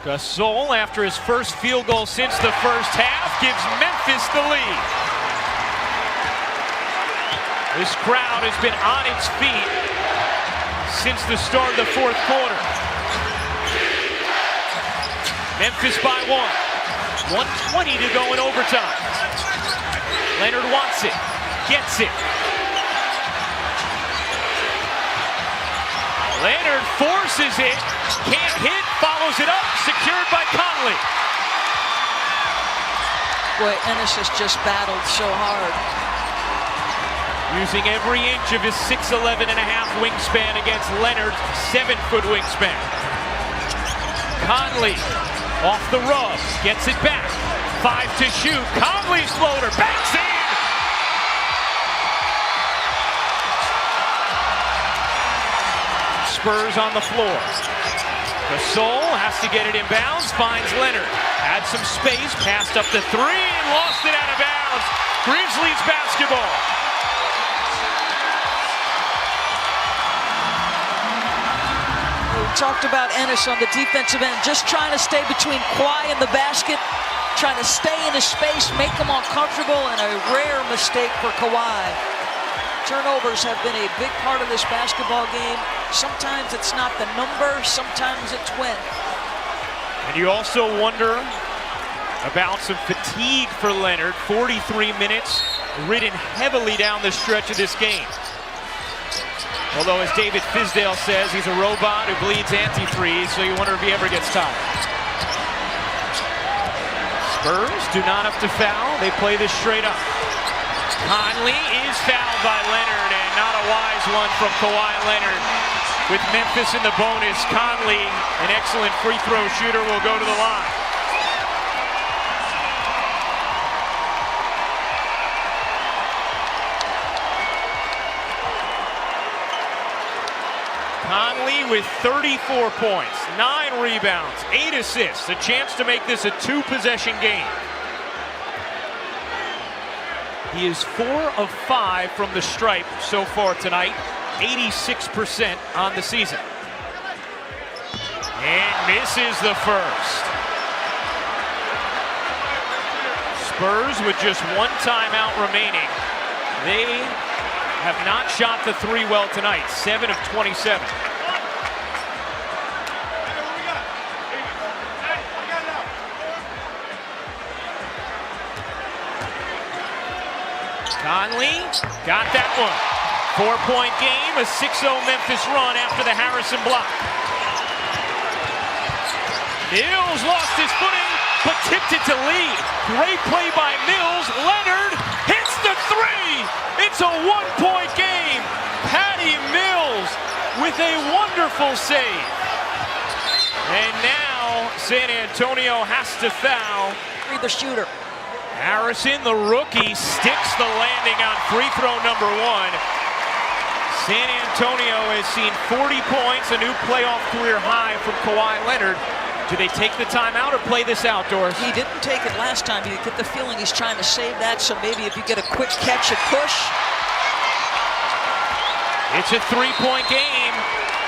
Gasol, after his first field goal since the first half, gives Memphis the lead. This crowd has been on its feet since the start of the fourth quarter. Memphis by 1. 1:20 to go in overtime. Leonard wants it. gets it. Leonard forces it, can't hit, follows it up, secured by Conley. Boy, Ennis has just battled so hard. Using every inch of his 6'11.5" wingspan against Leonard's 7-foot wingspan. Conley off the rub, gets it back. 5 to shoot. Conley's floater backs in. Spurs on the floor. Gasol has to get it in bounds, finds Leonard. Had some space, passed up the 3 and lost it out of bounds. Grizzlies basketball. We talked about Ennis on the defensive end, just trying to stay between Kawhi and the basket, trying to stay in his space, make him uncomfortable, and a rare mistake for Kawhi. Turnovers have been a big part of this basketball game. Sometimes it's not the number, sometimes it's when. And you also wonder about some fatigue for Leonard. 43 minutes, ridden heavily down the stretch of this game. Although, as David Fizdale says, he's a robot who bleeds antifreeze, so you wonder if he ever gets tired. Spurs do not have to foul. They play this straight up. Conley is fouled by Leonard, and not a wise one from Kawhi Leonard. With Memphis in the bonus, Conley, an excellent free throw shooter, will go to the line. Conley with 34 points, 9 rebounds, 8 assists, a chance to make this a 2-possession game. He is 4 of 5 from the stripe so far tonight, 86% on the season. And misses the first. Spurs with just 1 timeout remaining. They have not shot the 3 well tonight, 7 of 27. Conley got that one. 4-point game, a 6-0 Memphis run after the Harrison block. Mills lost his footing, but tipped it to Lee. Great play by Mills. Leonard hits the 3. It's a 1-point game. Patty Mills with a wonderful save. And now San Antonio has to foul the shooter. Harrison, the rookie, sticks the landing on free throw number 1. San Antonio has seen 40 points, a new playoff career high from Kawhi Leonard. Do they take the timeout or play this outdoors? He didn't take it last time. You get the feeling he's trying to save that, so maybe if you get a quick catch and push. It's a 3-point game,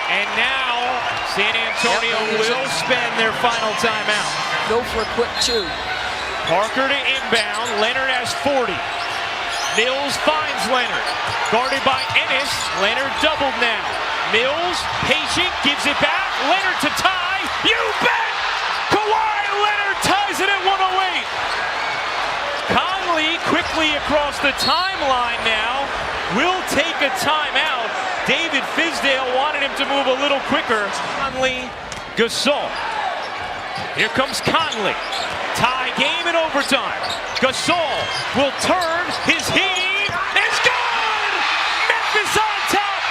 and now San Antonio will spend their final timeout. Go for a quick 2. Parker to inbound. Leonard has 40. Mills finds Leonard. Guarded by Ennis. Leonard doubled now. Mills, patient, gives it back. Leonard to tie. You bet! Kawhi Leonard ties it at 108. Conley quickly across the timeline now. Will take a timeout. David Fizdale wanted him to move a little quicker. Conley, Gasol. Here comes Conley. Tie game in overtime. Gasol will turn. His heave is good! Memphis on top.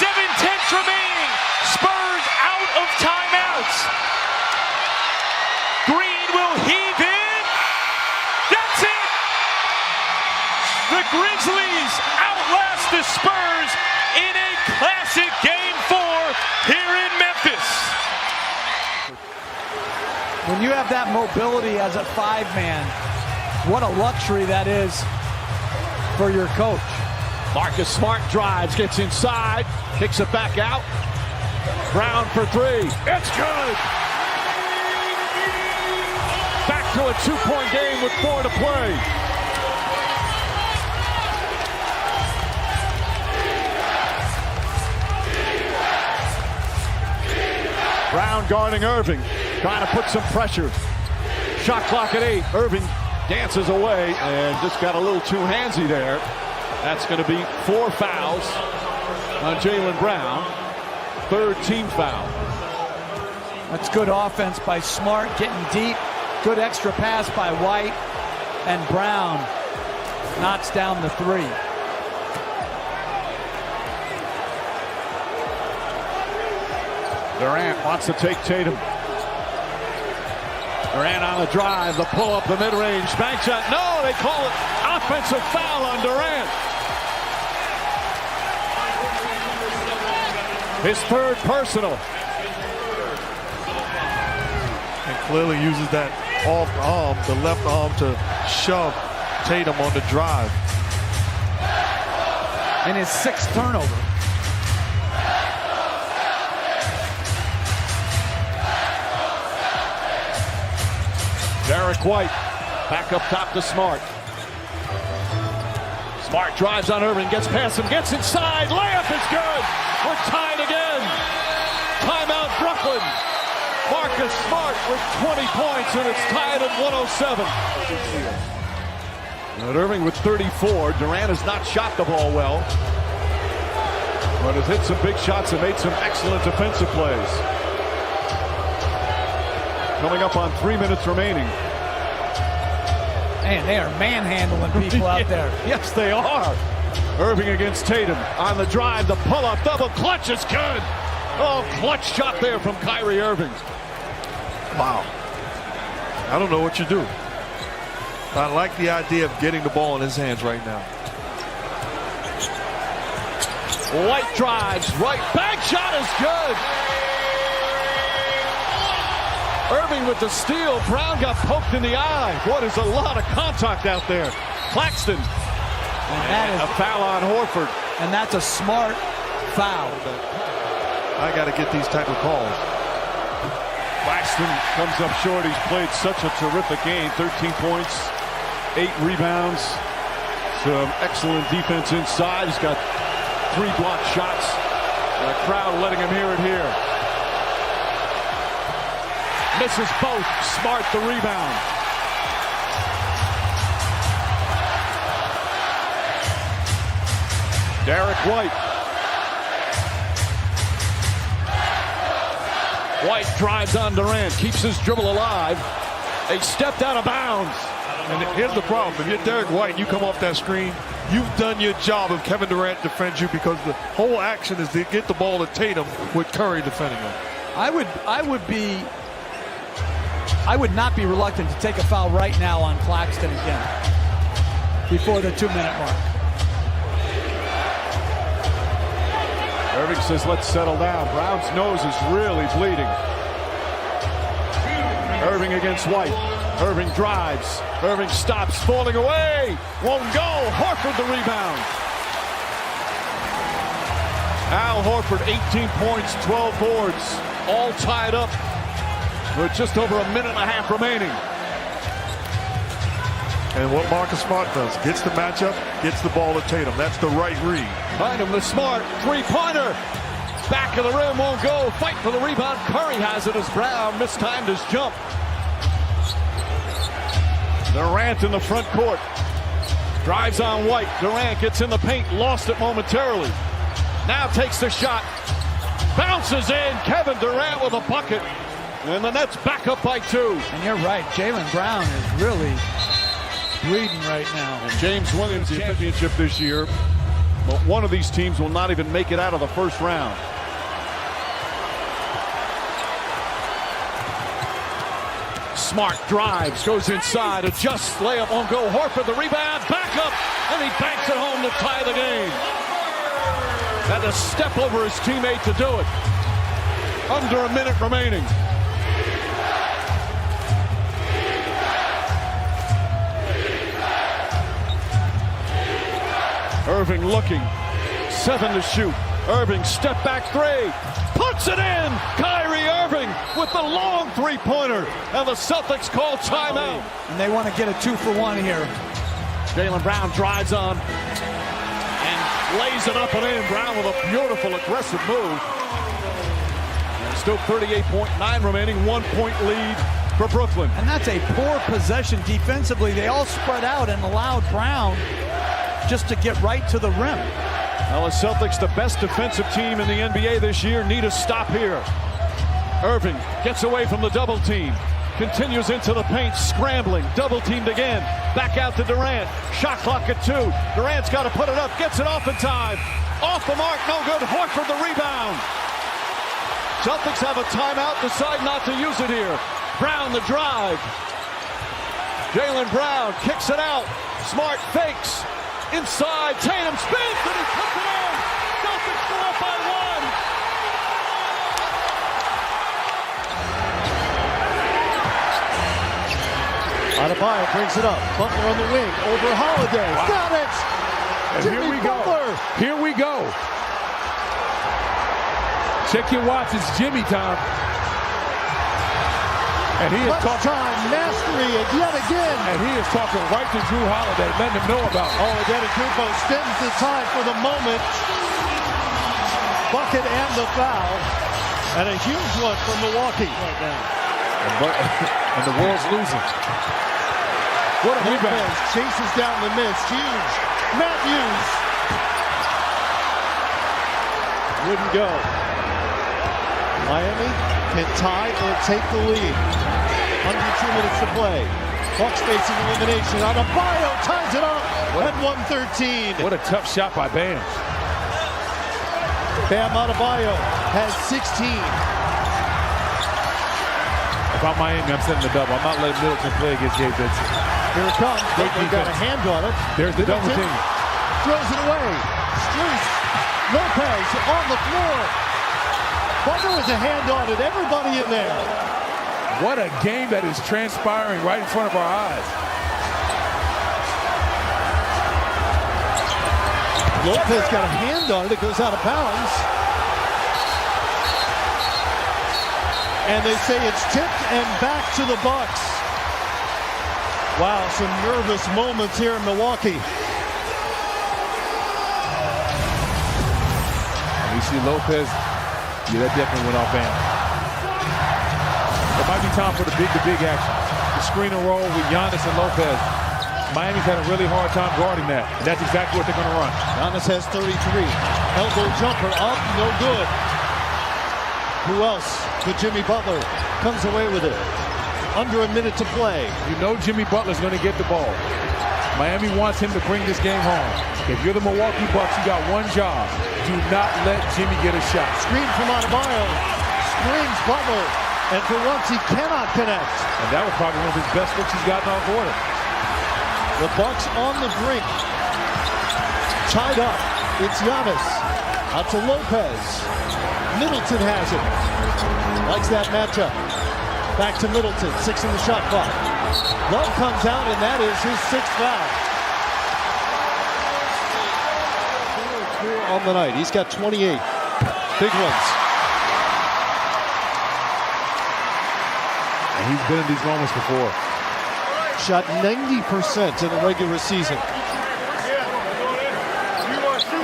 7:10 remaining. Spurs out of timeouts. Green will heave in. That's it! The Grizzlies outlast the Spurs in a classic Game 4 here in Memphis. When you have that mobility as a 5-man, what a luxury that is for your coach. Marcus Smart drives, gets inside, kicks it back out. Brown for 3. It's good! Back to a 2-point game with 4 to play. Brown guarding Irving, trying to put some pressure. Shot clock at 8. Irving dances away and just got a little too handsy there. That's going to be 4 fouls on Jaylen Brown. 3rd team foul. That's good offense by Smart, getting deep. Good extra pass by White. And Brown knocks down the 3. Durant wants to take Tatum. Durant on the drive, the pull-up, the mid-range, bank shot. No, they call it offensive foul on Durant. His 3rd personal. And clearly uses that off arm, the left arm, to shove Tatum on the drive. And his 6th turnover. Derek White back up top to Smart. Smart drives on Irving, gets past him, gets inside. Layup is good. We're tied again. Timeout Brooklyn. Marcus Smart with 20 points, and it's tied at 107. And Irving with 34. Durant has not shot the ball well, but has hit some big shots and made some excellent defensive plays. Coming up on 3 minutes remaining. Man, they are manhandling people out there. Yes, they are. Irving against Tatum on the drive, the pull-up, double clutch is good. Oh, clutch shot there from Kyrie Irving. Wow. I don't know what you do. I like the idea of getting the ball in his hands right now. White drives, right, bank shot is good. Irving with the steal. Brown got poked in the eye. Boy, there's a lot of contact out there. Claxton. And that is a foul on Horford. And that's a Smart foul. I got to get these type of calls. Claxton comes up short. He's played such a terrific game. 13 points, 8 rebounds. Some excellent defense inside. He's got 3 blocked shots. And the crowd letting him hear it here. Misses both. Smart the rebound. Derek White. White drives on Durant, keeps his dribble alive. They stepped out of bounds. And here's the problem. If you're Derek White and you come off that screen, you've done your job if Kevin Durant defends you, because the whole action is to get the ball to Tatum with Curry defending him. I would not be reluctant to take a foul right now on Claxton again before the 2-minute mark. Irving says, let's settle down. Brown's nose is really bleeding. Irving against White. Irving drives. Irving stops, falling away. Won't go. Horford the rebound. Al Horford, 18 points, 12 boards, all tied up with just over a minute and a half remaining. And what Marcus Smart does, gets the matchup, gets the ball to Tatum. That's the right read. Find him, the Smart three-pointer. Back of the rim, won't go. Fight for the rebound. Curry has it as Brown mistimed his jump. Durant in the front court. Drives on White. Durant gets in the paint, lost it momentarily. Now takes the shot. Bounces in. Kevin Durant with a bucket. And the Nets back up by 2. And you're right, Jaylen Brown is really bleeding right now. And James Williams championship this year, but one of these teams will not even make it out of the first round. Smart drives, goes inside, adjusts, layup won't go. Horford the rebound, back up, and he banks it home to tie the game. Had to step over his teammate to do it. Under a minute remaining. Irving looking, 7 to shoot. Irving step back 3, puts it in. Kyrie Irving with the long three-pointer, and the Celtics call timeout. And they want to get a 2-for-1 here. Jaylen Brown drives on and lays it up and in. Brown with a beautiful aggressive move. And still 38.9 remaining, 1-point lead for Brooklyn. And that's a poor possession defensively. They all spread out and allowed Brown just to get right to the rim. Well, the Celtics, the best defensive team in the NBA this year, need a stop here. Irving gets away from the double team. Continues into the paint, scrambling, double teamed again. Back out to Durant. Shot clock at 2. Durant's got to put it up, gets it off in time. Off the mark, no good. Horford the rebound. Celtics have a timeout, decide not to use it here. Brown the drive. Jaylen Brown kicks it out. Smart fakes. Inside, Tatum spins and he puts it in. Celtics go up by 1. Adebayo brings it up. Butler on the wing. Over Holiday. Wow. Got it! And Jimmy here we Butler. go. Here we go. Check your watch. It's Jimmy time. And he is talking time mastery yet again. And he is talking right to Drew Holiday, letting him know about it. Oh, Antetokounmpo spends the time for the moment. Bucket and the foul. And a huge one from Milwaukee. Right now. And the world's losing. What a rebound. Chases down the miss. Huge. Matthews. Wouldn't go. Miami can tie or take the lead. Under 2 minutes to play. Bucks facing elimination. Adebayo ties it up at 113. What a tough shot by Bam. Bam Adebayo has 16. If I'm Miami, I'm setting the double. I'm not letting Middleton play against Gabe Vincent. Here it comes. Butler got a hand on it. There's the double team. Throws it away. Strus. Lopez on the floor. Butler has a hand on it. Everybody in there. What a game that is transpiring right in front of our eyes. Lopez got a hand on it. It goes out of bounds. And they say it's tipped and back to the Bucks. Wow, some nervous moments here in Milwaukee. And we see Lopez. Yeah, that definitely went off Bam. It might be time for the big action. The screen and roll with Giannis and Lopez. Miami's had a really hard time guarding that. And that's exactly what they're going to run. Giannis has 33. Elbow jumper up, no good. Who else but Jimmy Butler comes away with it? Under a minute to play. You know Jimmy Butler's going to get the ball. Miami wants him to bring this game home. If you're the Milwaukee Bucks, you got one job. Do not let Jimmy get a shot. Screen from Adebayo. Screens Butler. And for once, he cannot connect. And that was probably one of his best looks he's gotten all quarter. The Bucks on the brink. Tied up. It's Giannis. Out to Lopez. Middleton has it. Likes that matchup. Back to Middleton. 6 in the shot clock. Love comes out, and that is his 6th foul. 4 on the night. He's got 28. Big ones. And he's been in these moments before. Shot 90% in the regular season.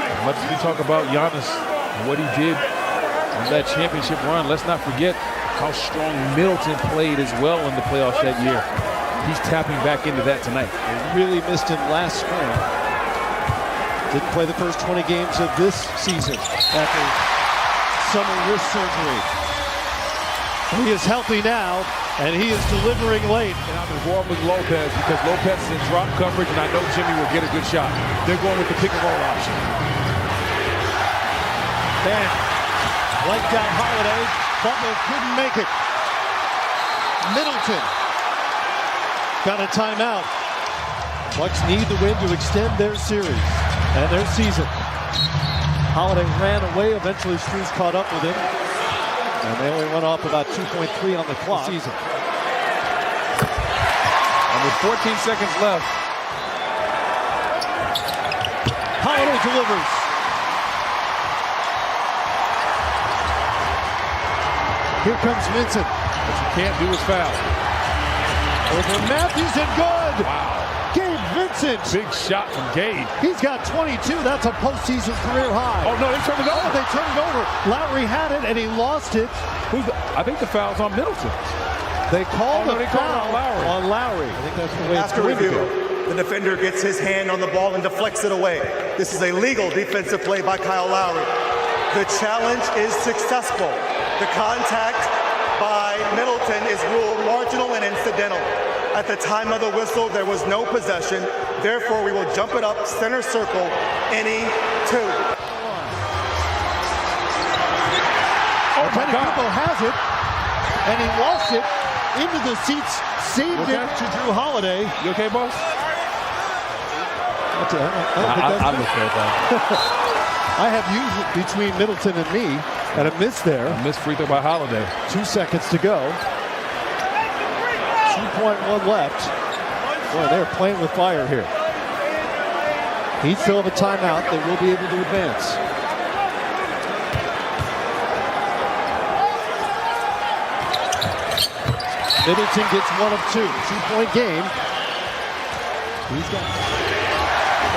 As much as we talk about Giannis and what he did on that championship run, let's not forget how strong Middleton played as well in the playoffs that year. He's tapping back into that tonight. They really missed him last spring. Didn't play the first 20 games of this season after summer wrist surgery. He is healthy now, and he is delivering late. And I'm involved with Lopez because Lopez is in drop coverage, and I know Jimmy will get a good shot. They're going with the pick and roll option. Bam. Wiped out Holiday. Butler couldn't make it. Middleton got a timeout. Bucks need the win to extend their series and their season. Holiday ran away. Eventually, Strus caught up with him. And they only went off about 2.3 on the clock. And with 14 seconds left, Holiday delivers. Here comes Vincent. What you can't do is foul. Over Matthews and good. Wow. Gabe Vincent. Big shot from Gabe. He's got 22. That's a postseason career high. Oh, no, they turned it over. Oh, they turned it over. Lowry had it, and he lost it. I think the foul's on Middleton. They called a foul on Lowry. I think that's the way After it's going to review. go. The defender gets his hand on the ball and deflects it away. This is a legal defensive play by Kyle Lowry. The challenge is successful. The contact by Middleton is ruled marginal and incidental. At the time of the whistle, there was no possession. Therefore, we will jump it up center circle, any two. Oh my God. Has it, and he lost it into the seats, saved it to Drew Holiday. You okay, boss? I look at that. I have used it between Middleton and me, and a miss there. A missed free throw by Holiday. 2 seconds to go. 2.1 left. Boy, they're playing with fire here. He still have a timeout. They will be able to advance. Middleton gets 1 of 2. 2-point game. He's got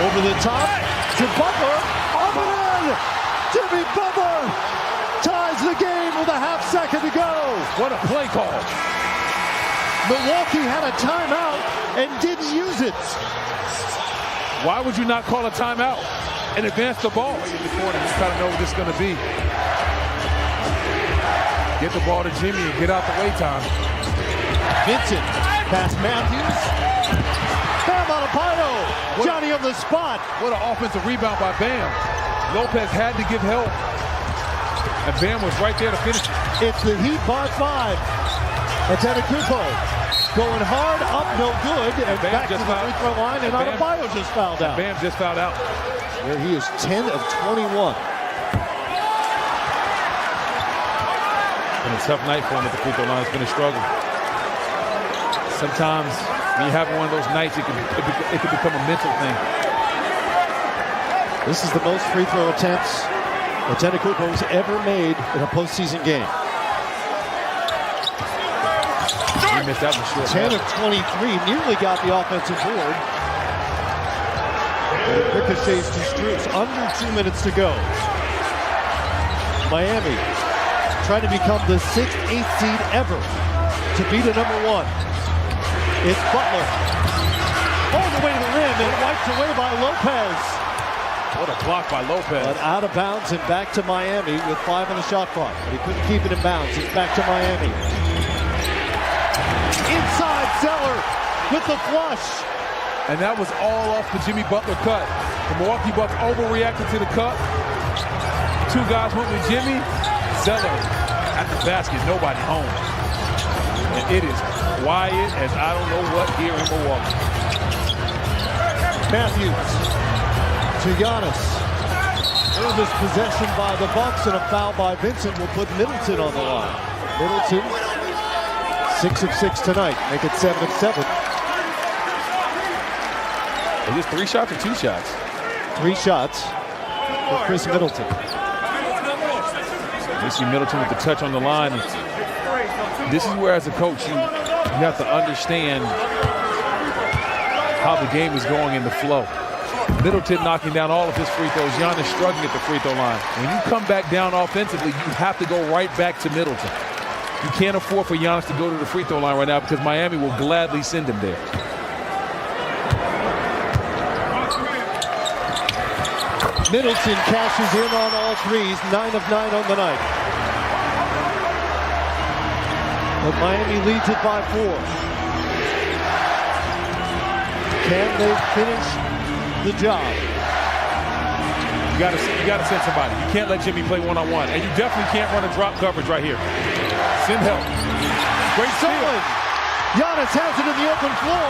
over the top to Butler. Up and in! Jimmy Butler ties the game with a half second to go. What a play call. Milwaukee had a timeout and didn't use it. Why would you not call a timeout and advance the ball? In the corner, you kind of know what this is going to be. Get the ball to Jimmy and get out the way time. Vincent past Matthews. Bam Adebayo. Johnny on the spot. What an offensive rebound by Bam. Lopez had to give help. And Bam was right there to finish it. It's the Heat by 5. Antetokounmpo going hard, up, no good, and back to the free throw line, and Adebayo just fouled out. Bam just fouled out. There he is, 10 of 21. Been a tough night for him at the free throw line. It's been a struggle. Sometimes when you have one of those nights, it can become a mental thing. This is the most free throw attempts Antetokounmpo's ever made in a postseason game. He missed that one short. 10 of 23, nearly got the offensive board. And it ricochets to Strus. Under 2 minutes to go. Miami trying to become the 6th, 8th seed ever to beat a number 1. It's Butler. All the way to the rim and wiped away by Lopez. What a block by Lopez. But out of bounds and back to Miami with 5 on the shot clock. But he couldn't keep it in bounds. It's back to Miami. Inside Zeller with the flush. And that was all off the Jimmy Butler cut. The Milwaukee Bucks overreacted to the cut. 2 guys went with Jimmy. Zeller at the basket, nobody home. And it is quiet as I don't know what here in Milwaukee. Matthews to Giannis. Nervous possession by the Bucks, and a foul by Vincent will put Middleton on the line. Middleton, 6 of 6 tonight. Make it 7 of 7. Is this 3 shots or 2 shots? 3 shots for Chris Middleton. You see Middleton with the touch on the line. This is where, as a coach, you have to understand how the game is going in the flow. Middleton knocking down all of his free throws. Giannis struggling at the free throw line. When you come back down offensively, you have to go right back to Middleton. You can't afford for Giannis to go to the free throw line right now because Miami will gladly send him there. Middleton cashes in on all threes, 9 of 9 on the night. But Miami leads it by 4. Can they finish the job? You gotta send somebody. You can't let Jimmy play one-on-one. And you definitely can't run a drop coverage right here. Send help. Great steal. Giannis has it in the open floor.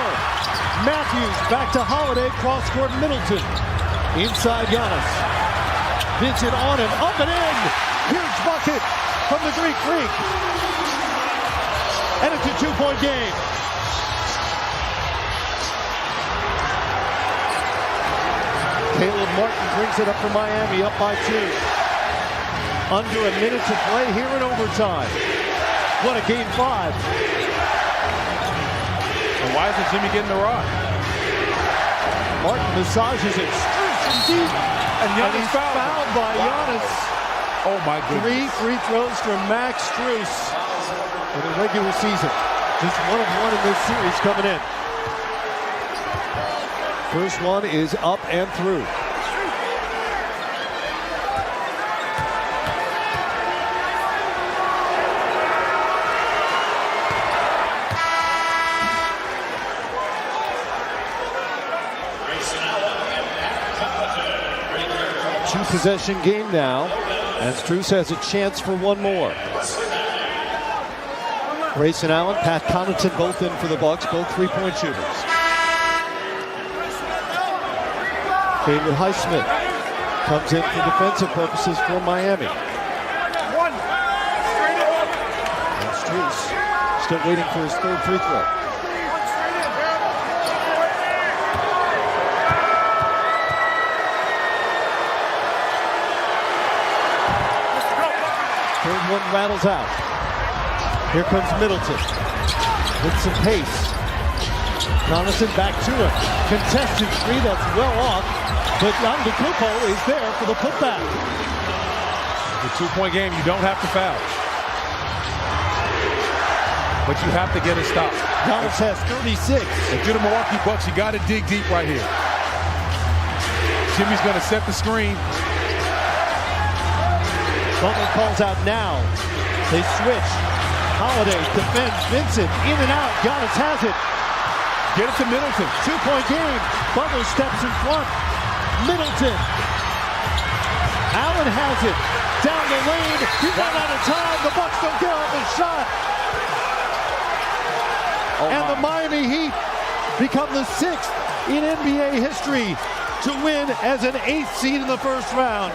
Matthews back to Holiday, cross-court Middleton. Inside Giannis. Vincent on him, up and in. Huge bucket from the Greek Freak. And it's a 2-point game. Caleb Martin brings it up for Miami, up by 2. Under a minute to play here in overtime. What a game 5. And why isn't Jimmy getting the rock? Martin massages it. Deep. And Giannis he's fouled by Giannis. Oh my goodness. 3 free throws from Max Strus in the regular season. Just 1 of 1 in this series coming in. First one is up and through. Two-possession game now, and Strus has a chance for one more. Grayson Allen, Pat Connaughton both in for the Bucks, both three-point shooters. David Highsmith comes in for defensive purposes for Miami. And Strus still waiting for his third free throw. Third one rattles out. Here comes Middleton with some pace. Connaughton back to him. Contested three, that's well off, but Antetokounmpo is there for the putback. The two-point game, you don't have to foul, but you have to get a stop. Giannis has 36. If you're the Milwaukee Bucks, you got to dig deep right here. Jimmy's going to set the screen. Butler calls out now. They switch. Holiday defends Vincent. In and out. Giannis has it. Get it to Middleton. Two-point game. Butler steps in front. Middleton. Allen has it. Down the lane. He's run out of time. The Bucks don't get off his shot. And the Miami Heat become the 6th in NBA history to win as an 8th seed in the first round.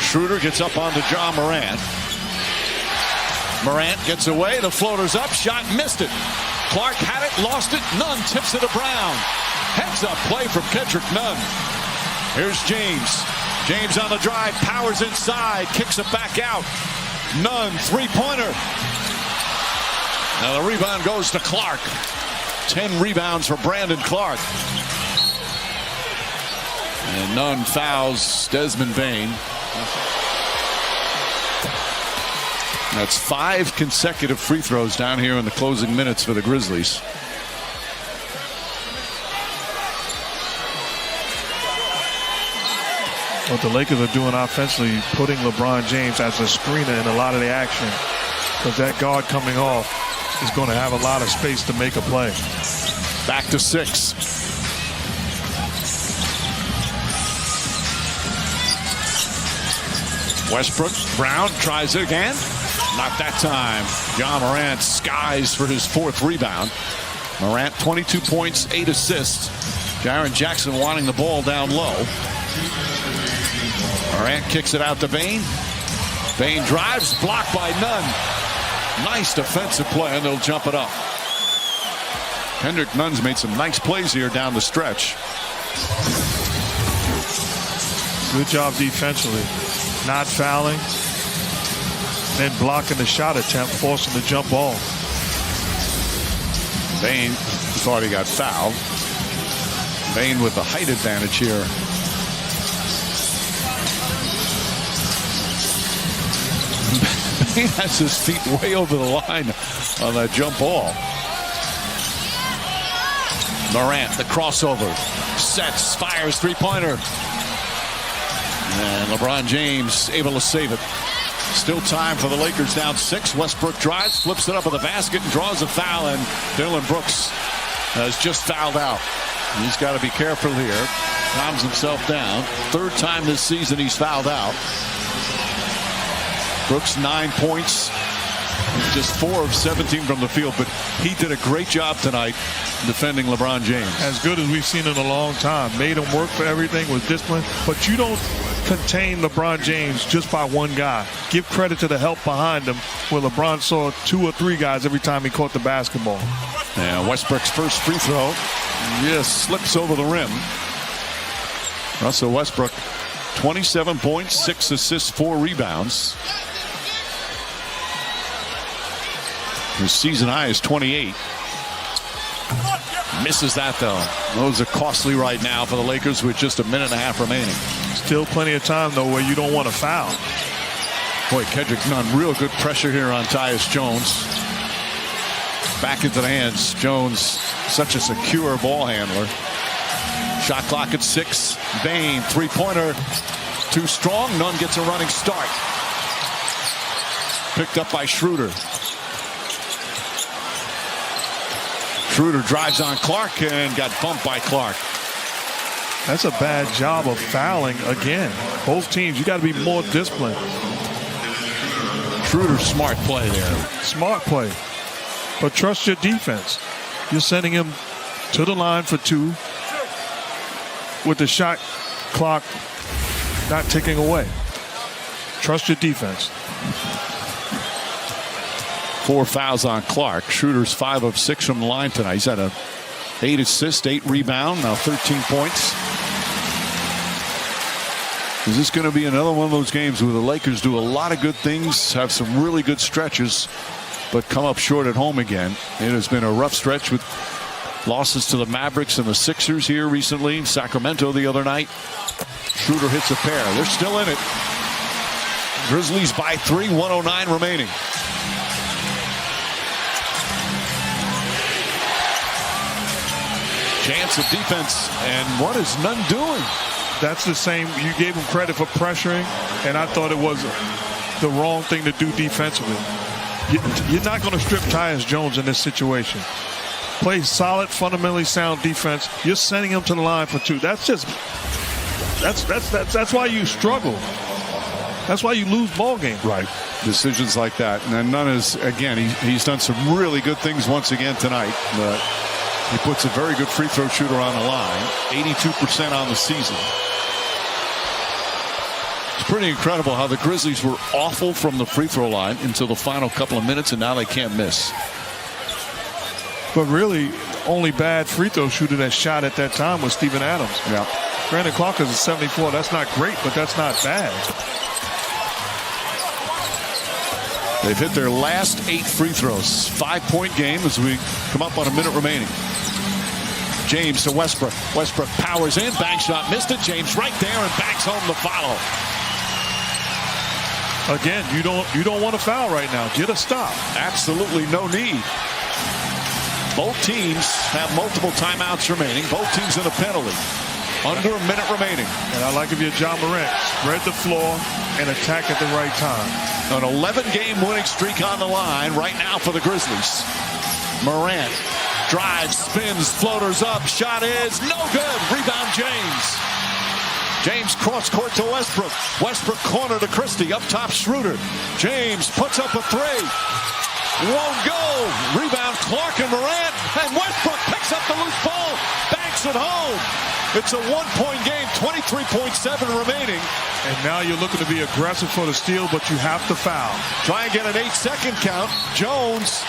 Schroeder gets up onto John Morant. Morant gets away. The floater's up. Shot missed it. Clark had it, lost it. Nunn tips it to Brown. Heads up play from Kendrick Nunn. Here's James. James on the drive. Powers inside. Kicks it back out. Nunn, three-pointer. Now the rebound goes to Clark. 10 rebounds for Brandon Clark. And Nunn fouls Desmond Bane. That's 5 consecutive free throws down here in the closing minutes for the Grizzlies. What the Lakers are doing offensively, putting LeBron James as a screener in a lot of the action, because that guard coming off is going to have a lot of space to make a play. Back to 6. Westbrook, Brown tries it again. Not that time. John Morant skies for his 4th rebound. Morant 22 points, 8 assists. Jaren Jackson wanting the ball down low. Morant kicks it out to Bane. Bane drives, blocked by Nunn. Nice defensive play, and they'll jump it up. Kendrick Nunn's made some nice plays here down the stretch. Good job defensively. Not fouling, then blocking the shot attempt, forcing the jump ball. Bane thought he got fouled. Bane with the height advantage here. Bane has his feet way over the line on that jump ball. Morant, the crossover, sets, fires, three-pointer. And LeBron James able to save it. Still time for the Lakers down 6. Westbrook drives, flips it up with the basket, and draws a foul. And Dillon Brooks has just fouled out. He's got to be careful here. Calms himself down. 3rd time this season he's fouled out. Brooks 9 points. Just 4 of 17 from the field, but he did a great job tonight defending LeBron James. As good as we've seen in a long time. Made him work for everything with discipline, but you don't contain LeBron James just by one guy. Give credit to the help behind him, where LeBron saw 2 or 3 guys every time he caught the basketball. And Westbrook's first free throw just slips over the rim. Russell Westbrook, 27 points, 6 assists, 4 rebounds. His season high is 28. Misses that, though. Those are costly right now for the Lakers with just a minute and a half remaining. Still plenty of time, though, where you don't want to foul. Boy, Kendrick Nunn, real good pressure here on Tyus Jones. Back into the hands. Jones, such a secure ball handler. Shot clock at 6. Bain, three-pointer, too strong. Nunn gets a running start. Picked up by Schroeder. Schroeder drives on Clark and got bumped by Clark. That's a bad job of fouling again. Both teams, you got to be more disciplined. Schroeder, smart play there. Smart play. But trust your defense. You're sending him to the line for 2 with the shot clock not ticking away. Trust your defense. 4 fouls on Clark. Schroeder's 5 of 6 from the line tonight. He's had 8 assists, 8 rebounds, now 13 points. Is this going to be another one of those games where the Lakers do a lot of good things, have some really good stretches, but come up short at home again? It has been a rough stretch with losses to the Mavericks and the Sixers here recently. Sacramento the other night. Schroeder hits a pair. They're still in it. Grizzlies by 3, 109 remaining. Chance of defense, and what is Nunn doing? That's the same. You gave him credit for pressuring, and I thought it was the wrong thing to do defensively. You're not going to strip Tyus Jones in this situation. Play solid, fundamentally sound defense. You're sending him to the line for 2. That's why you struggle. That's why you lose ball games. Right. Decisions like that. And then Nunn is, again, he's done some really good things once again tonight. But he puts a very good free throw shooter on the line. 82% on the season. It's pretty incredible how the Grizzlies were awful from the free throw line until the final couple of minutes, and now they can't miss. But really, only bad free throw shooter that shot at that time was Steven Adams. Yeah. Brandon Clark is a 74. That's not great, but that's not bad. They've hit their last 8 free throws. 5-point game as we come up on a minute remaining. James to Westbrook. Westbrook powers in. Bank shot missed it. James right there and banks home the foul. Again, you don't want to foul right now. Get a stop. Absolutely no need. Both teams have multiple timeouts remaining. Both teams in a penalty. Under a minute remaining. And I like if you're John Morant. Spread the floor and attack at the right time. An 11-game winning streak on the line right now for the Grizzlies. Morant drives, spins, floaters up. Shot is no good. Rebound James. James cross court to Westbrook. Westbrook corner to Christie. Up top Schroeder. James puts up a 3. Won't go. Rebound Clark and Morant. And Westbrook picks up the loose ball. Banks it home. It's a 1-point game. 23.7 remaining. And now you're looking to be aggressive for the steal, but you have to foul. Try and get an 8-second count. Jones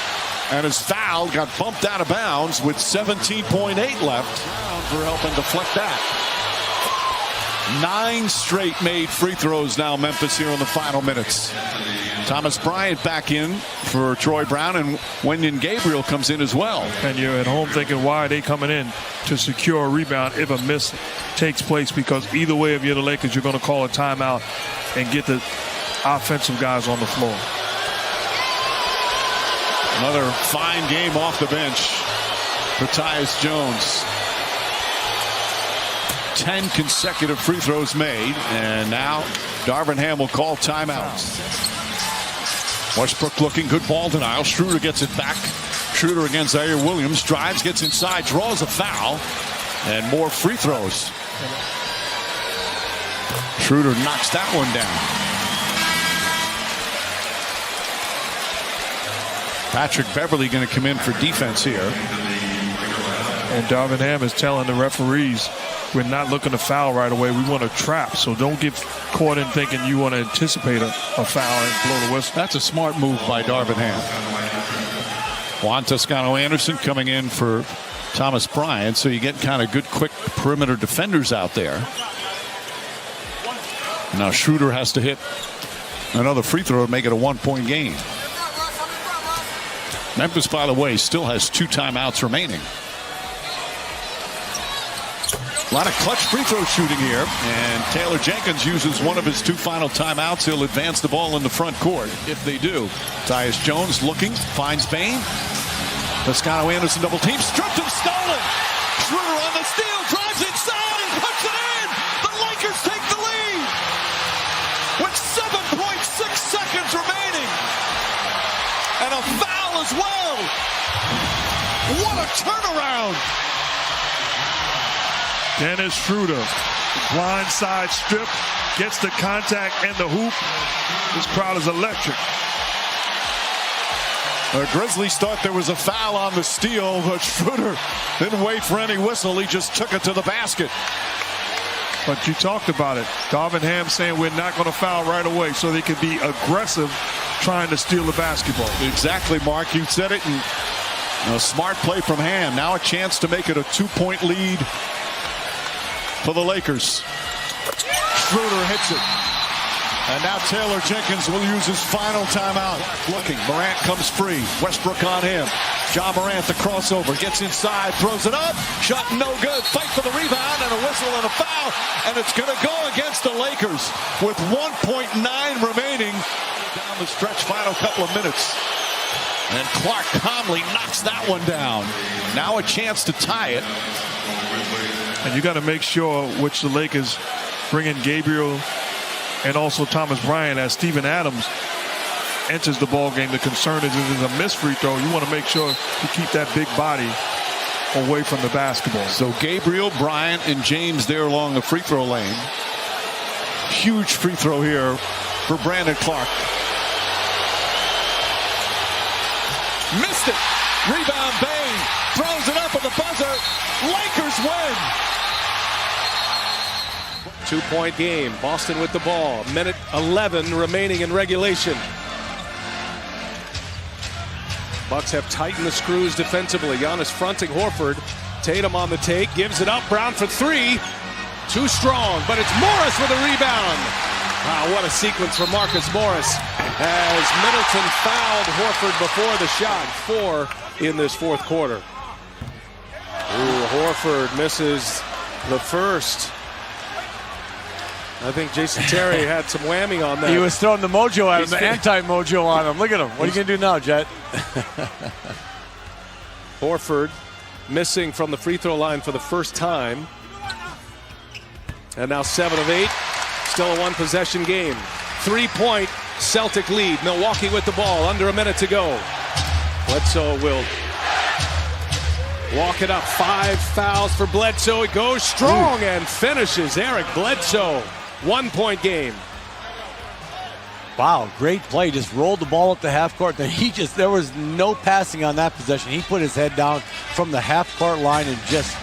and his foul got bumped out of bounds with 17.8 left. For helping deflect that. 9 straight made free throws now, Memphis, here in the final minutes. Thomas Bryant back in for Troy Brown, and Wenyen Gabriel comes in as well. And you're at home thinking, why are they coming in to secure a rebound if a miss takes place? Because either way, if you're the Lakers, you're going to call a timeout and get the offensive guys on the floor. Another fine game off the bench for Tyus Jones. 10 consecutive free throws made, and now Darvin Ham will call timeouts. Westbrook looking good, ball denial. Schroeder gets it back. Schroeder against Zaire Williams. Drives, gets inside, draws a foul, and more free throws. Schroeder knocks that one down. Patrick Beverly going to come in for defense here. And Darvin Ham is telling the referees, we're not looking to foul right away. We want to trap. So don't get caught in thinking you want to anticipate a foul and blow the whistle. That's a smart move by Darvin Ham. Juan Toscano-Anderson coming in for Thomas Bryant. So you get kind of good, quick perimeter defenders out there. Now Schroeder has to hit another free throw to make it a 1-point game. Memphis, by the way, still has 2 timeouts remaining. A lot of clutch free throw shooting here, and Taylor Jenkins uses one of his 2 final timeouts. He'll advance the ball in the front court if they do. Tyus Jones looking, finds Bain. Toscano-Anderson double team, stripped and stolen. Schroeder on the steal, drives inside. turnaround. Dennis Schroeder, blindside strip, gets the contact and the hoop. This crowd is electric. The Grizzlies thought there was a foul on the steal, but Schroeder didn't wait for any whistle. He just took it to the basket. But you talked about it. Darvin Ham saying we're not going to foul right away so they can be aggressive trying to steal the basketball. Exactly, Mark. You said it. And a smart play from Ham. Now a chance to make it a 2-point lead for the Lakers. Schroeder hits it. And now Taylor Jenkins will use his final timeout. Looking, Morant comes free. Westbrook on him. Ja Morant, the crossover, gets inside, throws it up. Shot no good. Fight for the rebound and a whistle and a foul. And it's going to go against the Lakers with 1.9 remaining. Down the stretch, final couple of minutes. And Clark calmly knocks that one down. Now a chance to tie it. And you got to make sure which the Lakers bring in Gabriel and also Thomas Bryant as Steven Adams enters the ball game. The concern is if it's a missed free throw, you want to make sure you keep that big body away from the basketball. So Gabriel, Bryant, and James there along the free throw lane. Huge free throw here for Brandon Clark. Missed it. Rebound, Bane. Throws it up at the buzzer. Lakers win. 2-point game. Boston with the ball. Minute 11 remaining in regulation. Bucks have tightened the screws defensively. Giannis fronting Horford. Tatum on the take. Gives it up. Brown for three. Too strong, but it's Morris with a rebound. Wow, what a sequence for Marcus Morris. As Middleton fouled Horford before the shot. 4 in this fourth quarter. Ooh, Horford misses the first. I think Jason Terry had some whammy on that. He was throwing the mojo at him, the anti-mojo on him. Look at him. What are you going to do now, Jet? Horford missing from the free throw line for the first time. And now 7 of 8. Still a one-possession game. 3-point Celtic lead. Milwaukee with the ball. Under a minute to go. Bledsoe will walk it up. 5 fouls for Bledsoe. It goes strong and finishes. Eric Bledsoe. 1-point game. Wow, great play. Just rolled the ball up the half court. There was no passing on that possession. He put his head down from the half court line and just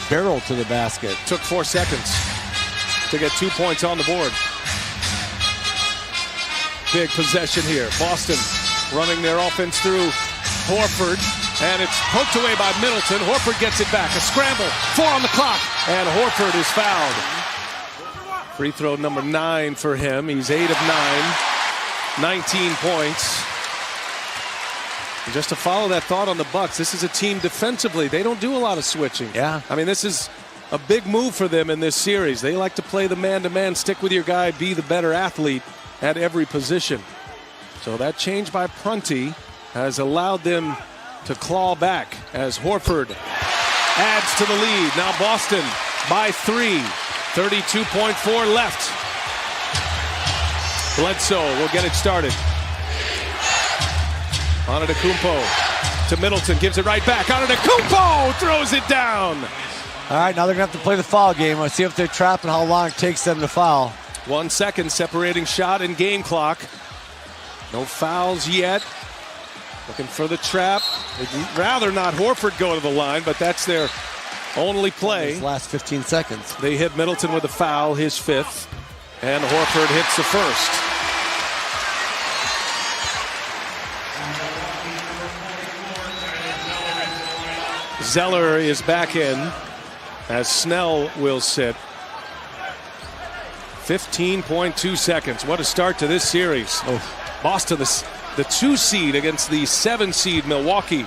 barreled to the basket. Took 4 seconds to get 2 points on the board. Big possession here. Boston running their offense through Horford. And it's poked away by Middleton. Horford gets it back. A scramble. 4 on the clock. And Horford is fouled. Free throw number 9 for him. He's 8 of 9. 19 points. And just to follow that thought on the Bucks, this is a team defensively. They don't do a lot of switching. Yeah. I mean, this is a big move for them in this series. They like to play the man-to-man, stick with your guy, be the better athlete at every position. So that change by Prunty has allowed them to claw back as Horford adds to the lead. Now Boston by 3. 32.4 left. Bledsoe will get it started. Antetokounmpo to Middleton, gives it right back. Antetokounmpo throws it down. All right, now they're going to have to play the foul game. Let's see if they're trapped and how long it takes them to foul. 1 second separating shot and game clock. No fouls yet. Looking for the trap. They'd rather not Horford go to the line, but that's their only play. These last 15 seconds. They hit Middleton with a foul, his 5th. And Horford hits the first. Zeller is back in as Snell will sit. 15.2 seconds. What a start to this series. Boston, the 2 seed against the 7 seed Milwaukee.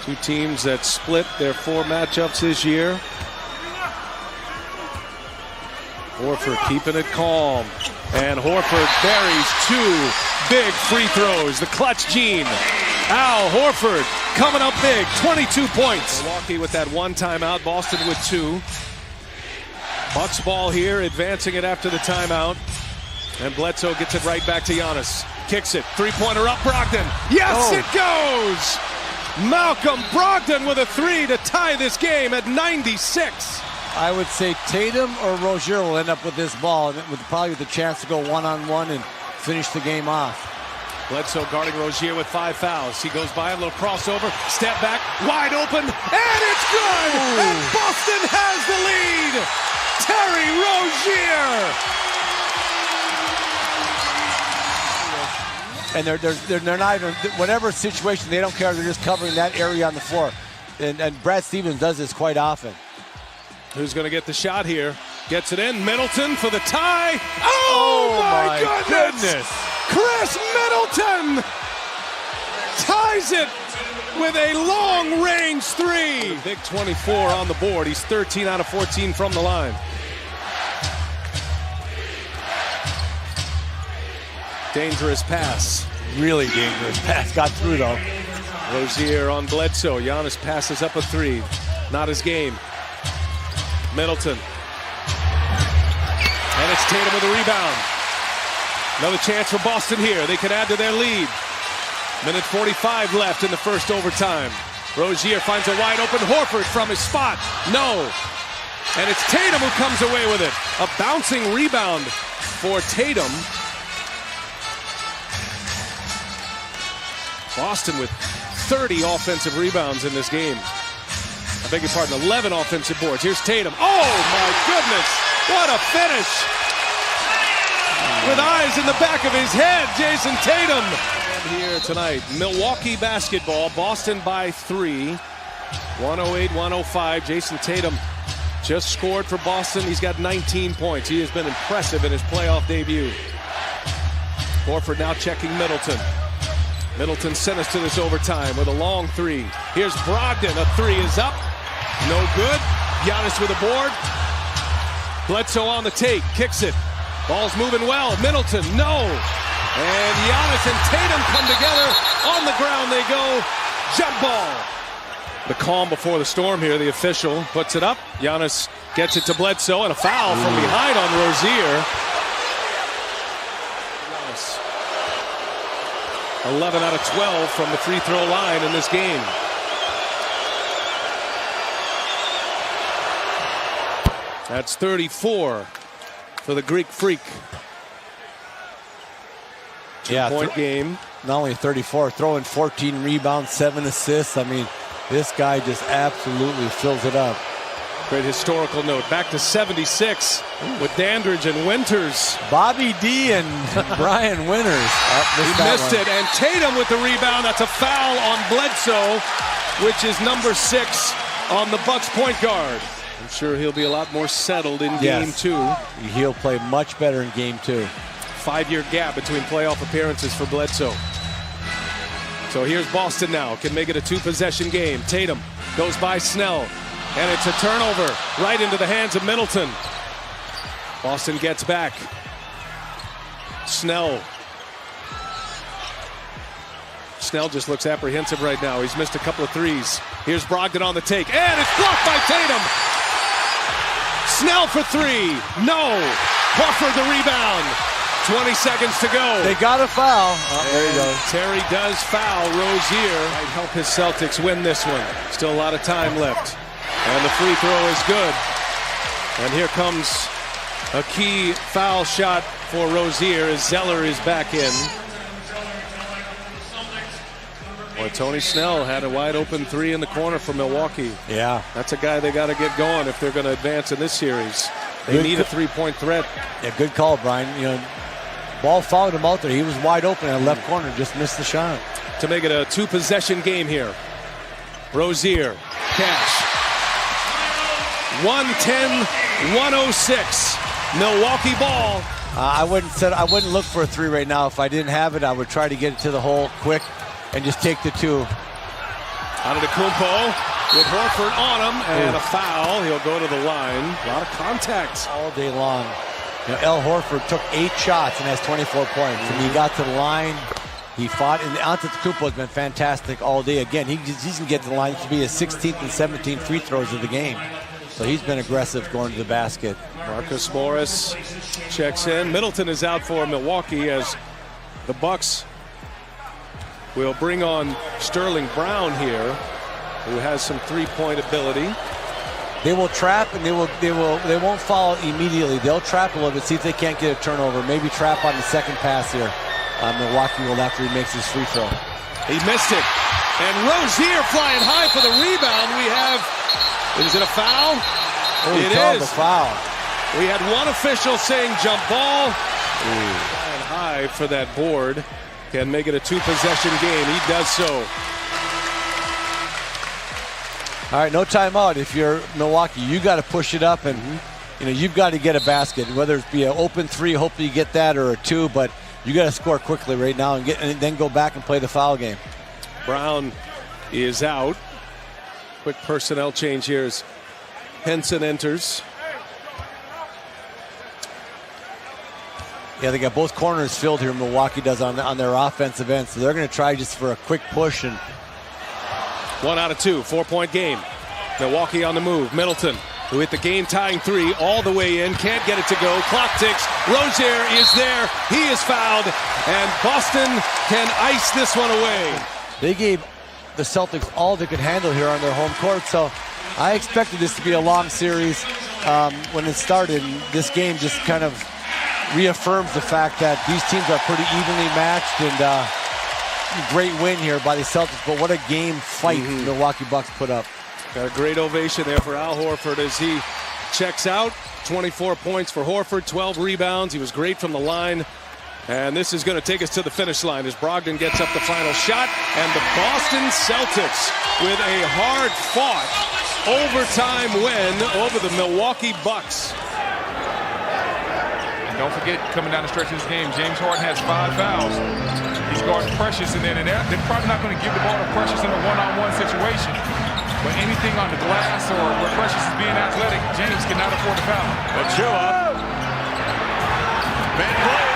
2 teams that split their 4 matchups this year. Horford keeping it calm. And Horford buries 2 big free throws. The clutch gene. Al Horford coming up big. 22 points. Milwaukee with that 1 timeout. Boston with 2. Bucks ball here, advancing it after the timeout. And Bledsoe gets it right back to Giannis. Kicks it. 3-pointer up, Brogdon. Yes, it goes! Malcolm Brogdon with a 3 to tie this game at 96. I would say Tatum or Rozier will end up with this ball, with probably the chance to go one-on-one and finish the game off. Bledsoe guarding Rozier with 5 fouls. He goes by, a little crossover, step back, wide open, and it's good! And Boston has the lead! Terry Rozier! And they're not even, whatever situation, they don't care. They're just covering that area on the floor. And Brad Stevens does this quite often. Who's going to get the shot here? Gets it in. Middleton for the tie. Oh my goodness! Chris Middleton ties it with a long-range 3. Big 24 on the board. He's 13 out of 14 from the line. Dangerous pass. Really dangerous pass. Got through, though. Rozier on Bledsoe. Giannis passes up a 3. Not his game. Middleton. And it's Tatum with a rebound. Another chance for Boston here. They could add to their lead. Minute 45 left in the first overtime. Rozier finds a wide open Horford from his spot. No. And it's Tatum who comes away with it. A bouncing rebound for Tatum. Boston with 30 offensive rebounds in this game. I beg your pardon, 11 offensive boards. Here's Tatum. Oh my goodness, what a finish. With eyes in the back of his head, Jason Tatum. And here tonight, Milwaukee basketball, Boston by 3, 108-105. Jason Tatum just scored for Boston. He's got 19 points. He has been impressive in his playoff debut. Horford now checking Middleton. Middleton sent us to this overtime with a long 3. Here's Brogdon. A 3 is up. No good. Giannis with a board. Bledsoe on the take. Kicks it. Ball's moving well. Middleton, no. And Giannis and Tatum come together. On the ground they go. Jump ball. The calm before the storm here. The official puts it up. Giannis gets it to Bledsoe. And a foul from behind on Rozier. 11 out of 12 from the free throw line in this game. That's 34 for the Greek Freak. Two-point game. Not only 34, throwing 14 rebounds, 7 assists. I mean, this guy just absolutely fills it up. Great historical note. Back to 76 with Dandridge and Winters. Bobby D and Brian Winters. He missed it. And Tatum with the rebound. That's a foul on Bledsoe, which is number 6 on the Bucks point guard. I'm sure he'll be a lot more settled in game 2. He'll play much better in game 2. 5-year gap between playoff appearances for Bledsoe. So here's Boston now. Can make it a 2-possession game. Tatum goes by Snell. And it's a turnover right into the hands of Middleton. Boston gets back. Snell. Snell just looks apprehensive right now. He's missed a couple of threes. Here's Brogdon on the take. And it's blocked by Tatum. Snell for 3. No. Horford the rebound. 20 seconds to go. They got a foul. There you go. Terry does foul Rozier. Might help his Celtics win this one. Still a lot of time left. And the free throw is good. And here comes a key foul shot for Rozier as Zeller is back in. Boy, Tony Snell had a wide open 3 in the corner for Milwaukee. Yeah. That's a guy they got to get going if they're going to advance in this series. They need a 3-point threat. Yeah, good call, Brian. You know, ball followed him out there. He was wide open in the left corner, just missed the shot. To make it a 2-possession game here. Rozier, Cash. 110-106. Milwaukee ball. I wouldn't look for a 3 right now. If I didn't have it, I would try to get it to the hole quick and just take the 2. Antetokounmpo with Horford on him and a foul. He'll go to the line. A lot of contact all day long. You know, Al Horford took 8 shots and has 24 points. And he got to the line. He fought, and Antetokounmpo has been fantastic all day. Again, he can get to the line to be his 16th and 17th free throws of the game. So he's been aggressive going to the basket. Marcus Morris checks in. Middleton is out for Milwaukee as the Bucks will bring on Sterling Brown here, who has some three-point ability. They will trap and they won't foul immediately. They'll trap a little bit, see if they can't get a turnover. Maybe trap on the second pass here. Milwaukee will after he makes his free throw. He missed it. And Rozier flying high for the rebound. We have, is it a foul? It is a foul. We had one official saying jump ball. Flying high for that board. Can make it a two-possession game. He does so. All right, no timeout. If you're Milwaukee, you got to push it up, and you've got to get a basket. Whether it be an open three, hopefully you get that, or a two, but you got to score quickly right now and then go back and play the foul game. Brown is out. Quick personnel change here as Henson enters. Yeah, they got both corners filled here. Milwaukee does on their offensive end, so they're going to try just for a quick push. And 1 out of 2, 4-point game. Milwaukee on the move. Middleton, who hit the game-tying three all the way in, can't get it to go. Clock ticks. Rozier is there. He is fouled, and Boston can ice this one away. They gave the Celtics all they could handle here on their home court, so I expected this to be a long series when it started. And this game just kind of reaffirms the fact that these teams are pretty evenly matched, and great win here by the Celtics, but what a game fight the Milwaukee Bucks put up. Got a great ovation there for Al Horford as he checks out. 24 points for Horford, 12 rebounds. He was great from the line. And this is going to take us to the finish line as Brogdon gets up the final shot. And the Boston Celtics with a hard-fought overtime win over the Milwaukee Bucks. And don't forget, coming down the stretch of this game, James Harden has 5 fouls. He's guarding Precious, and then they're probably not going to give the ball to Precious in a one-on-one situation. But anything on the glass or where Precious is being athletic, James cannot afford to foul. Achua. Van Vliet.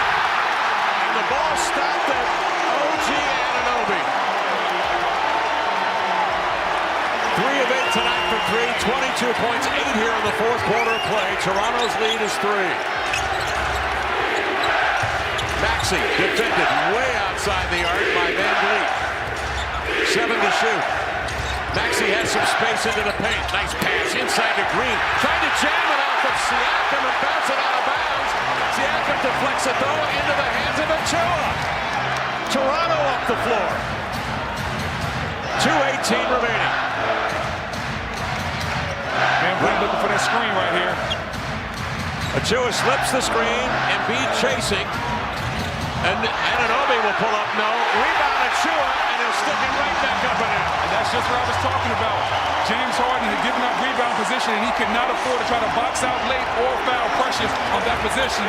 And the ball stopped at OG Anunoby. 3 of 8 tonight for 3. 22 points, 8 here in the fourth quarter of play. Toronto's lead is 3. Maxey defended way outside the arc by Van Vliet. 7 to shoot. Maxey has some space into the paint. Nice pass inside to Green. Trying to jam it off of Siakam and bounce it out of bounds. Siakam deflects it though into the hands of Achua. Toronto up the floor. 2:18 remaining. Van Vliet looking for that screen right here. Achua slips the screen. Embiid chasing. And Anunoby will pull up. No. Rebound Achua, and he'll stick it right back up and in. And that's just what I was talking about. James Harden had given up rebound position, and he could not afford to try to box out late or foul Precious on that possession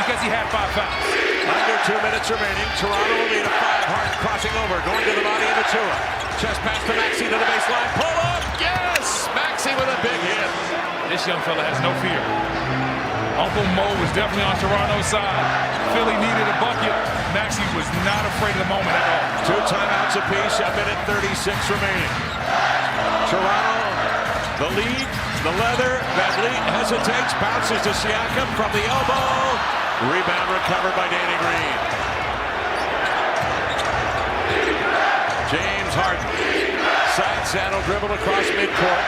because he had 5 fouls. Under 2 minutes remaining. Toronto will lead a 5. Harden crossing over, going to the body of Achua. Chest pass to Maxey to the baseline. Pull up. Yes! Maxey with a big hit. This young fella has no fear. Uncle Mo was definitely on Toronto's side. Philly needed a bucket. Maxey was not afraid of the moment at all. 2 timeouts apiece, 1 minute 36 remaining. Toronto, the lead, the leather. Van Vliet hesitates, bounces to Siakam from the elbow. Rebound recovered by Danny Green. James Harden, side saddle dribble across midcourt.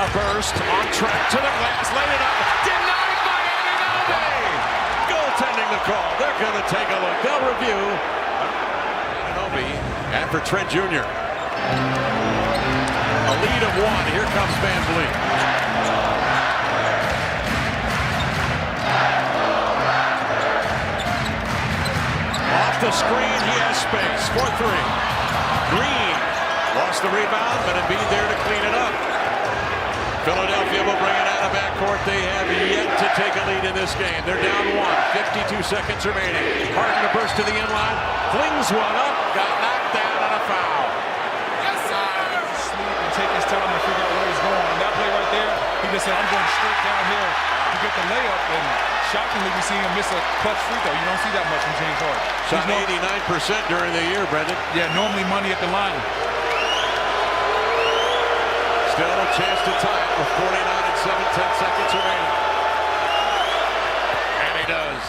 A burst, on track to the glass, laid it up. Denied by Anunoby. Goaltending the call. They're going to take a look. They'll review. Anunoby and for Trent Jr. A lead of 1. Here comes Van Vliet. Off the screen, he has space for 3. Green lost the rebound, but Embiid there to clean it up. Philadelphia will bring it out of backcourt. They have yet to take a lead in this game. They're down 1. 52 seconds remaining. Harden to burst to the inline. Flings one up. Got knocked down on a foul. Yes, sir! Sleep and take his time to figure out where he's going. On that play right there, he just said, I'm going straight downhill to get the layup. And shockingly, we see him miss a clutch free throw. You don't see that much from James Harden. Shot 89% during the year, Brendan. Yeah, normally money at the line. Still a chance to tie it with 49 and 7/10 seconds remaining. And he does.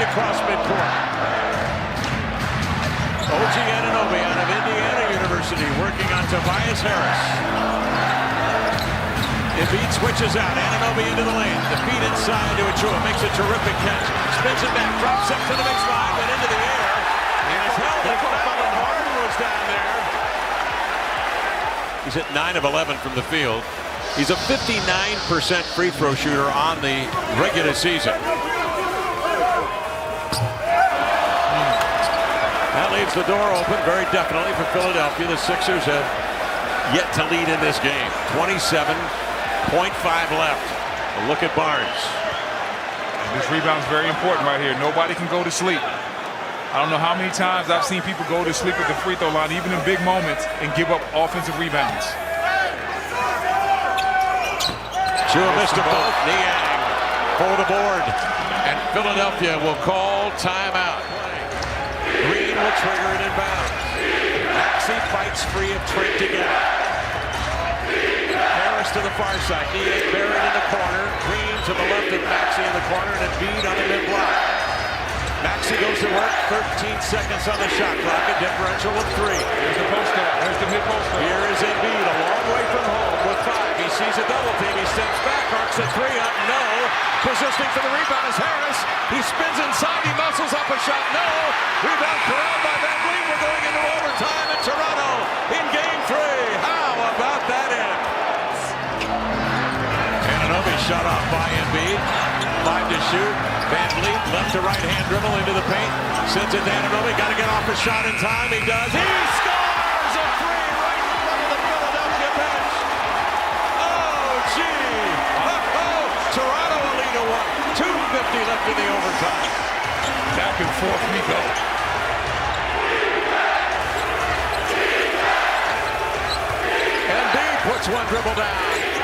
across midcourt. OG Anunoby out of Indiana University working on Tobias Harris. Embiid switches out. Anunoby into the lane. The feed inside to Achua. Makes a terrific catch. Spins it back. Drops up to the baseline. Went into the air. And it's held and fouled. And Harden was down there. He's at 9 of 11 from the field. He's a 59% free throw shooter on the regular season. That leaves the door open very definitely for Philadelphia. The Sixers have yet to lead in this game. 27.5 left. A look at Barnes. This rebound's very important right here. Nobody can go to sleep. I don't know how many times I've seen people go to sleep at the free throw line, even in big moments, and give up offensive rebounds. Chua missed them both. Niang for the board. And Philadelphia will call timeout. Green will trigger it inbounds. Maxey fights free of Trent to get it. Harris to the far side. Niang buried in the corner. Green to the left of Maxey in the corner, and Embiid on the mid-block. Maxey goes to work. 13 seconds on the shot clock. A differential of 3. Here's the post up. Here's the mid-post up. Here is Embiid, a long way from home with 5. He sees a double team. He steps back. Arcs a 3 up. No. Persisting for the rebound is Harris. He spins inside. He muscles up a shot. No. Rebound corralled by Van Vliet. We're going into overtime in Toronto in Game 3. How about that end? Anunoby shut off by Embiid. 5 to shoot. Van Vliet left to right hand dribble into the paint. Sends it to Anunoby. Got to get off a shot in time. He does. He scores a 3 right in front of the Philadelphia bench. Oh, gee. Toronto a lead of 1. 2:50 left in the overtime. Back and forth we go. Embiid puts one dribble down.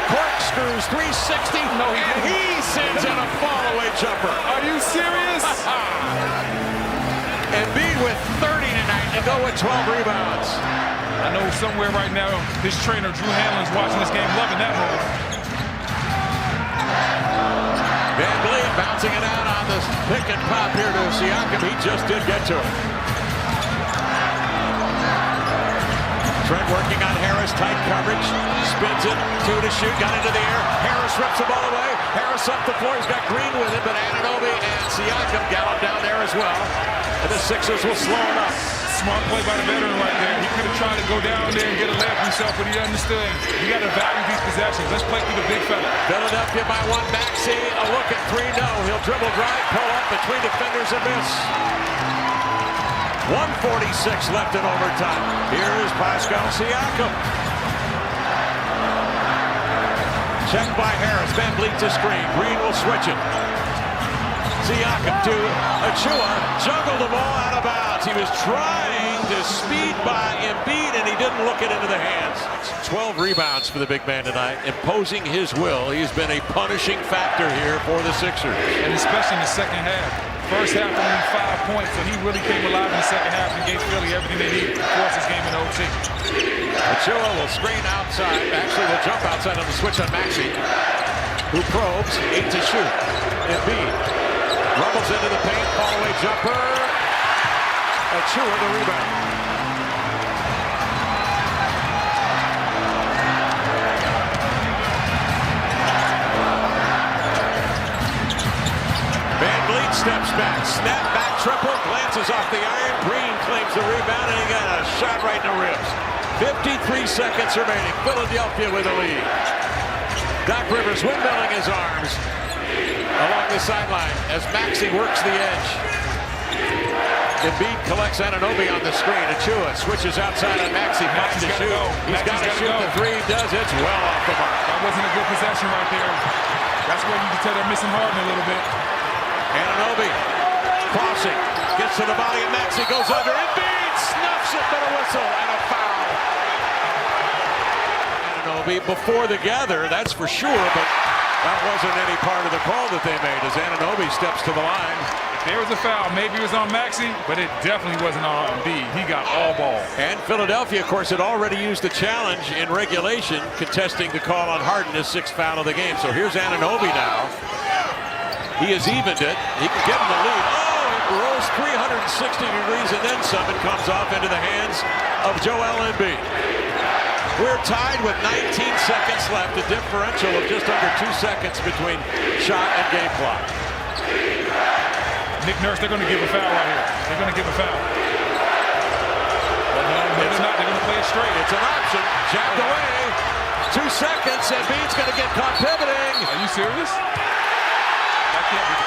Corkscrews 360. No, and he sends in a fall-away jumper. Are you serious? Embiid with 30 tonight to go with 12 rebounds. I know somewhere right now his trainer Drew Hanlon's watching this game, loving that move. Van Vliet bouncing it out on this pick and pop here to Siakam. He just did get to it. Trent working on Harris, tight coverage, spins it, 2 to shoot, got into the air. Harris rips the ball away. Harris up the floor, he's got Green with him, but Anunoby and Siakam gallop down there as well. And the Sixers will slow it up. Smart play by the veteran right there. He could have tried to go down there and get a layup himself, but he understood. You got to value these possessions. Let's play through the big fella. Philadelphia by 1. Maxey, a look at 3, no. He'll dribble drive, pull up between defenders and miss. 1:46 left in overtime. Here is Pascal Siakam. Checked by Harris. Van Vliet to screen. Green will switch it. Siakam to Achua. Juggled the ball out of bounds. He was trying to speed by Embiid, and he didn't look it into the hands. 12 rebounds for the big man tonight. Imposing his will. He's been a punishing factor here for the Sixers. And especially in the second half. First half only 5 points, so he really came alive in the second half and gave Philly everything they needed to force this game in OT. Achua will screen outside. Actually, will jump outside on the switch on Maxey, who probes. 8 to shoot. Embiid rumbles into the paint. Fall-away jumper. Achua the rebound. Van Vliet steps back, snap back triple, glances off the iron. Green claims the rebound, and he got a shot right in the ribs. 53 seconds remaining. Philadelphia with the lead. Doc Rivers windmilling his arms along the sideline as Maxey works the edge. Embiid collects Anunoby on the screen. Achua switches outside on Maxey. Finds to shoot. He's got to shoot the 3. Does. It's well off the mark. That wasn't a good possession right there. That's where you can tell they're missing Harden a little bit. Anunoby crossing, gets to the body of Maxey, goes under. Embiid snuffs it, but a whistle and a foul. Anunoby before the gather, that's for sure, but that wasn't any part of the call that they made as Anunoby steps to the line. If there was a foul, maybe it was on Maxey, but it definitely wasn't on Embiid. He got all ball. And Philadelphia, of course, had already used the challenge in regulation, contesting the call on Harden, his 6th foul of the game. So here's Anunoby now. He has evened it. He can get him the lead. Oh, almost 360 degrees and then some. It comes off into the hands of Joel Embiid. We're tied with 19 seconds left, a differential of just under 2 seconds between shot and game clock. Nick Nurse, they're going to give a foul right here. They're going to give a foul. Well, no, they're not. They're going to play it straight. It's an option. Jacked away. 2 seconds. Embiid's going to get caught pivoting. Are you serious?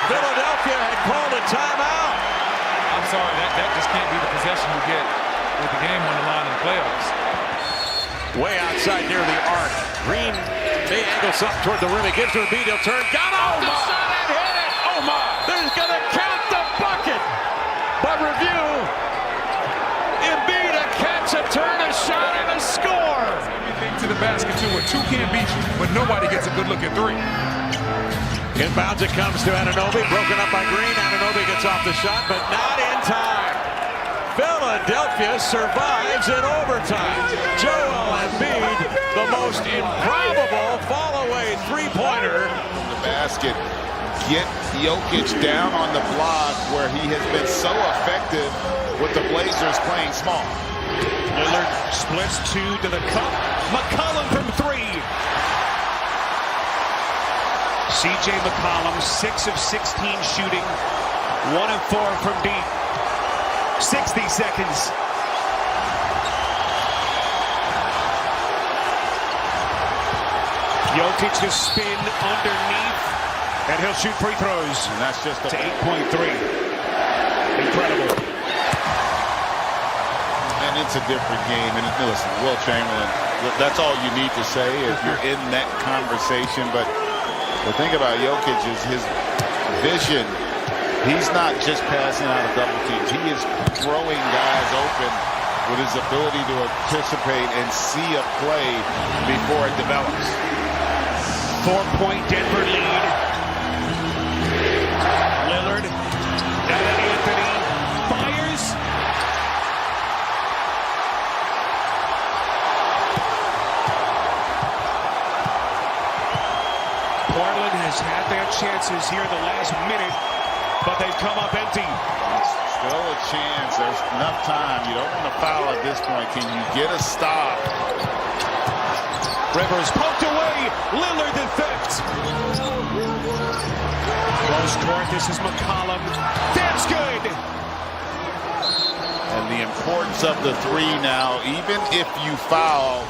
Philadelphia had called a timeout. I'm sorry. That just can't be the possession you get with the game on the line in the playoffs. Way outside near the arc. Green may angle something toward the rim. He gives to Embiid. He'll turn. Got off the shot and hit it. Oh my! There's going to count the bucket. But review. Embiid a catch, a turn, a shot, and a score. Everything to the basket too. Where two can't beat you, but nobody gets a good look at three. Inbounds it comes to Anunoby. Broken up by Green. Anunoby gets off the shot, but not in time. Philadelphia survives in overtime. Joel Embiid, the most improbable fall-away three-pointer. The basket. Get Jokic down on the block where he has been so effective with the Blazers playing small. Lillard splits two to the cup. McCollum from three. C.J. McCollum, 6 of 16 shooting, 1 of 4 from deep. 60 seconds. Jokic to spin underneath, and he'll shoot free throws. And that's just to 8.3. Incredible. And it's a different game. And listen, Will Chamberlain, that's all you need to say if you're in that conversation. But the thing about Jokic is his vision. He's not just passing out of double teams. He is throwing guys open with his ability to anticipate and see a play before it develops. 4-point Denver lead. Lillard down to Anthony. Fires. Portland has had their chances here in the last minute, but they've come up empty. Still a chance. There's enough time. You don't want to foul at this point. Can you get a stop? Rivers poked away. Lillard the theft. Close court. This is McCollum. That's good. And the importance of the three now, even if you foul,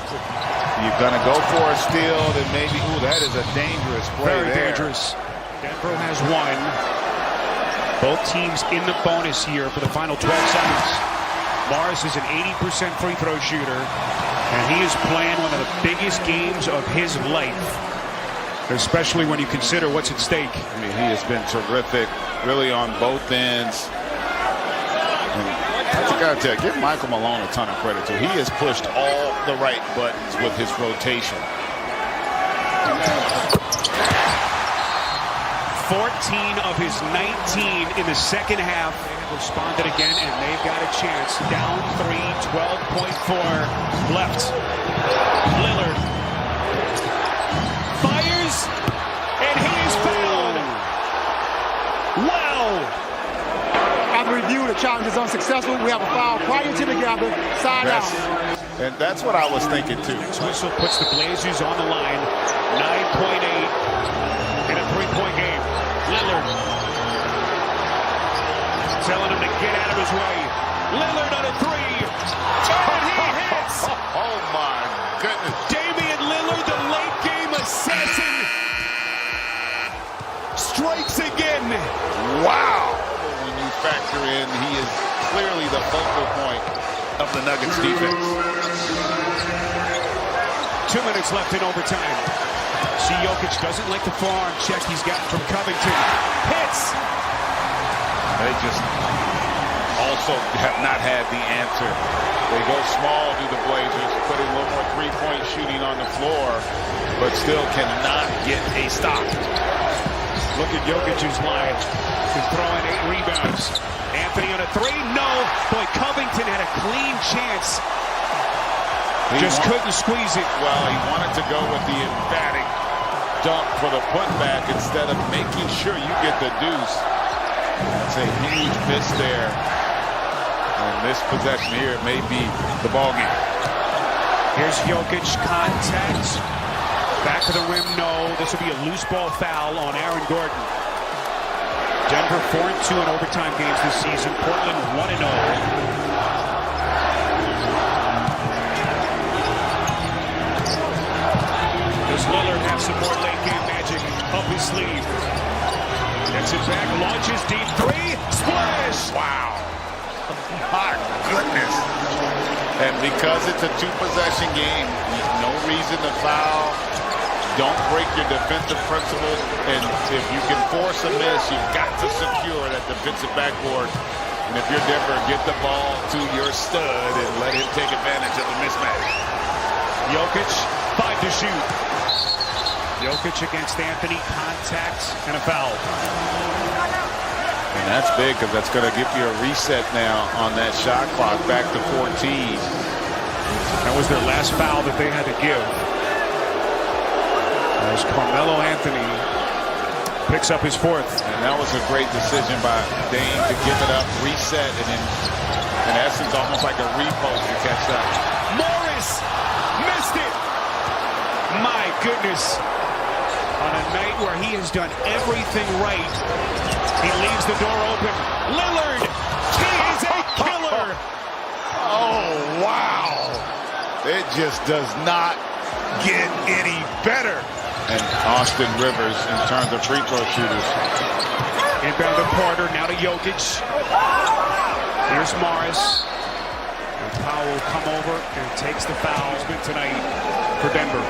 you're going to go for a steal, then maybe, ooh, that is a dangerous play. Very dangerous. Denver has won. Both teams in the bonus here for the final 12 seconds. Morris is an 80% free throw shooter, and he is playing one of the biggest games of his life, especially when you consider what's at stake. I mean, he has been terrific, really on both ends. And I got to tell you, give Michael Malone a ton of credit, too. He has pushed all the right buttons with his rotation. 14 of his 19 in the second half. They have responded again, and they've got a chance. Down 3, 12.4 left. Lillard fires, and he is fouled. Wow. After review, the challenge is unsuccessful. We have a foul prior to the gather, side out. And that's what I was thinking, too. This whistle puts the Blazers on the line. 9.8 in a three-point game. Lillard telling him to get out of his way. Lillard on a three. And he hits. Oh, my goodness. Damian Lillard, the late game assassin, strikes again. Wow. When you factor in, he is clearly the focal point of the Nuggets defense. 2 minutes left in overtime. See, Jokic doesn't like the forearm check he's got from Covington. Hits! They just also have not had the answer. They go small to the Blazers, putting a little more three-point shooting on the floor, but still cannot get a stop. Look at Jokic's line. He's throwing 8 rebounds. Anthony on a three. No. Boy, Covington had a clean chance. Just couldn't squeeze it. Well, he wanted to go with the emphatic dunk for the putback instead of making sure you get the deuce. That's a huge miss there. And this possession here may be the ball game. Here's Jokic, contact. Back to the rim, no. This will be a loose ball foul on Aaron Gordon. Denver 4-2 in overtime games this season. Portland 1-0. Does Lillard have some more late game magic up his sleeve? Gets it back, launches deep three, splash! Wow. My goodness. And because it's a two-possession game, no reason to foul. Don't break your defensive principles. And if you can force a miss, you've got to secure that defensive backboard. And if you're Denver, get the ball to your stud and let him take advantage of the mismatch. Jokic, 5 to shoot. Jokic against Anthony, contact and a foul. And that's big because that's going to give you a reset now on that shot clock back to 14. That was their last foul that they had to give. As Carmelo Anthony picks up his 4th. And that was a great decision by Dame to give it up, reset, and in essence almost like a repost to catch that. Morris missed it. My goodness. On a night where he has done everything right, he leaves the door open. Lillard, he is a killer. Oh, wow. It just does not get any better. And Austin Rivers in terms of free throw shooters. Inbound to Porter, now to Jokic. Here's Morris. And Powell will come over and takes the foul tonight for Denver.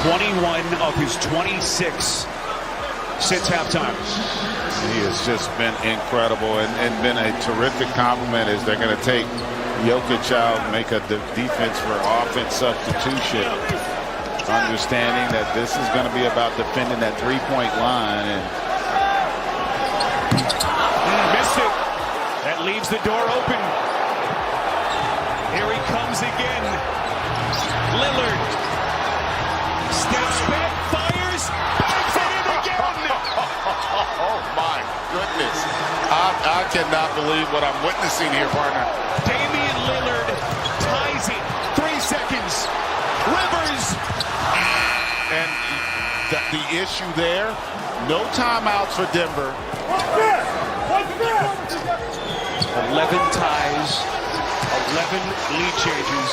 21 of his 26 since halftime. He has just been incredible and been a terrific compliment as they're going to take Jokic out, make a defense for offense substitution. Understanding that this is going to be about defending that three-point line. And missed it. That leaves the door open. Here he comes again. Lillard. Steps back, fires, bangs it in again. Oh my goodness. I cannot believe what I'm witnessing here, partner. Damian Lillard ties it. 3 seconds. Rivers. And the issue there, no timeouts for Denver. 11 ties, 11 lead changes.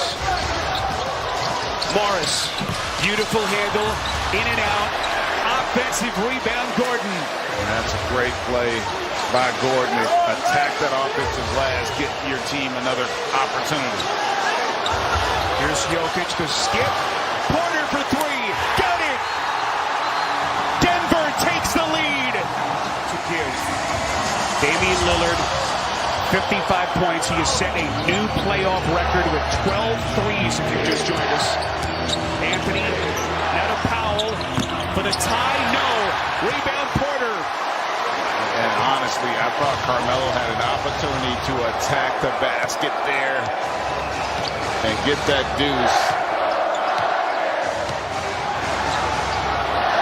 Morris, beautiful handle, in and out. Offensive rebound, Gordon. And that's a great play by Gordon to attack that offensive glass, get your team another opportunity. Here's Jokic to skip. Porter for 3. Got it! Denver takes the lead. To give. Damian Lillard, 55 points. He has set a new playoff record with 12 threes if you just joined us. Anthony, now to Powell for the tie. No. Rebound Porter. And honestly, I thought Carmelo had an opportunity to attack the basket there and get that deuce.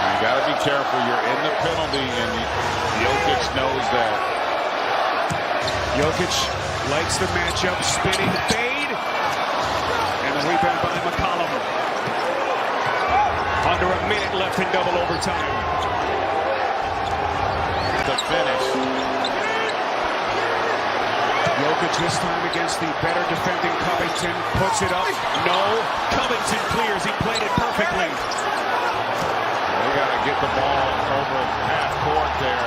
You got to be careful. You're in the penalty, and Jokic knows that. Jokic likes the matchup, spinning fade, and the rebound by McCollum. Under a minute left in double overtime. The finish. Jokic this time against the better defending Covington. Puts it up. No. Covington clears. He played it perfectly. They got to get the ball over half court there.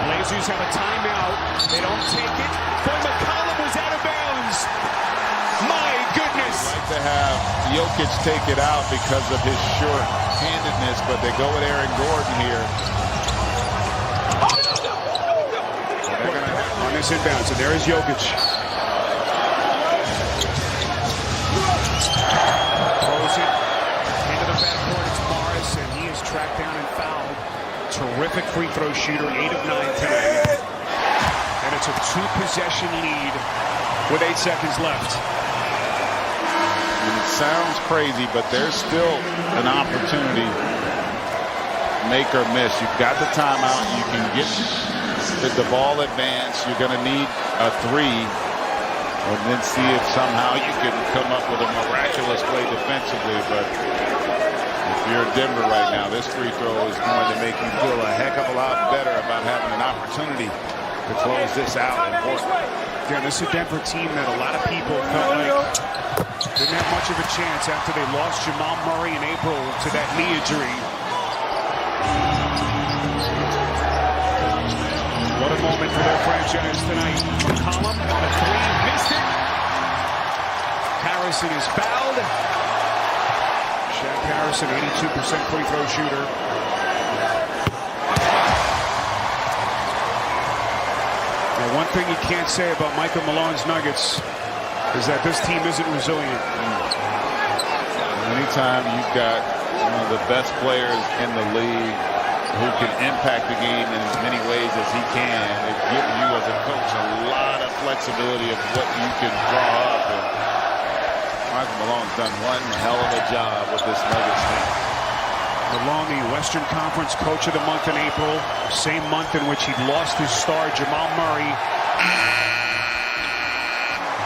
Blazers have a timeout. They don't take it. But McCollum was out of bounds. My goodness. I'd like to have Jokic take it out because of his short-handedness, but they go with Aaron Gordon here. On this inbound, so there is Jokic. Throws it into the backcourt. It's Morris, and he is tracked down and fouled. Terrific free throw shooter, 8 of 9 tonight. And it's a 2-possession lead with 8 seconds left. And it sounds crazy, but there's still an opportunity. make or miss. You've got the timeout. You can get the ball advanced. You're going to need a 3. And then see if somehow you can come up with a miraculous play defensively. But if you're Denver right now, this free throw is going to make you feel a heck of a lot better about having an opportunity to close this out. Yeah, this is a Denver team that a lot of people felt like didn't have much of a chance after they lost Jamal Murray in April to that knee injury. What a moment for their franchise tonight. McCollum on a 3, missed it. Harrison is fouled. Shaq Harrison, 82% free throw shooter. Now, one thing you can't say about Michael Malone's Nuggets is that this team isn't resilient. Anytime you've got one of the best players in the league who can impact the game in as many ways as he can, it gives you as a coach a lot of flexibility of what you can draw up. And Michael Malone's done one hell of a job with this Nuggets team. Malone, the Western Conference Coach of the Month in April, same month in which he lost his star Jamal Murray.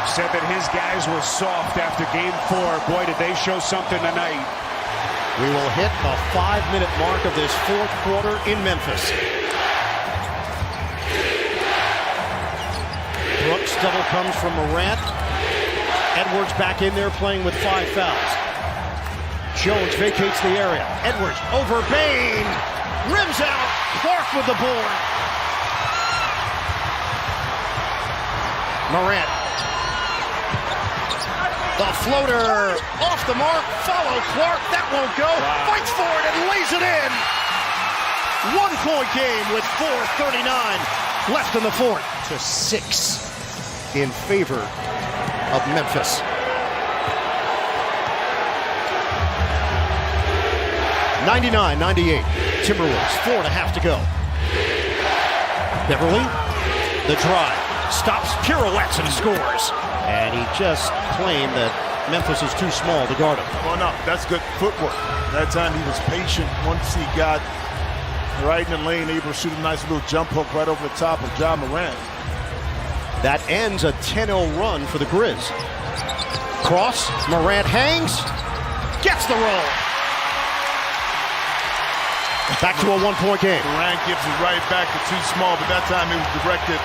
Said that his guys were soft after Game 4. Boy, did they show something tonight. We will hit the 5-minute mark of this fourth quarter in Memphis. Brooks double comes from Morant. Edwards back in there playing with 5 fouls. Jones vacates the area. Edwards over Bain. Rims out. Clark with the board. Morant. The floater off the mark. Follow Clark. That won't go. Fights for it and lays it in. 1-point game with 4:39 left in the fourth. To 6 in favor of Memphis. 99-98. Timberwolves, 4.5 to go. Beverly, the drive. Stops, pirouettes, and scores. And he just claimed that Memphis is too small to guard him. Well, no, that's good footwork. That time he was patient. Once he got right in the lane, able to shoot a nice little jump hook right over the top of Ja Morant. That ends a 10-0 run for the Grizz. Cross, Morant hangs, gets the roll. Back to a 1-point game. Morant gives it right back to too small, but that time it was directed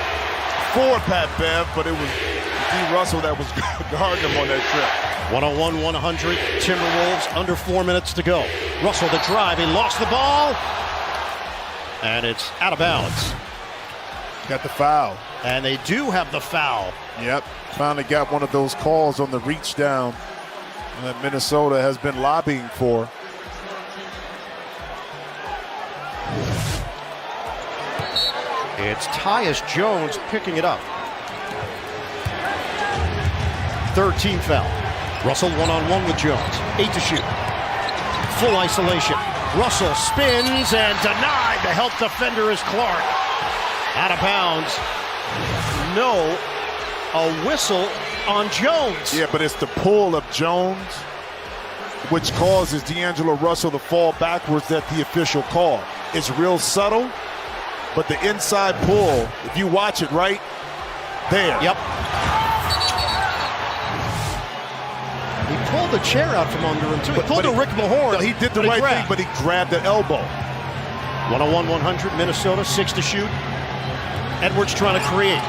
for Pat Bev, but it was D. Russell that was guarding him on that trip. 101-100, Timberwolves, under 4 minutes to go. Russell the drive, he lost the ball, and it's out of bounds. Got the foul. And they do have the foul. Yep, finally got one of those calls on the reach down that Minnesota has been lobbying for. It's Tyus Jones picking it up. Third team foul. Russell one-on-one with Jones. 8 to shoot. Full isolation. Russell spins and denied. The help defender is Clark. Out of bounds. No, a whistle on Jones. Yeah, but it's the pull of Jones, which causes D'Angelo Russell to fall backwards at the official call. It's real subtle, but the inside pull, if you watch it right there. Yep. He pulled the chair out from under him, too. He pulled a Rick Mahorn. No, he did the right thing, but he grabbed the elbow. 101-100, Minnesota, 6 to shoot. Edwards trying to create.